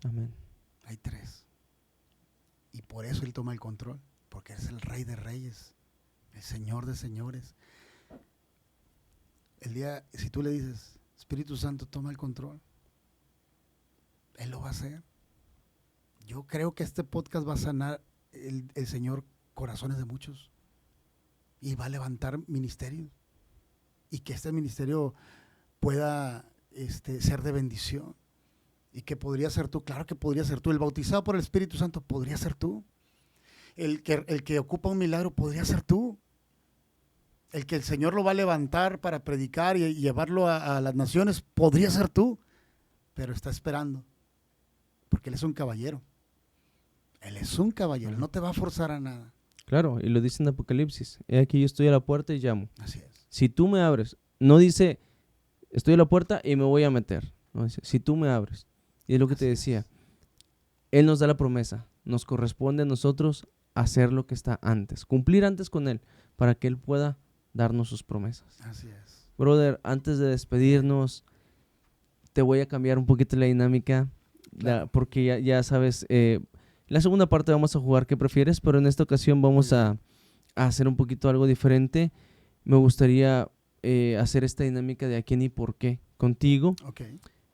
Amén. Hay tres. Y por eso Él toma el control, porque es el Rey de Reyes, el Señor de Señores. El día, si tú le dices, Espíritu Santo, toma el control, Él lo va a hacer. Yo creo que este podcast va a sanar el Señor corazones de muchos y va a levantar ministerios y que este ministerio pueda ser de bendición. ¿Y que podría ser tú? Claro que podría ser tú. El bautizado por el Espíritu Santo podría ser tú. El que ocupa un milagro podría ser tú. El que el Señor lo va a levantar para predicar y llevarlo a las naciones podría ser tú. Pero está esperando. Porque Él es un caballero. Él es un caballero. No te va a forzar a nada. Claro, y lo dice en Apocalipsis. He aquí yo estoy a la puerta y llamo. Así es. Si tú me abres, no dice estoy a la puerta y me voy a meter. No dice, si tú me abres. Y es lo que te decía. Él nos da la promesa. Nos corresponde a nosotros hacer lo que está antes. Cumplir antes con Él para que Él pueda darnos sus promesas. Así es. Brother, antes de despedirnos, te voy a cambiar un poquito la dinámica. Claro. Porque ya sabes, la segunda parte vamos a jugar ¿qué prefieres? Pero en esta ocasión vamos a hacer un poquito algo diferente. Me gustaría hacer esta dinámica de a quién y por qué contigo. Ok.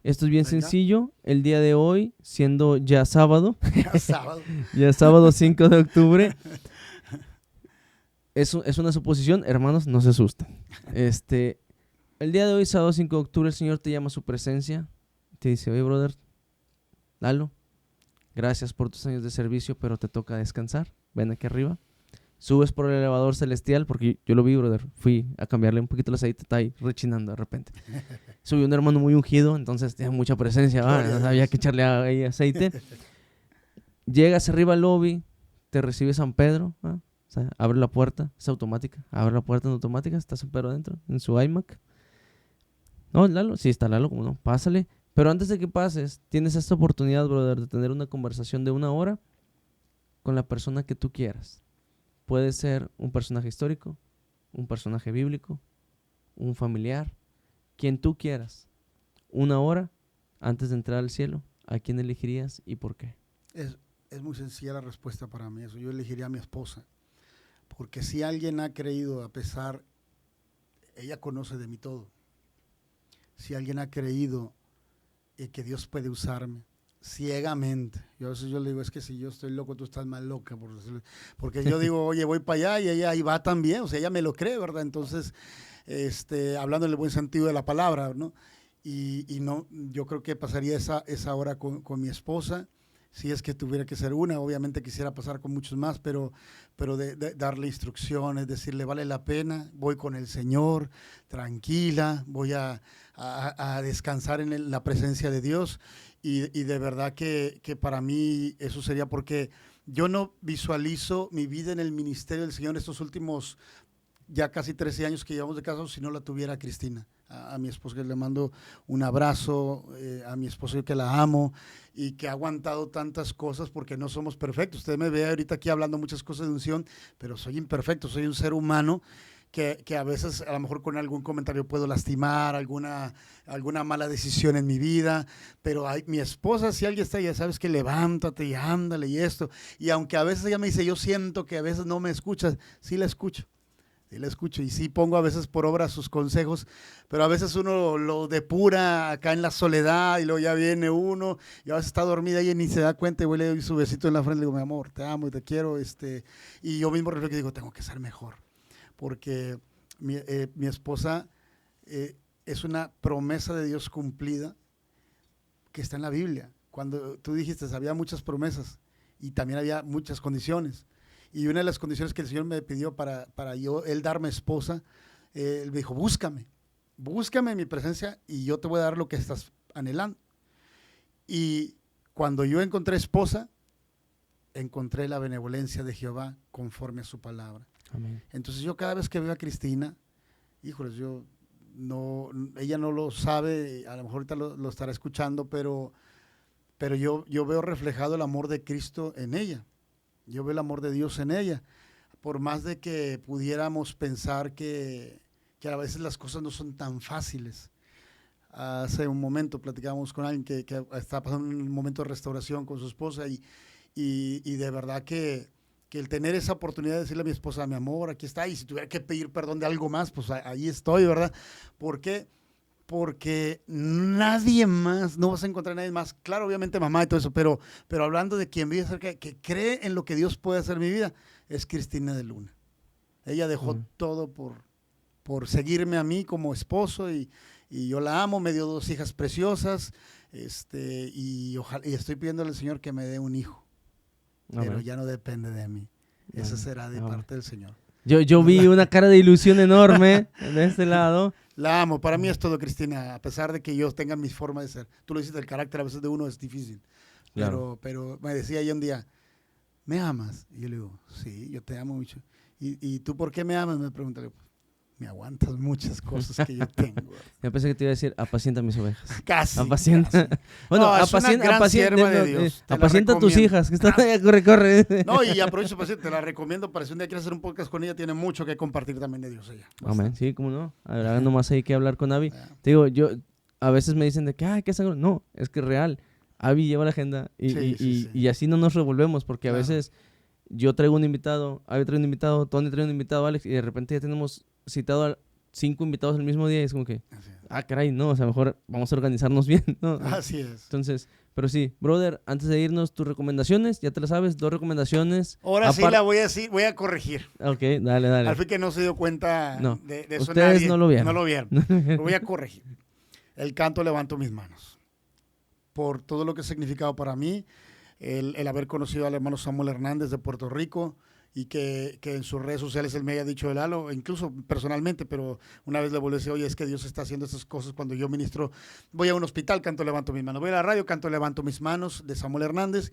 Esto es bien Venga. sencillo. El día de hoy, siendo ya sábado, Ya sábado. ya sábado 5 de octubre, es una suposición, hermanos, no se asusten. El día de hoy, sábado 5 de octubre, el Señor te llama a su presencia. Te dice, oye, brother, Lalo, gracias por tus años de servicio, pero te toca descansar. Ven aquí arriba. Subes por el elevador celestial, porque yo lo vi, brother. Fui a cambiarle un poquito el aceite, está ahí rechinando de repente. Subió un hermano muy ungido, entonces tenía mucha presencia, había que echarle ahí aceite. Llegas arriba al lobby, te recibe San Pedro, o sea, abre la puerta, es automática, abre la puerta en automática, está San Pedro adentro, en su iMac. No, Lalo, sí está Lalo, como no, pásale. Pero antes de que pases, tienes esta oportunidad, brother, de tener una conversación de 1 hora con la persona que tú quieras. Puede ser un personaje histórico, un personaje bíblico, un familiar, quien tú quieras. 1 hora antes de entrar al cielo, ¿a quién elegirías y por qué? Es muy sencilla la respuesta para mí. Eso yo elegiría a mi esposa. Porque si alguien ha creído, a pesar, ella conoce de mí todo. Si alguien ha creído que Dios puede usarme ciegamente. Yo a veces yo le digo, es que si yo estoy loco, tú estás más loca. Porque yo digo, oye, voy para allá y ella ahí va también. O sea, ella me lo cree, ¿verdad? Entonces, hablando en el buen sentido de la palabra, ¿no? Y no, yo creo que pasaría esa hora con mi esposa. si es que tuviera que ser una, obviamente quisiera pasar con muchos más, pero de darle instrucciones, decirle vale la pena, voy con el Señor, tranquila, voy a descansar en la presencia de Dios y de verdad que para mí eso sería porque yo no visualizo mi vida en el ministerio del Señor estos últimos ya casi 13 años que llevamos de casados si no la tuviera Cristina. A mi esposa que le mando un abrazo, a mi esposa que la amo y que ha aguantado tantas cosas porque no somos perfectos. Usted me ve ahorita aquí hablando muchas cosas de unción, pero soy imperfecto, soy un ser humano que a veces a lo mejor con algún comentario puedo lastimar, alguna mala decisión en mi vida, pero mi esposa, si alguien está, ya sabes que levántate y ándale y esto. Y aunque a veces ella me dice, yo siento que a veces no me escuchas, sí la escucho. Sí la escucho y sí pongo a veces por obra sus consejos, pero a veces uno lo depura acá en la soledad y luego ya viene uno y a veces está dormida y ni se da cuenta y voy le doy su besito en la frente y le digo, mi amor, te amo y te quiero, y yo mismo reflejo y digo, tengo que ser mejor, porque mi esposa es una promesa de Dios cumplida que está en la Biblia. Cuando tú dijiste, había muchas promesas y también había muchas condiciones. Y una de las condiciones que el Señor me pidió para él darme esposa, él me dijo, búscame en mi presencia y yo te voy a dar lo que estás anhelando. Y cuando yo encontré esposa, encontré la benevolencia de Jehová conforme a su palabra. Amén. Entonces yo cada vez que veo a Cristina, híjoles, ella no lo sabe, a lo mejor ahorita lo estará escuchando, pero yo veo reflejado el amor de Cristo en ella. Yo veo el amor de Dios en ella, por más de que pudiéramos pensar que a veces las cosas no son tan fáciles. Hace un momento platicábamos con alguien que está pasando un momento de restauración con su esposa y de verdad que el tener esa oportunidad de decirle a mi esposa, mi amor, aquí está, y si tuviera que pedir perdón de algo más, pues ahí estoy, ¿verdad? ¿Por qué? Porque nadie más, no vas a encontrar a nadie más, claro, obviamente mamá y todo eso, pero hablando de quien vive cerca, que cree en lo que Dios puede hacer en mi vida, es Cristina de Luna. Ella dejó todo por seguirme a mí como esposo y yo la amo, me dio 2 hijas preciosas, y estoy pidiéndole al Señor que me dé un hijo, pero ya no depende de mí, eso será de parte del Señor. Yo vi una cara de ilusión enorme de este lado. La amo, para mí es todo, Cristina, a pesar de que yo tenga mi forma de ser. Tú lo dices, el carácter a veces de uno es difícil, claro. pero me decía ella un día, ¿me amas? Y yo le digo, sí, yo te amo mucho. ¿Y tú por qué me amas? Me pregunta, me aguantas muchas cosas que yo tengo. Yo pensé que te iba a decir, apacienta mis ovejas. Casi. Apacienta. Casi. Bueno, no, apacienta a tus hijas, que están allá, corre. No, y aprovecho para decirte, te la recomiendo para si un día quieres hacer un podcast con ella, tiene mucho que compartir también de Dios ella. Amén, sí, cómo no. Ahora nomás hay que hablar con Abby. Te digo, a veces me dicen de que, ¿qué sangre? No, es que es real. Abby lleva la agenda y así no nos revolvemos, porque a veces yo traigo un invitado, Abby trae un invitado, Tony trae un invitado, Alex, y de repente ya tenemos citado a 5 invitados el mismo día y es como que, caray, no, o sea, mejor vamos a organizarnos bien, ¿no? Así es. Entonces, pero sí, brother, antes de irnos, tus recomendaciones, ya te las sabes, 2 recomendaciones. Ahora sí la voy a decir, voy a corregir. Ok, dale. Al fin que no se dio cuenta de eso. Ustedes nadie, no lo vieron. No lo vieron. Lo voy a corregir. El canto Levanto Mis Manos. Por todo lo que ha significado para mí, el haber conocido al hermano Samuel Hernández de Puerto Rico, y que en sus redes sociales él me haya dicho de Lalo, incluso personalmente, pero una vez le volví a decir, oye, es que Dios está haciendo estas cosas cuando yo ministro, voy a un hospital, canto Levanto Mis Manos, voy a la radio, canto Levanto Mis Manos, de Samuel Hernández,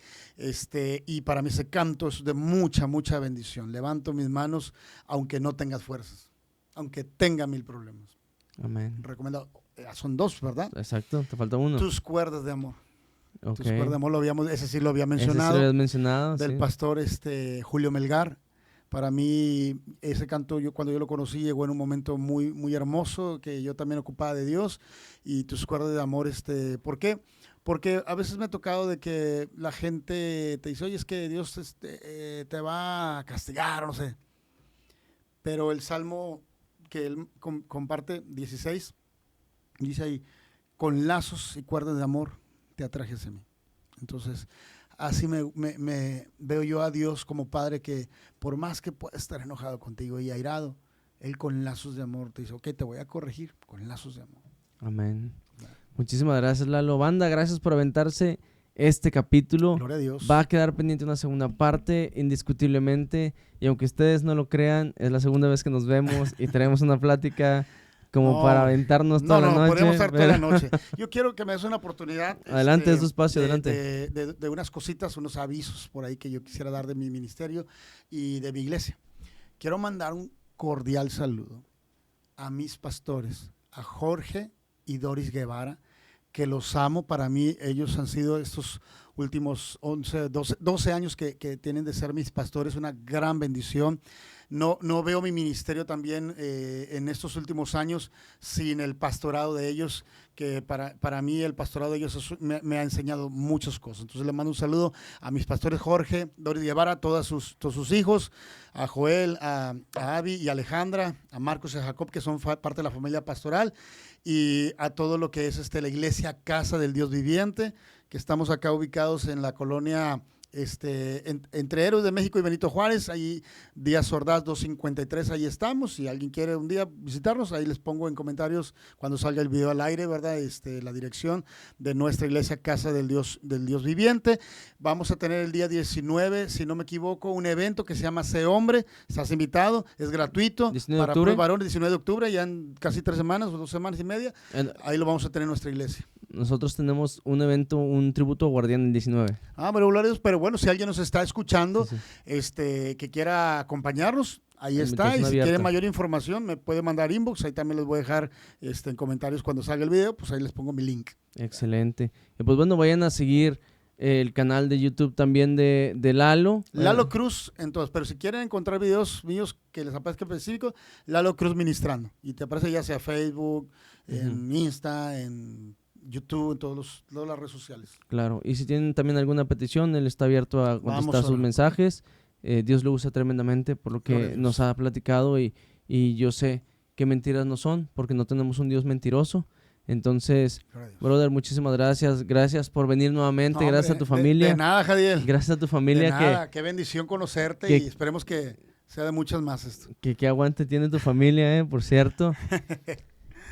y para mí ese canto es de mucha, mucha bendición. Levanto mis manos, aunque no tengas fuerzas, aunque tenga 1000 problemas. Amén. Recomendado, son 2, ¿verdad? Exacto, te falta 1. Tus cuerdas de amor. Okay. Tus cuerdas de amor, ese sí lo había mencionado. Ese sí lo habías mencionado, del pastor Julio Melgar. Para mí, ese canto, cuando yo lo conocí, llegó en un momento muy, muy hermoso, que yo también ocupaba de Dios. Y tus cuerdas de amor, ¿por qué? Porque a veces me ha tocado de que la gente te dice, oye, es que Dios te va a castigar, no sé. Pero el Salmo que él comparte, 16, dice ahí, con lazos y cuerdas de amor te atraje hacia mí. Entonces, así me veo yo a Dios como Padre, que por más que pueda estar enojado contigo y airado, Él con lazos de amor te dice, ok, te voy a corregir con lazos de amor. Amén. Muchísimas gracias, Lalo. Banda, gracias por aventarse este capítulo. Gloria a Dios. Va a quedar pendiente una segunda parte, indiscutiblemente. Y aunque ustedes no lo crean, es la segunda vez que nos vemos y tenemos una plática como para aventarnos toda la noche. Podemos estar toda la noche. Yo quiero que me des una oportunidad. Adelante, es tu espacio, adelante. De unas cositas, unos avisos por ahí que yo quisiera dar de mi ministerio y de mi iglesia. Quiero mandar un cordial saludo a mis pastores, a Jorge y Doris Guevara, que los amo. Para mí, ellos han sido estos últimos 12 años que tienen de ser mis pastores, una gran bendición. No veo mi ministerio también en estos últimos años sin el pastorado de ellos, que para mí el pastorado de ellos me ha enseñado muchas cosas. Entonces le mando un saludo a mis pastores Jorge, Doris Guevara, a todos sus hijos, a Joel, a Abby y a Alejandra, a Marcos y a Jacob, que son parte de la familia pastoral, y a todo lo que es la iglesia Casa del Dios Viviente, que estamos acá ubicados en la colonia entre Héroes de México y Benito Juárez, ahí Díaz Ordaz 253, ahí estamos. Si alguien quiere un día visitarnos, ahí les pongo en comentarios cuando salga el video al aire, ¿verdad? La dirección de nuestra iglesia Casa del Dios Viviente. Vamos a tener el día 19, si no me equivoco, un evento que se llama Sé Hombre. Estás invitado, es gratuito para puros varones, 19 de octubre, ya en casi 3 semanas o 2 semanas y media. Ahí lo vamos a tener en nuestra iglesia. Nosotros tenemos un evento, un tributo a Guardián el 19. Pero bueno, si alguien nos está escuchando, que quiera acompañarnos, ahí está. Y si quiere mayor información, me puede mandar inbox. Ahí también les voy a dejar en comentarios cuando salga el video, pues ahí les pongo mi link. Excelente. Y pues bueno, vayan a seguir el canal de YouTube también de Lalo. Lalo Cruz, entonces, pero si quieren encontrar videos míos que les aparezca específico, Lalo Cruz Ministrando. Y te aparece ya sea Facebook, en Insta, en YouTube, en todas las redes sociales. Claro, y si tienen también alguna petición, él está abierto a contestar sus mensajes. Dios lo usa tremendamente por lo que nos ha platicado y yo sé que mentiras no son, porque no tenemos un Dios mentiroso. Entonces, brother, muchísimas gracias. Gracias por venir nuevamente. Gracias a tu familia. De nada, Jadiel. Gracias a tu familia. De nada, qué bendición conocerte y esperemos que sea de muchas más esto. Que aguante tiene tu familia, por cierto.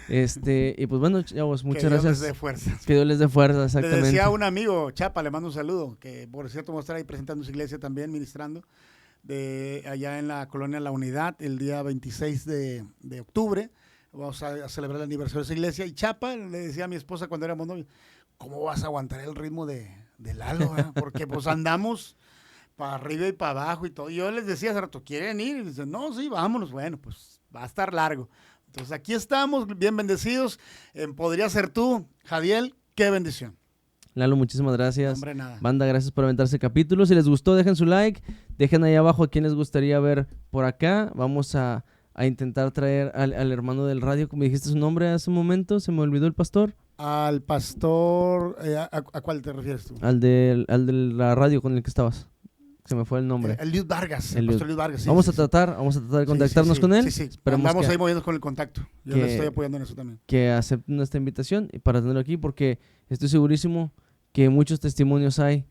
Y pues bueno, chavos, muchas gracias. Que Dios les dé fuerza. Que Dios les dé fuerza, exactamente. Le decía a un amigo, Chapa, le mando un saludo, que por cierto va a estar ahí presentando su iglesia también, ministrando, allá en la colonia La Unidad, el día 26 de octubre. Vamos a celebrar el aniversario de esa iglesia. Y Chapa, le decía a mi esposa cuando éramos novios, ¿cómo vas a aguantar el ritmo de Lalo? Porque pues andamos para arriba y para abajo y todo. Y yo les decía hace rato, ¿quieren ir? Y dicen, no, sí, vámonos. Bueno, pues va a estar largo. Entonces aquí estamos, bien bendecidos. Podría ser tú, Jadiel, qué bendición. Lalo, muchísimas gracias. Hombre, nada. Banda, gracias por aventarse el capítulo. Si les gustó, dejen su like. Dejen ahí abajo a quién les gustaría ver por acá. Vamos a intentar traer al hermano del radio, como dijiste su nombre hace un momento, se me olvidó el pastor. Al pastor, ¿a cuál te refieres tú? Al de la radio con el que estabas. Se me fue el nombre. El Liud Vargas, el pastor Liud Vargas. Sí, vamos a tratar de contactarnos con él. Sí. Vamos ahí moviéndonos con el contacto. Yo le estoy apoyando en eso también. Que acepten nuestra invitación y para tenerlo aquí, porque estoy segurísimo que muchos testimonios hay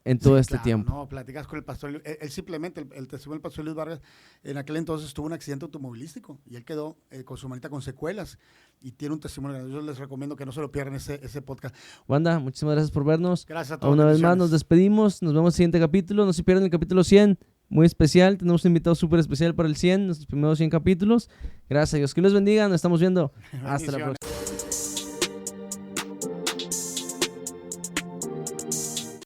en todo este tiempo. No, platicas con el pastor. Él simplemente, el testimonio del pastor Luis Vargas, en aquel entonces tuvo un accidente automovilístico y él quedó con su manita con secuelas y tiene un testimonio. Yo les recomiendo que no se lo pierdan ese podcast. Banda, muchísimas gracias por vernos. Gracias a todos. Una vez más nos despedimos. Nos vemos en el siguiente capítulo. No se pierdan el capítulo 100. Muy especial. Tenemos un invitado súper especial para el 100, nuestros primeros 100 capítulos. Gracias a Dios. Que los bendiga. Nos estamos viendo. Hasta la próxima.